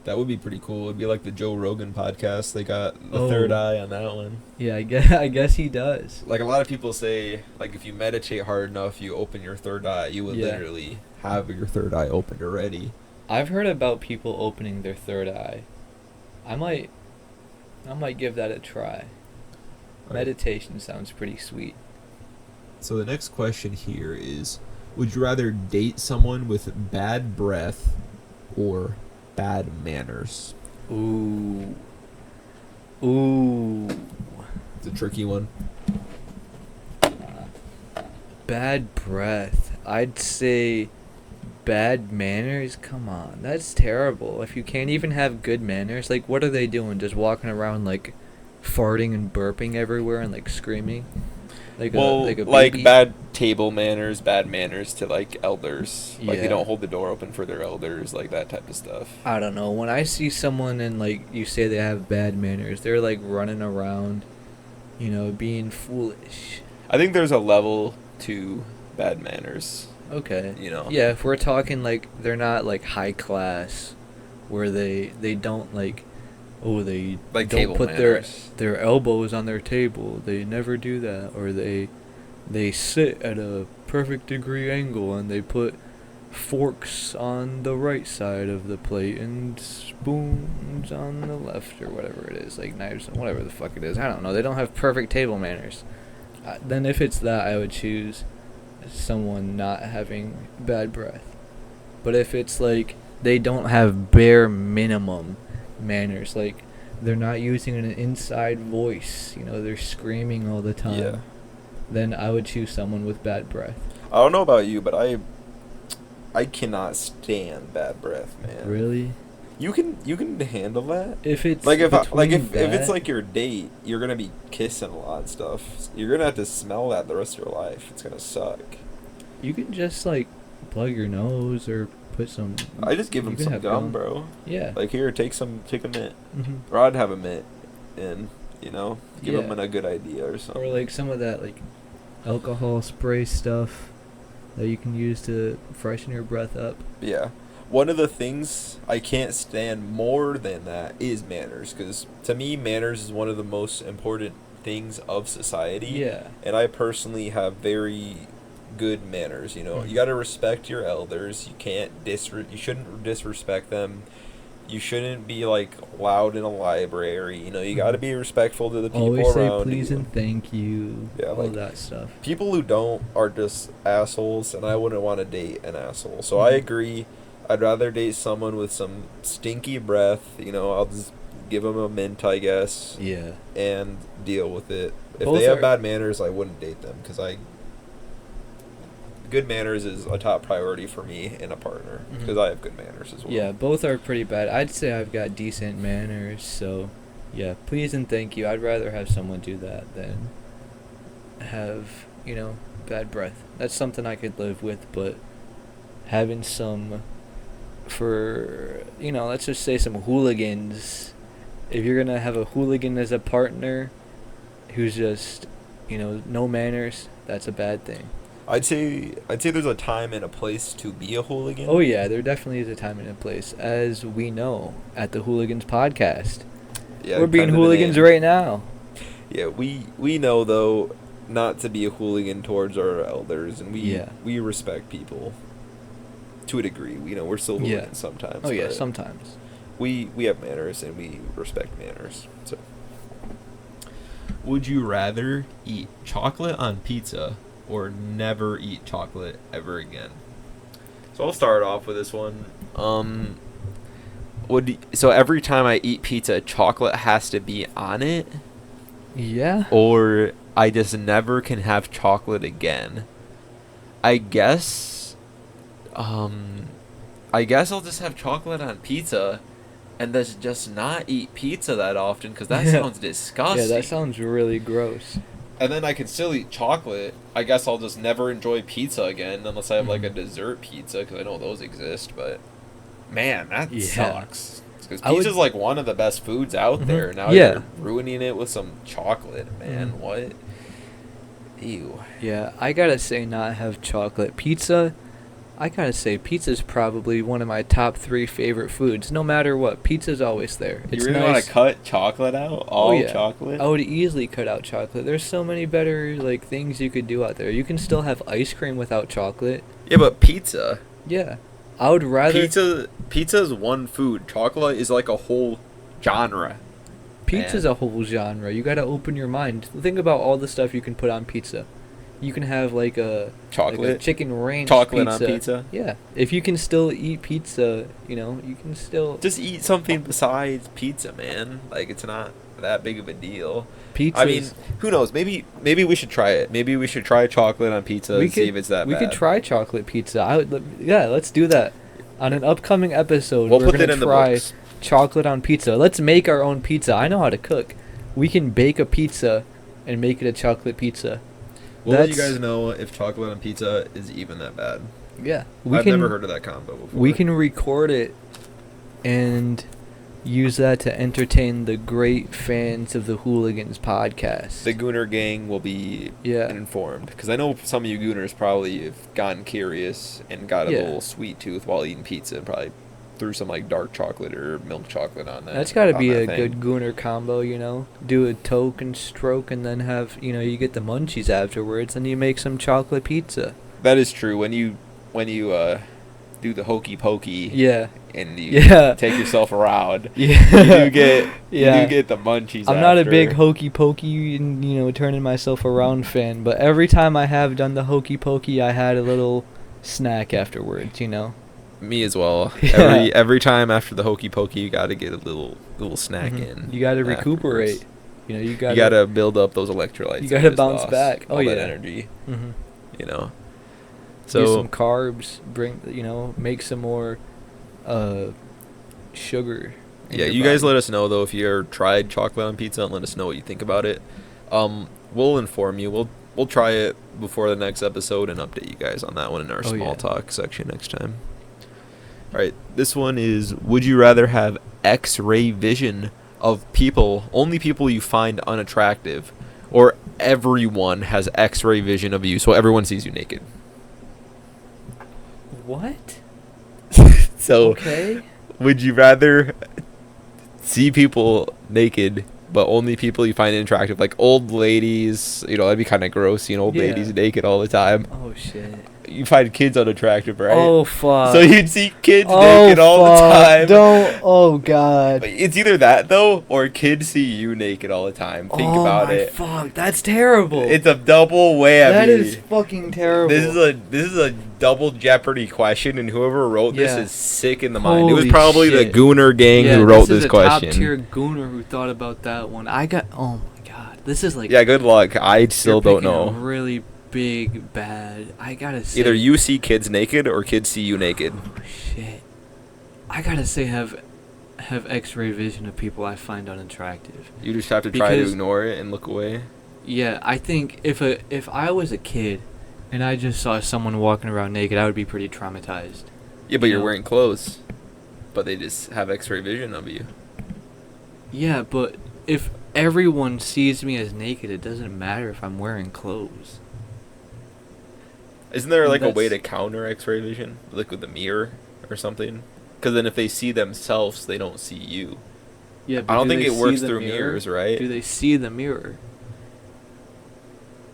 that would be pretty cool. It'd be like the Joe Rogan podcast. They got the Oh. third eye on that one. Yeah, I guess he does. Like, a lot of people say, like, if you meditate hard enough, you open your third eye, you would Yeah. literally have your third eye opened already. I've heard about people opening their third eye. I might give that a try. Alright. Meditation sounds pretty sweet. So the next question here is, would you rather date someone with bad breath or bad manners? Ooh. Ooh. It's a tricky one. Bad breath. I'd say bad manners. Come on, that's terrible. If you can't even have good manners, like what are they doing? Just walking around like farting and burping everywhere and like screaming? Like Well, a like baby? bad table manners, bad manners to like elders. Like they Yeah. don't hold the door open for their elders, like that type of stuff. I don't know. When I see someone and like you say they have bad manners, they're like running around, being foolish. I think there's a level to bad manners. Okay. Yeah, if we're talking like they're not like high class, where they don't like, they Like don't table put manners. their elbows on their table. They never do that, or they sit at a perfect degree angle and they put forks on the right side of the plate and spoons on the left, or whatever it is, like knives, whatever the fuck it is. I don't know. They don't have perfect table manners. Then if it's that, I would choose someone not having bad breath. But if it's like they don't have bare minimum manners, like they're not using an inside voice, they're screaming all the time, Yeah. then I would choose someone with bad breath. I don't know about you, but I cannot stand bad breath, man. Really? You can handle that? If it's Like if between if it's that- like your date, you're gonna be kissing a lot and stuff. You're gonna have to smell that the rest of your life. It's gonna suck. you can just like plug your nose or put some. I just give you him can some have gum, bro. Yeah. Like here, take a mint. Mhm. Or I'd have a mint, and give Yeah. him a good idea or something. Or like some of that like alcohol spray stuff that you can use to freshen your breath up. Yeah. One of the things I can't stand more than that is manners, because to me, manners is one of the most important things of society. Yeah. And I personally have very good manners. You got to respect your elders. You can't you shouldn't disrespect them. You shouldn't be like loud in a library. You got to be respectful to the people Always say around please you. and thank you. Yeah, all like- that stuff. People who don't are just assholes, and I wouldn't want to date an asshole. So I agree. I'd rather date someone with some stinky breath. I'll just give them a mint, I guess, Yeah. and deal with it. If Both they have are- bad manners, I wouldn't date them, because good manners is a top priority for me in a partner, Mhm. because I have good manners as well. Yeah, both are pretty bad. I'd say I've got decent manners, so yeah, please and thank you. I'd rather have someone do that than have, bad breath. That's something I could live with, but having let's just say some hooligans. If you're going to have a hooligan as a partner who's just, no manners, that's a bad thing. I'd say there's a time and a place to be a hooligan. Oh yeah, there definitely is a time and a place, as we know at the Hooligans podcast. Yeah, We're being kind of the hooligans name. right now. Yeah, we know though not to be a hooligan towards our elders, and Yeah. we respect people to a degree. We're still Yeah. hooligans sometimes. Oh yeah, but sometimes. we have manners and we respect manners. So, would you rather eat chocolate on pizza or never eat chocolate ever again? So I'll start off with this one. So every time I eat pizza, chocolate has to be on it, Yeah. or I just never can have chocolate again? I guess I'll just have chocolate on pizza and just not eat pizza that often, because that Yeah. sounds disgusting. Yeah, that sounds really gross. And then I can still eat chocolate. I guess I'll just never enjoy pizza again unless I have like a dessert pizza, because I know those exist. But man, that Yeah. sucks. Because I would- pizza's like one of the best foods out Mhm. there. Now Yeah. you're ruining it with some chocolate, man. Mhm. What? Ew. Yeah, I gotta say not have chocolate. Pizza, I gotta say pizza's probably one of my top 3 favorite foods. No matter what, pizza's always there. It's you really want nice. to cut chocolate out? All yeah. chocolate? I would easily cut out chocolate. There's so many better like things you could do out there. You can still have ice cream without chocolate. Yeah, but pizza. Yeah. I would rather Pizza is one food. Chocolate is like a whole genre. Pizza's a whole genre. You gotta open your mind. Think about all the stuff you can put on pizza. You can have like a Chocolate. chicken ranch Chocolate pizza. on pizza? Yeah. If you can still eat pizza, you can still Just eat something besides pizza, man. Like, it's not that big of a deal. pizza. I mean, who knows? Maybe we should try it. Maybe we should try chocolate on pizza and see if it's that we bad. could try chocolate pizza. Let's do that. On an upcoming episode, We'll we're put gonna that in the try books. chocolate on pizza. Let's make our own pizza. I know how to cook. We can bake a pizza and make it a chocolate pizza. We'll let you guys know if chocolate on pizza is even that bad. Yeah, I've never heard of that combo before. We can record it and use that to entertain the great fans of the Hooligans podcast. The Gooner gang will be informed, because I know some of you Gooners probably have gotten curious and got a little sweet tooth while eating pizza and probably threw some like dark chocolate or milk chocolate on that. That's got to be a good Gooner combo, you know. Do a toke and stroke, and then have, you know, you get the munchies afterwards, and you make some chocolate pizza. That is true. When you do the hokey pokey, and you take yourself around, you do get the munchies. I'm not a big hokey pokey and, you know, turning myself around fan, but every time I have done the hokey pokey, I had a little snack afterwards, you know. Me as well. Every time after the hokey pokey, you got to get a little snack in. You got to recuperate. You know, you got to build up those electrolytes. You got to bounce back. All that energy. Mm-hmm. You know. So get some carbs. Make some more sugar. Yeah, you guys let us know though if you ever tried chocolate on pizza, and let us know what you think about it. We'll inform you. We'll try it before the next episode and update you guys on that one in our small talk section next time. All right, this one is: would you rather have X-ray vision of only people you find unattractive, or everyone has X-ray vision of you, so everyone sees you naked? What? So, would you rather see people naked, but only people you find attractive, like old ladies? You know, that'd be kind of gross, seeing old ladies naked all the time. Oh shit. You find kids unattractive, right? Oh fuck. So you'd see kids naked all the time. Don't. Oh god. It's either that though, or kids see you naked all the time. Think about it. Fuck, that's terrible. It's a double whammy. That is fucking terrible. This is a double Jeopardy question, and whoever wrote this is sick in the mind. Holy it was probably shit. the Gooner gang who wrote this question. Top tier Gooner who thought about that one. Oh my god, this is like. Yeah, good luck. I still don't know. Really big bad. I gotta say. Either you see kids naked or kids see you naked. Oh shit. I gotta say have X-ray vision of people I find unattractive. You just have to try to ignore it and look away. Yeah, I think if I was a kid and I just saw someone walking around naked, I would be pretty traumatized. Yeah, but you're wearing clothes. But they just have X-ray vision of you. Yeah, but if everyone sees me as naked, it doesn't matter if I'm wearing clothes. Isn't there like a way to counter X-ray vision, like with a mirror or something? Because then if they see themselves, they don't see you. Yeah, but I don't think it works through mirrors, right? Do they see the mirror?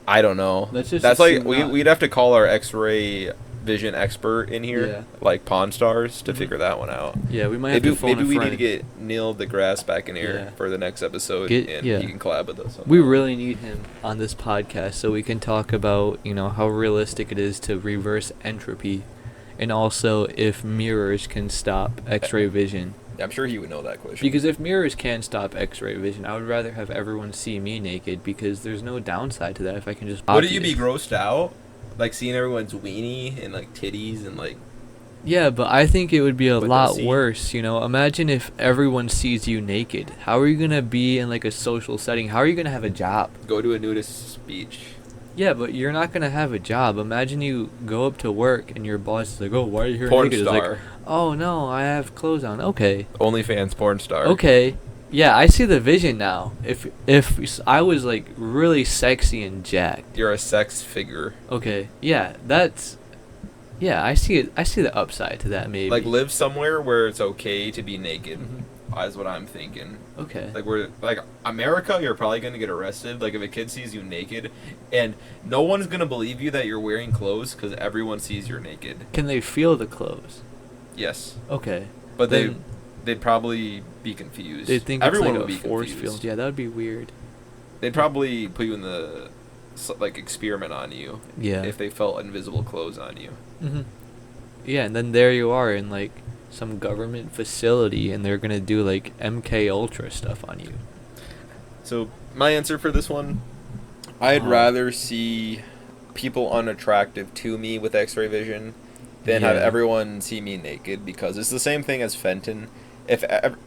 I don't know. That's like we'd have to call our X-ray vision expert in here, like Pawn Stars, to figure that one out. Yeah, we might have to phone maybe a we friend. need to get Neil deGrasse back in here for the next episode, and he can collab with us. We really need him on this podcast so we can talk about, you know, how realistic it is to reverse entropy, and also if mirrors can stop X-ray vision. I'm sure he would know that question. Because if mirrors can stop X-ray vision, I would rather have everyone see me naked, because there's no downside to that if I can just. Wouldn't you be grossed out? Like seeing everyone's weenie and like titties and like. Yeah, but I think it would be a lot worse, you know. Imagine if everyone sees you naked. How are you going to be in like a social setting? How are you going to have a job? Go to a nudist beach. Yeah, but you're not going to have a job. Imagine you go up to work and your boss is like, "Oh, why are you here porn naked?" Star. It's like, "Oh, no, I have clothes on." Okay. OnlyFans porn star. Okay. Yeah, I see the vision now. If I was like really sexy and jacked. You're a sex figure. Okay. Yeah, that's. Yeah, I see it. I see the upside to that. Maybe. Like live somewhere where it's okay to be naked. Is what I'm thinking. Okay. Like America, you're probably gonna get arrested. Like if a kid sees you naked, and no one's gonna believe you that you're wearing clothes because everyone sees you're naked. Can they feel the clothes? Yes. Okay. But they'd probably be confused. They think everyone it's like would a be force confused. field. Yeah, that would be weird. They'd probably put you in the experiment on you. Yeah. If they felt invisible clothes on you. Yeah, and then there you are in like some government facility, and they're gonna do like MK Ultra stuff on you. So my answer for this one, I'd rather see people unattractive to me with X-ray vision than have everyone see me naked, because it's the same thing as Fenton.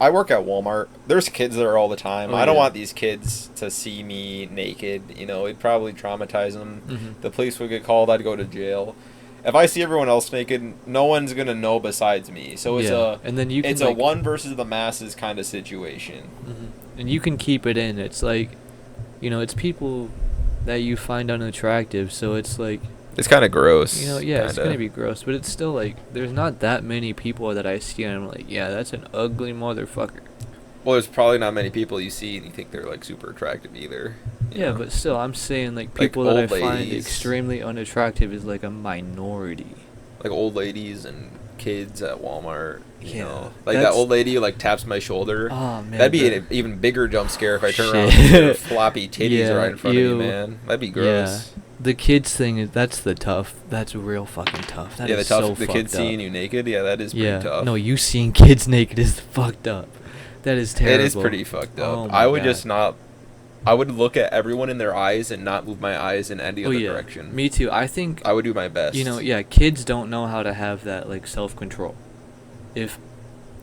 I work at Walmart, there's kids there all the time. Oh, I don't yeah. want these kids to see me naked. You know, it'd probably traumatize them. Mhm. The police would get called. I'd go to jail. If I see everyone else naked, no one's gonna know besides me. So it's Yeah. And then you can it's a one versus the masses kind of situation. And you can keep it in. It's like, it's people that you find unattractive, so it's like, It's kind of gross. yeah, it's kinda. gonna be gross, but it's still like, there's not that many people that I see and I'm like, yeah, that's an ugly motherfucker. Well, there's probably not many people you see and you think they're like super attractive either. you Yeah, know? but still, I'm saying like Like people that I old find ladies. extremely unattractive is like a minority. Like old ladies and kids at Walmart. You Yeah, know? Like that that's- old lady who like taps my shoulder. Oh man, That'd be the- an even bigger jump scare if I turn Shit. around and see her floppy titties Yeah, right in front of ew. you, man. That'd be gross. The kids thing is that's real fucking tough. That Yeah, is the tough, so the fucked kids up. seeing you naked. Yeah, that is pretty Yeah, tough. no, you seeing kids naked is fucked up. That is terrible. It is pretty fucked up. Oh I my would God. just not. I would look at everyone in their eyes and not move my eyes in any Oh other yeah, direction. me too. I think I would do my best. yeah, kids don't know how to have that like self-control. If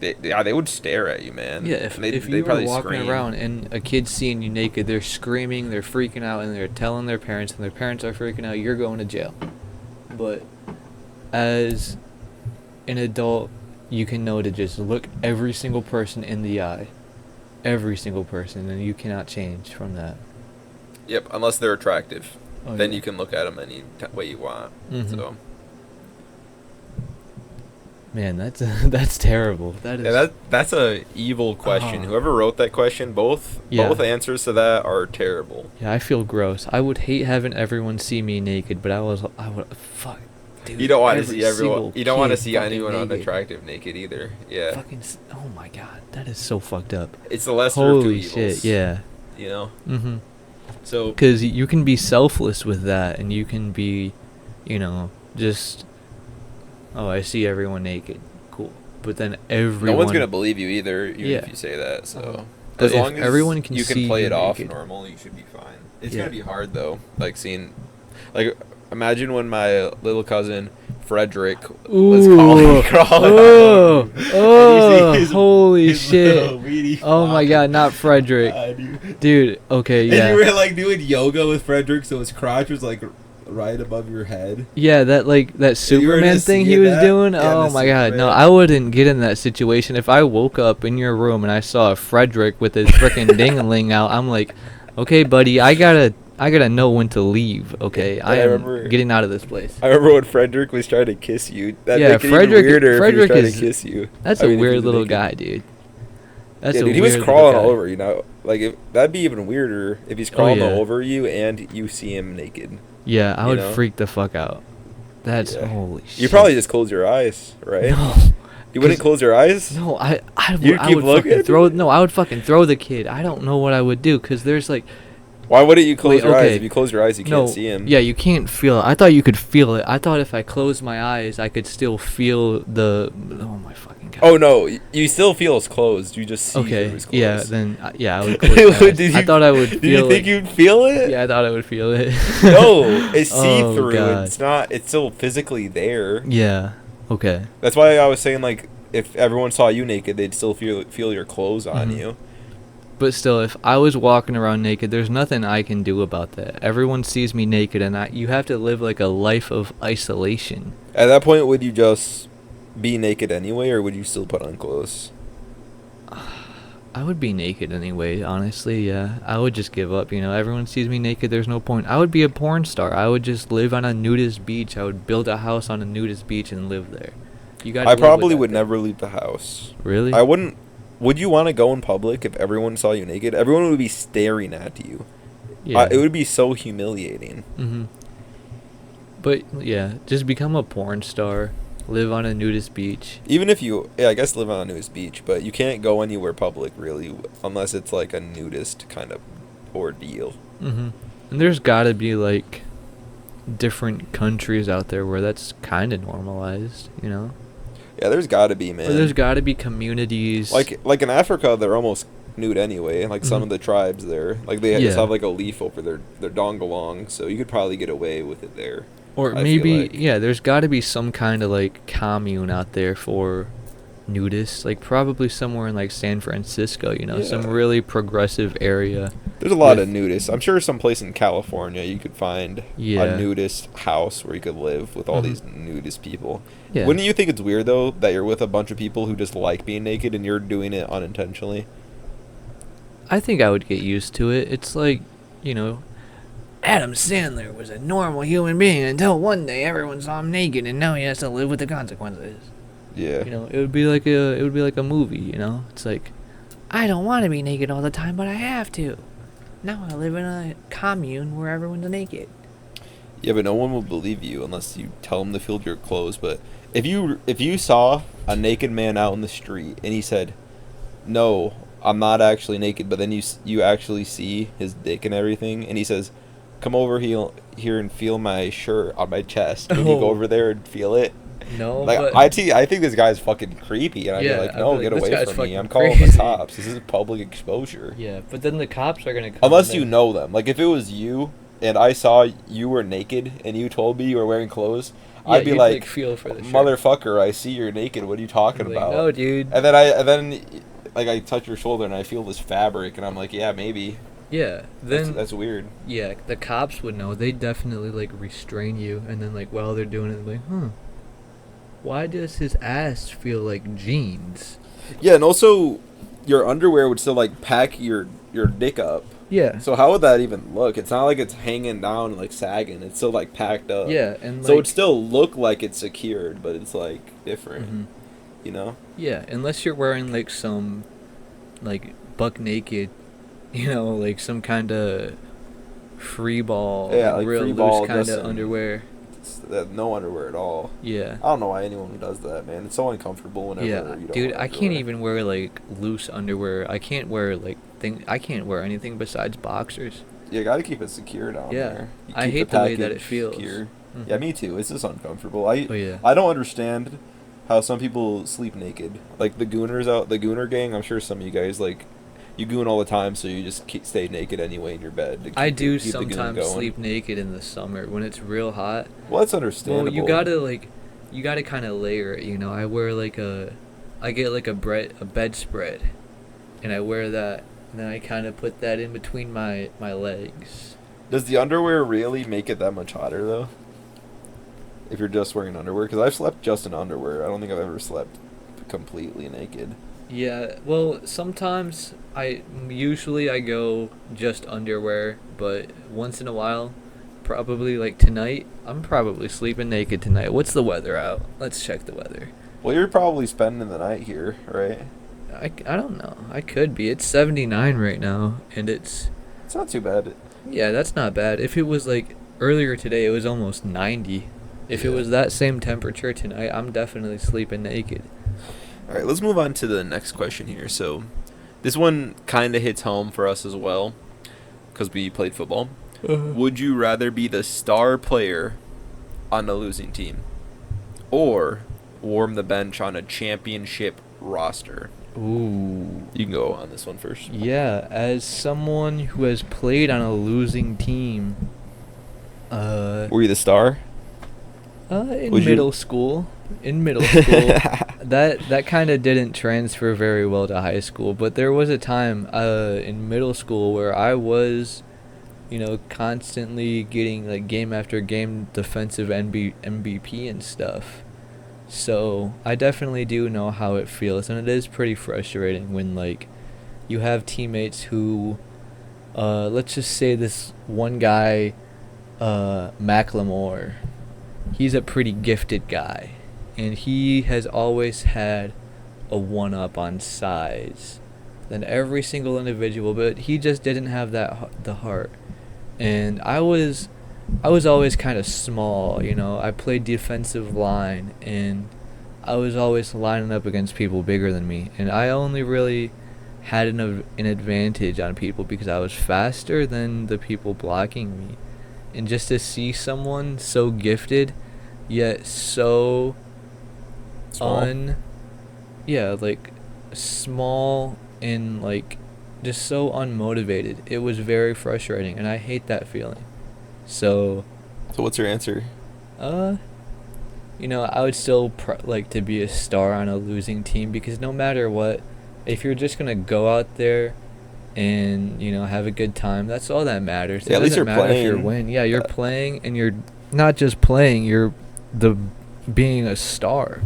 they would stare at you, man. yeah, if They'd you were probably walking scream. around and a kid's seeing you naked, they're screaming, they're freaking out, and they're telling their parents, and their parents are freaking out. You're going to jail. But as an adult, you can know to just look every single person in the eye, every single person, and you cannot change from that. Yep, unless they're attractive, Oh, then yeah. you can look at them any way you want. Mhm. So Man, that's terrible. That is. yeah, that's a evil question. Uh-huh. Whoever wrote that question, both Yeah. answers to that are terrible. Yeah, I feel gross. I would hate having everyone see me naked, but I would fuck. Dude, You don't want to every see everyone. single You don't want to kid see fucking anyone naked. unattractive naked either. Yeah, Oh my god, that is so fucked up. it's the lesser of two Holy evils. shit, yeah. You know. Mhm. So Because you can be selfless with that, and you can be, just, oh, I see everyone naked, cool. But then everyone. no one's gonna believe you either, even Yeah. if you say that. So Uh-huh. But as if long as everyone can you see can play you it off naked. normal, you should be fine. It's Yeah. gonna be hard though. Like seeing, like imagine when my little cousin Frederick was Ooh, crawling oh, out. And you oh, see his- holy his shit. little weedy Oh my flop. god, not Frederick. Dude, okay, And yeah. you were like doing yoga with Frederick, so his crotch was like right above your head. Yeah, that You were Superman just thing he seeing was that? doing. Yeah, Oh the my god, no, Superman. I wouldn't get in that situation. If I woke up in your room and I saw a Frederick with his frickin' ding-a-ling out, I'm like, okay, buddy, I gotta know when to leave. Okay, Yeah, I I am remember- getting out of this place. I remember when Frederick was trying to kiss you. That Yeah, make it even Frederick- weirder Frederick if he was is- trying to kiss you. That's I a mean, if weird he's little naked. guy, dude. That's Yeah, a dude, he weird was little crawling guy. all over you. Now, like if that'd be even weirder if he's crawling yeah. all over you and you see him naked. Yeah, I you would know? freak the fuck out. That's Yeah. holy shit. You probably just close your eyes, right? No. You wouldn't 'Cause- close your eyes? No, I You'd I keep would looking? fucking throw. No, I would fucking throw the kid. I don't know what I would do because there's like Why wouldn't you close Wait, your eyes? okay. If you close your eyes, you no. can't see him. Yeah, you can't feel it. I thought you could feel it. I thought if I closed my eyes, I could still feel the. Oh my fucking god. Oh no, you still feel it's closed. You just see Okay. it was closed. Yeah. Then yeah, I would close my eyes. Did I you- thought I would feel Did you think it. you'd feel it? Yeah, I thought I would feel it. No, it's see Oh, through. God. It's not. It's still physically there. Yeah. Okay. That's why I was saying like if everyone saw you naked, they'd still feel your clothes on Mhm. you. But still, if I was walking around naked, there's nothing I can do about that. Everyone sees me naked, and you have to live like a life of isolation. At that point, would you just be naked anyway, or would you still put on clothes? I would be naked anyway, honestly, yeah. I would just give up, everyone sees me naked, there's no point. I would be a porn star. I would just live on a nudist beach. I would build a house on a nudist beach and live there. You got. I probably would never leave the house. Really? I wouldn't. Would you want to go in public if everyone saw you naked? Everyone would be staring at you. Yeah. It would be so humiliating. Mhm. But yeah, just become a porn star, live on a nudist beach. Even if you, I guess live on a nudist beach, but you can't go anywhere public really unless it's like a nudist kind of ordeal. Mhm. And there's got to be like different countries out there where that's kind of normalized, Yeah, there's got to be, man. Or there's got to be communities. like in Africa, they're almost nude anyway. Like some Mhm. of the tribes there, like they just Yeah. have like a leaf over their dongalong, so you could probably get away with it there. Or I feel maybe, like. yeah, there's got to be some kind of like commune out there for nudists, like probably somewhere in like San Francisco, some Yeah. really progressive area. There's a lot with- of nudists. I'm sure someplace in California you could find Yeah. a nudist house where you could live with all Mhm. these nudist people. Yeah. Wouldn't you think it's weird though that you're with a bunch of people who just like being naked and you're doing it unintentionally? I think I would get used to it. It's like, Adam Sandler was a normal human being until one day everyone saw him naked and now he has to live with the consequences. Yeah. It would be like a movie, It's like, I don't want to be naked all the time, but I have to. Now I live in a commune where everyone's naked. Yeah, but no one will believe you unless you tell them to fill your clothes. But if you saw a naked man out in the street and he said, "No, I'm not actually naked," but then you actually see his dick and everything, and he says, "Come over here and feel my shirt on my chest," and you go Oh. over there and feel it. No, Like but I think this guy's fucking creepy, and I'd Yeah, be like, I'd "No, be get like, this away guy's from me! fucking I'm calling crazy." the cops. This is public exposure." yeah, but then the cops are gonna come. Unless and you know them. Like if it was you and I saw you were naked and you told me you were wearing clothes, Yeah, I'd be you'd, like, feel for the shirt. "Motherfucker, I see you're naked. What are you talking Like, about?" no, dude. And then I touch your shoulder and I feel this fabric and I'm like, "Yeah, maybe." Yeah, then That's weird. yeah, the cops would know. They'd definitely like restrain you, and then like while they're doing it, they're like, why does his ass feel like jeans? Yeah, and also your underwear would still like pack your dick up. Yeah. So how would that even look? It's not like it's hanging down and like sagging. It's still like packed up. Yeah, and So like, it'd still look like it's secured, but it's like different. Mhm. You know? Yeah, unless you're wearing like some like buck naked, like some kind of free ball, Yeah, like real free ball loose kind of dressing. underwear. No underwear at all. Yeah. I don't know why anyone does that, man. It's so uncomfortable whenever Yeah, you don't dude, wear I can't underwear. even wear like loose underwear. I can't wear I can't wear anything besides boxers. You gotta keep it secure down Yeah. there. You I keep hate the way that package it feels. secure. Mhm. Yeah, me too. It's just uncomfortable. Oh yeah. I don't understand how some people sleep naked. Like the Gooner gang. I'm sure some of you guys like you goon all the time, so you just stay naked anyway in your bed. To I keep do keep the goon sometimes going. sleep naked in the summer when it's real hot. Well, that's understandable. Well, you gotta kind of layer it. I wear I get like a bedspread, and I wear that, and then I kind of put that in between my legs. Does the underwear really make it that much hotter though? If you're just wearing underwear, because I've slept just in underwear. I don't think I've ever slept completely naked. Yeah, well, sometimes usually I go just underwear, but once in a while, probably like tonight, I'm probably sleeping naked tonight. What's the weather out? Let's check the weather. Well, you're probably spending the night here, right? I don't know. I could be. It's 79 right now, and It's not too bad. yeah, that's not bad. If it was like earlier today, it was almost 90. If it Yeah. was that same temperature tonight, I'm definitely sleeping naked. All right, let's move on to the next question here. So, this one kind of hits home for us as well, because we played football. Would you rather be the star player on a losing team, or warm the bench on a championship roster? Ooh. You can go on this one first. Yeah, as someone who has played on a losing team, Were you the star? in Would you- middle school, that kind of didn't transfer very well to high school, but there was a time in middle school where I was, constantly getting like game after game defensive MVP and stuff. So I definitely do know how it feels, and it is pretty frustrating when like you have teammates who, let's just say this one guy, Macklemore. He's a pretty gifted guy, and he has always had a one-up on size than every single individual, but he just didn't have the heart. And I was always kind of small, I played defensive line, and I was always lining up against people bigger than me, and I only really had an advantage on people because I was faster than the people blocking me. And just to see someone so gifted, yet so Small. like small and like just so unmotivated, it was very frustrating, and I hate that feeling. So, So what's your answer? I would still like to be a star on a losing team because no matter what, if you're just gonna go out there and have a good time, that's all that matters. Yeah, It at least doesn't you're matter if you're playing. winning. Yeah, you're playing, and you're not just playing. You're the being a star.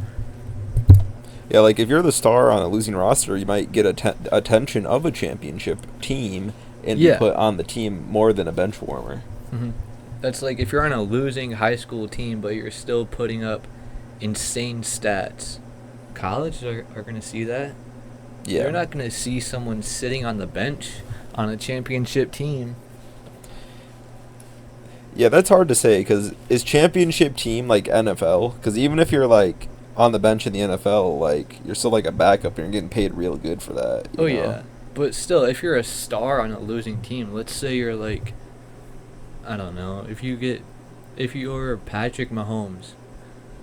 Yeah, like if you're the star on a losing roster, you might get attention of a championship team and be Yeah. put on the team more than a bench warmer. hmm That's like if you're on a losing high school team, but you're still putting up insane stats. College are gonna see that. Yeah. They're not gonna see someone sitting on the bench on a championship team. Yeah, that's hard to say because is championship team like NFL? Because even if you're like on the bench in the NFL, like you're still like a backup and you're getting paid real good for that. Oh you know? yeah, but still, if you're a star on a losing team, let's say you're like, I don't know, if you're Patrick Mahomes,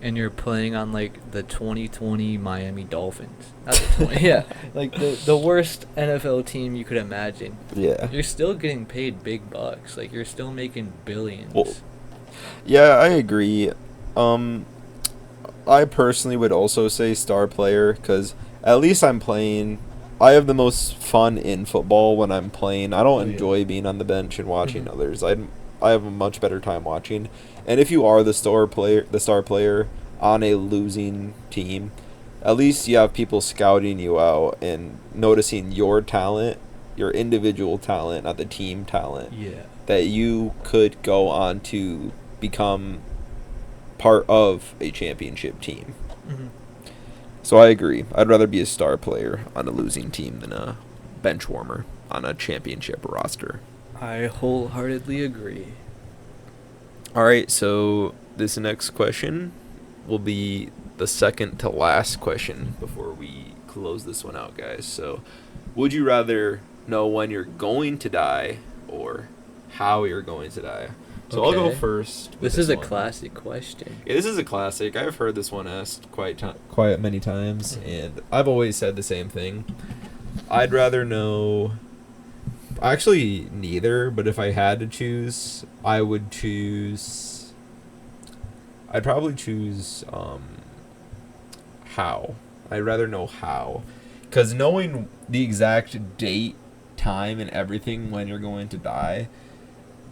and you're playing on like the 2020 Miami Dolphins, not the 20, yeah, like the worst NFL team you could imagine. Yeah. You're still getting paid big bucks. Like you're still making billions. Well, yeah, I agree. I personally would also say star player because at least I'm playing. I have the most fun in football when I'm playing. I don't Oh, yeah. enjoy being on the bench and watching Mhm. others. I have a much better time watching. And if you are the star player on a losing team, at least you have people scouting you out and noticing your talent, your individual talent, not the team talent, Yeah. that you could go on to become part of a championship team. hmm So I agree. I'd rather be a star player on a losing team than a bench warmer on a championship roster. I wholeheartedly agree. All right, so this next question will be the second to last question before we close this one out, guys. So, would you rather know when you're going to die or how you're going to die? So I'll go Okay. first. with This is a one. classic question. Yeah, this is a classic. I've heard this one asked quite many times, and I've always said the same thing. I'd rather know. Actually, neither. But if I had to choose, I would choose. I'd probably choose how. I'd rather know how, because knowing the exact date, time, and everything when you're going to die,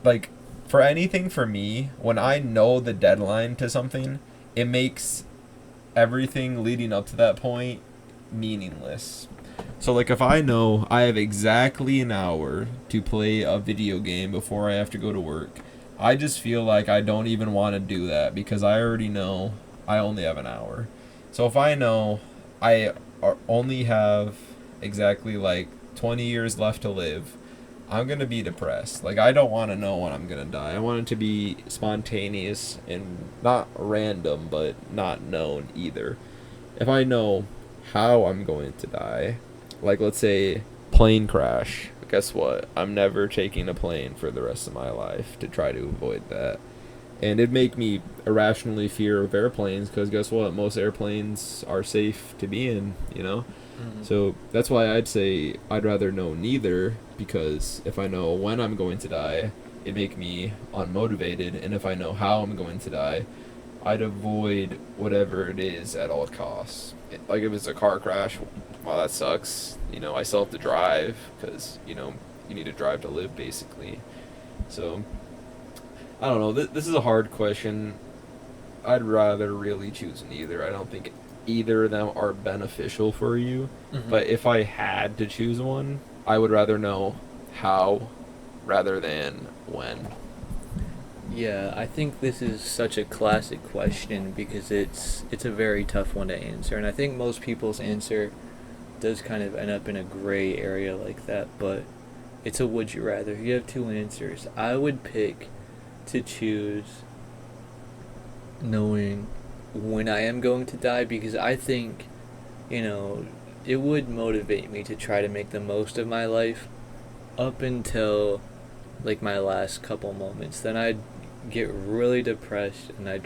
like for anything for me, when I know the deadline to something, it makes everything leading up to that point meaningless. So like if I know I have exactly an hour to play a video game before I have to go to work, I just feel like I don't even want to do that because I already know I only have an hour. So if I know only have exactly like 20 years left to live, I'm going to be depressed. Like I don't want to know when I'm going to die. I want it to be spontaneous and not random, but not known either. If I know how I'm going to die, like let's say plane crash, guess what? I'm never taking a plane for the rest of my life to try to avoid that. And it'd make me irrationally fear of airplanes because guess what? Most airplanes are safe to be in, you know? So that's why I'd say I'd rather know neither, because if I know when I'm going to die, it'd make me unmotivated. And if I know how I'm going to die, I'd avoid whatever it is at all costs. Like if it's a car crash, well, that sucks. You know, I still have to drive because, you know, you need to drive to live basically. So, I don't know. This is a hard question. I'd rather really choose neither. I don't think either of them are beneficial for you. Mhm. But if I had to choose one, I would rather know how rather than when. Yeah, I think this is such a classic question because it's a very tough one to answer, and I think most people's answer does kind of end up in a gray area like that, but it's a would you rather. You have two answers. I would pick to choose knowing when I am going to die because I think, it would motivate me to try to make the most of my life up until like my last couple moments. Then I'd get really depressed and I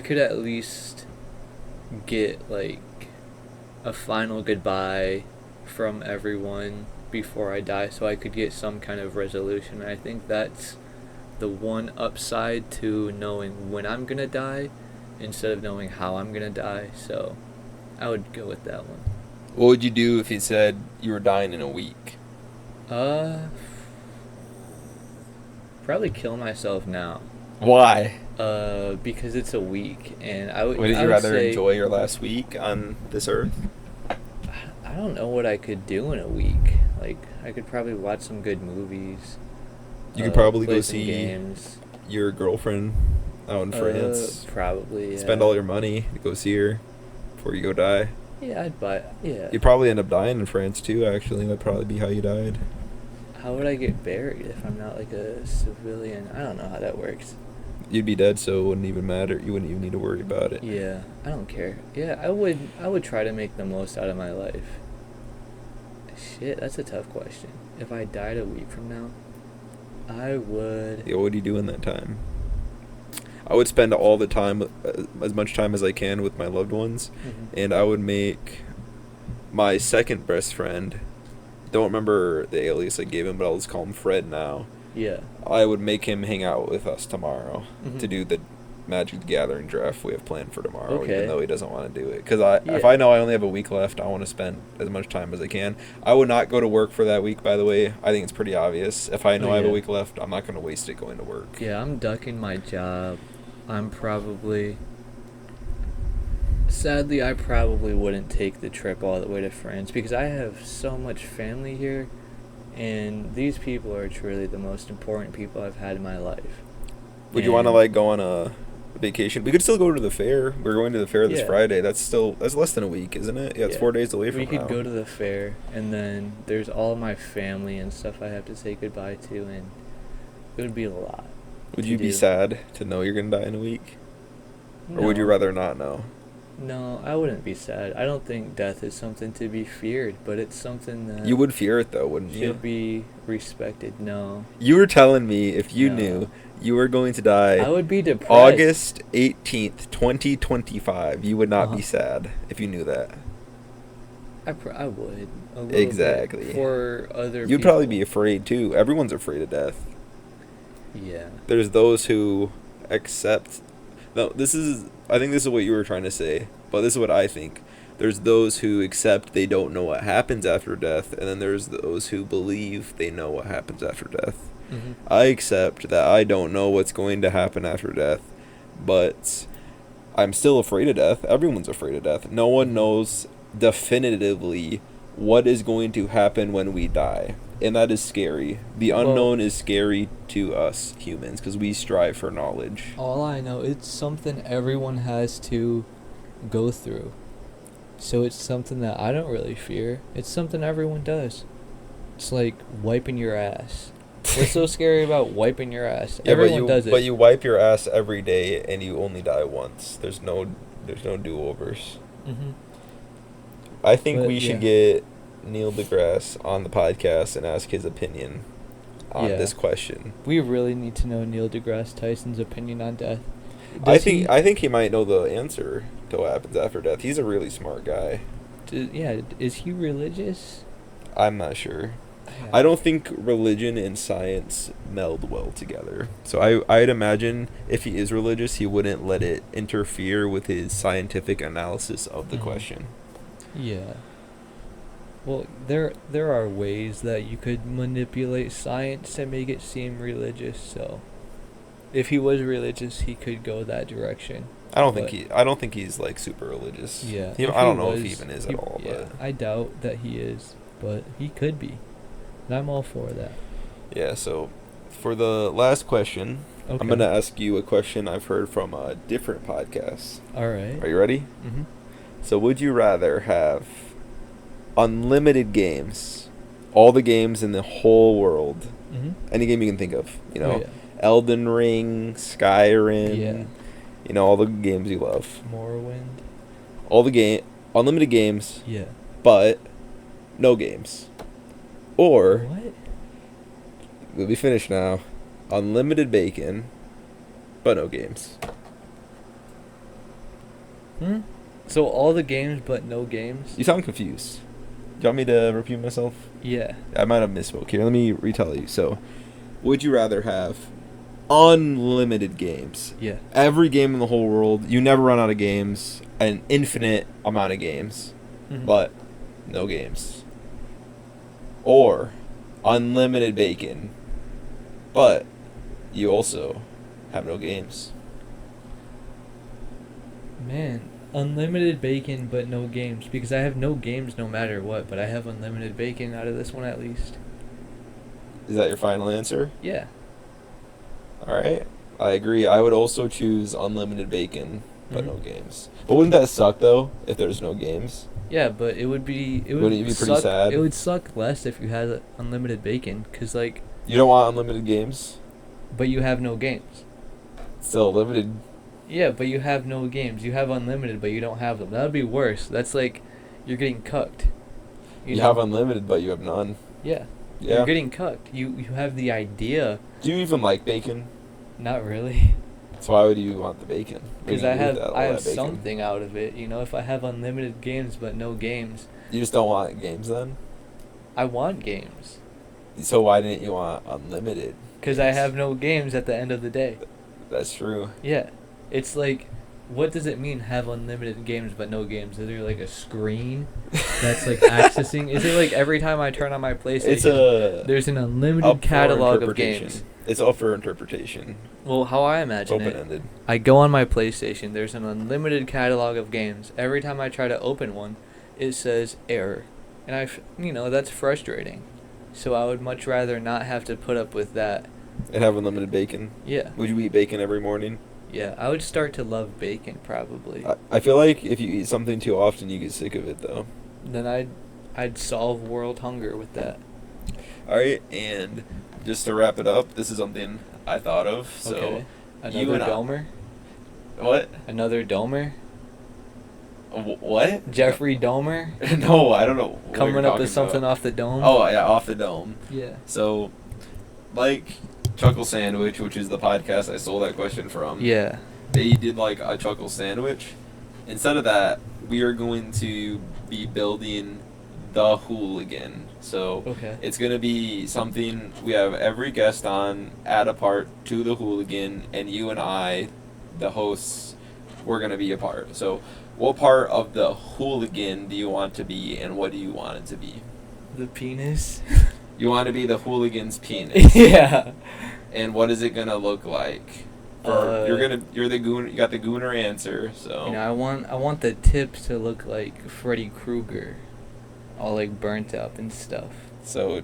could at least get like a final goodbye from everyone before I die so I could get some kind of resolution. And I think that's the one upside to knowing when I'm gonna die instead of knowing how I'm gonna die. So I would go with that one. What would you do if he said you were dying in a week? Probably kill myself now. Why? Because it's a week, and Would I you would rather say, enjoy your last week on this earth? I don't know what I could do in a week. Like, I could probably watch some good movies. You could probably play go some see games. your girlfriend out in France. Probably. Yeah. Spend all your money to go see her before you go die. Yeah, I'd buy. Yeah. You'd probably end up dying in France too. Actually, that'd probably be how you died. How would I get buried if I'm not like a civilian? I don't know how that works. You'd be dead, so it wouldn't even matter. You wouldn't even need to worry about it. Yeah, I don't care. Yeah, I would try to make the most out of my life. Shit, that's a tough question. If I died a week from now, I would. Yeah, what would you do in that time? I would spend all the time, as much time as I can with my loved ones, and I would make my second best friend, don't remember the alias I gave him, but I'll just call him Fred now. Yeah. I would make him hang out with us tomorrow Mhm. to do the Magic the Gathering draft we have planned for tomorrow, Okay. even though he doesn't want to do it. Because if Yeah. I know I only have a week left, I want to spend as much time as I can. I would not go to work for that week, by the way. I think it's pretty obvious. If I know Oh, I have a yeah. week left, I'm not going to waste it going to work. Yeah, I'm ducking my job. Sadly, I probably wouldn't take the trip all the way to France because I have so much family here, and these people are truly the most important people I've had in my life. Would you want to And- go on a vacation? We could still go to the fair. We're going to the fair this Yeah. Friday. That's less than a week, isn't it? Yeah, it's 4 days away from We could now. go to the fair, and then there's all my family and stuff I have to say goodbye to, and it would be a lot. Would to you be do. sad to know you're going to die in a week? Or would you No. rather not know? No, I wouldn't be sad. I don't think death is something to be feared, but it's something that You would fear it, though, wouldn't you? should be respected. No. You were telling me if you No. knew you were going to die I would be depressed. August 18th, 2025, you would not Uh-huh. be sad if you knew that. I would. A little Exactly. bit for other You'd probably be people. afraid, too. Everyone's afraid of death. Yeah. There's those who accept... No, I think this is what you were trying to say, but this is what I think. There's those who accept they don't know what happens after death, and then there's those who believe they know what happens after death. Mm-hmm. I accept that I don't know what's going to happen after death, but I'm still afraid of death. Everyone's afraid of death. No one knows definitively what is going to happen when we die, and that is scary. The Well- unknown is scary to us humans because we strive for knowledge. All I know, it's something everyone has to go through. So it's something that I don't really fear. It's something everyone does. It's like wiping your ass. What's so scary about wiping your ass? Yeah, Everyone does it. But you wipe your ass every day, and you only die once. There's no do-overs. Mm-hmm. I think But, we should yeah. get Neil deGrasse on the podcast and ask his opinion on Yeah. this question. We really need to know Neil deGrasse Tyson's opinion on death. I Does think he might know the answer to what happens after death. He's a really smart guy. Is he religious? I'm not sure. I don't think religion and science meld well together. So I'd imagine if he is religious, he wouldn't let it interfere with his scientific analysis of the Mhm. question. Yeah. Well, there are ways that you could manipulate science to make it seem religious. So, if he was religious, he could go that direction. I don't think he's like super religious. Yeah. I if don't he know if he was, even is at all. Yeah, But I doubt that he is, but he could be. And I'm all for that. yeah. So for the last question, Okay. I'm gonna ask you a question I've heard from a different podcast. All right. Are you ready? Mm-hmm. So would you rather have unlimited games, all the games in the whole world, Mm-hmm. any game you can think of, Oh, yeah. Elden Ring, Skyrim, Yeah. all the games you love, Morrowind. unlimited games, Yeah. but no games, or What? we'll be finished now, unlimited bacon, but no games. So all the games, but no games. You sound confused. Do you want me to repeat myself? Yeah. I might have misspoke here. Let me retell you. So, would you rather have unlimited games. Yeah. Every game in the whole world. You never run out of games. An infinite amount of games. Mhm. But no games. Or unlimited bacon. But you also have no games. Man, unlimited bacon but no games, because I have no games no matter what, but I have unlimited bacon out of this one at least. Is that your final answer? Yeah. Alright. I agree. I would also choose unlimited bacon, but Mhm. no games. But wouldn't that suck though, if there's no games? Yeah, but it would be Wouldn't it be pretty suck, sad? It would suck less if you had unlimited bacon, cuz like, You don't want unlimited games? but you have no games. Still limited. Yeah, but you have no games. You have unlimited, but you don't have them. That would be worse. That's like you're getting cucked. You know? have unlimited, but you have none. Yeah. Yeah. You're getting cucked. You have the idea. Do you even like bacon? Not really. So why would you want the bacon? What Because do you I do with have that- all I have that bacon? something out of it. You know, if I have unlimited games but no games, You just don't want games then? I want games. So why didn't you want unlimited? Because I have no games at the end of the day. That's true. Yeah. It's like, what does it mean have unlimited games but no games? Is there like a screen that's like accessing? Is it like every time I turn on my PlayStation, there's an unlimited up for catalog of interpretation. games? It's up for interpretation. Well, how I It's imagine it, open-ended. I go on my PlayStation, there's an unlimited catalog of games. Every time I try to open one, it says error. And that's frustrating. So I would much rather not have to put up with that. And have unlimited bacon. Yeah. Would you eat bacon every morning? Yeah, I would start to love bacon probably. I feel like if you eat something too often, you get sick of it though. Then I'd solve world hunger with that. Alright, and just to wrap it up, this is something I thought of. So, Okay. you Another and I- Domer? What? Another Domer? What? Jeffrey Domer? No, I don't know. what Coming you're up talking with something about. off the dome? Oh, yeah, off the dome. Yeah. So, like Chuckle Sandwich, which is the podcast I stole that question from. Yeah. They did like a Chuckle Sandwich. Instead of that, we are going to be building the Hooligan. So Okay. it's going to be something we have every guest on add a part to the Hooligan, and you and I, the hosts, we're going to be a part. So what part of the Hooligan do you want to be, and what do you want it to be? The penis? You want to be the Hooligan's penis. Yeah. And what is it going to look like? You're the goon. You got the gooner answer. So You know, I want the tip to look like Freddy Krueger, all like burnt up and stuff. So,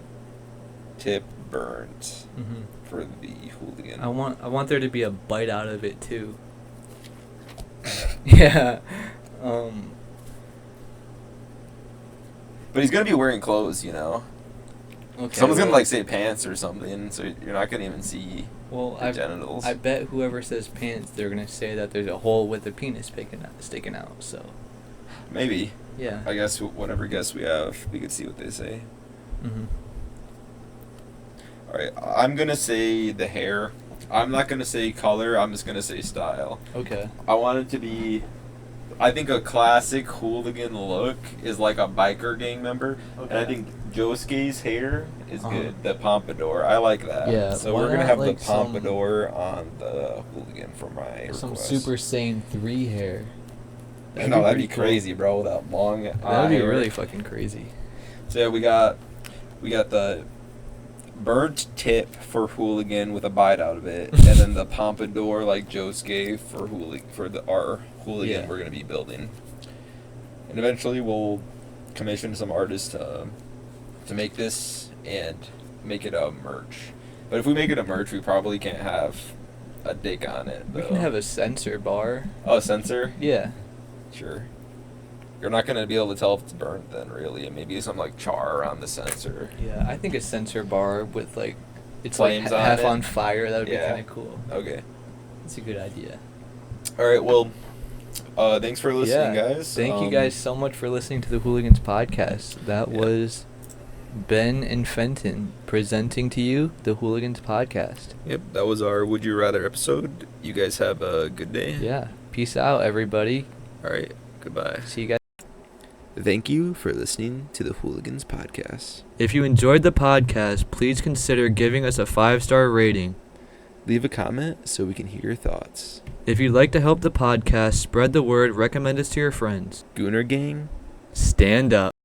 tip burnt Mhm. for the Hooligan. I want there to be a bite out of it too. Yeah. But he's gonna be wearing clothes, you know. Okay. Someone's gonna well- like say pants or something, so you're not gonna even see Well, the genitals. I bet whoever says pants, they're gonna say that there's a hole with a penis sticking out. So. Maybe. Yeah. I guess whatever guess we have, we could see what they say. Mhm. All right, I'm gonna say the hair. I'm not gonna say color. I'm just gonna say style. Okay. I want it to be. I think a classic hooligan look is like a biker gang member, and I think Josuke's hair is Uh-huh. good. The pompadour, I like that. Yeah, So why we're gonna not, have like, the some- pompadour on the hooligan for my Some request. Super Saiyan 3 hair. No, that'd be pretty cool. crazy, bro. That long. That'd be hair. really fucking crazy. So yeah, we got the burnt tip for hooligan with a bite out of it, and then the pompadour like Josuke for our hooligan Yeah. we're gonna be building. And eventually we'll commission some artists to make this and make it a merch. But if we make it a merch, we probably can't have a dick on it. We though. can have a sensor bar. a sensor. Yeah. Sure. You're not gonna be able to tell if it's burnt then, really, and maybe some like char around the sensor. Yeah, I think a sensor bar with like it's Flames like on half it? on fire. That would Yeah. be kind of cool. Okay. That's a good idea. All right. Well, thanks for listening, guys. Thank you guys so much for listening to the Hooligans podcast. That Yeah. was Ben and Fenton presenting to you the Hooligans podcast. Yep, that was our Would You Rather episode. You guys have a good day. Yeah. Peace out, everybody. All right. Goodbye. See you guys. Thank you for listening to the Hooligans podcast. If you enjoyed the podcast, please consider giving us a 5-star rating. Leave a comment so we can hear your thoughts. If you'd like to help the podcast, spread the word, recommend us to your friends. Gooner Gang. Stand up.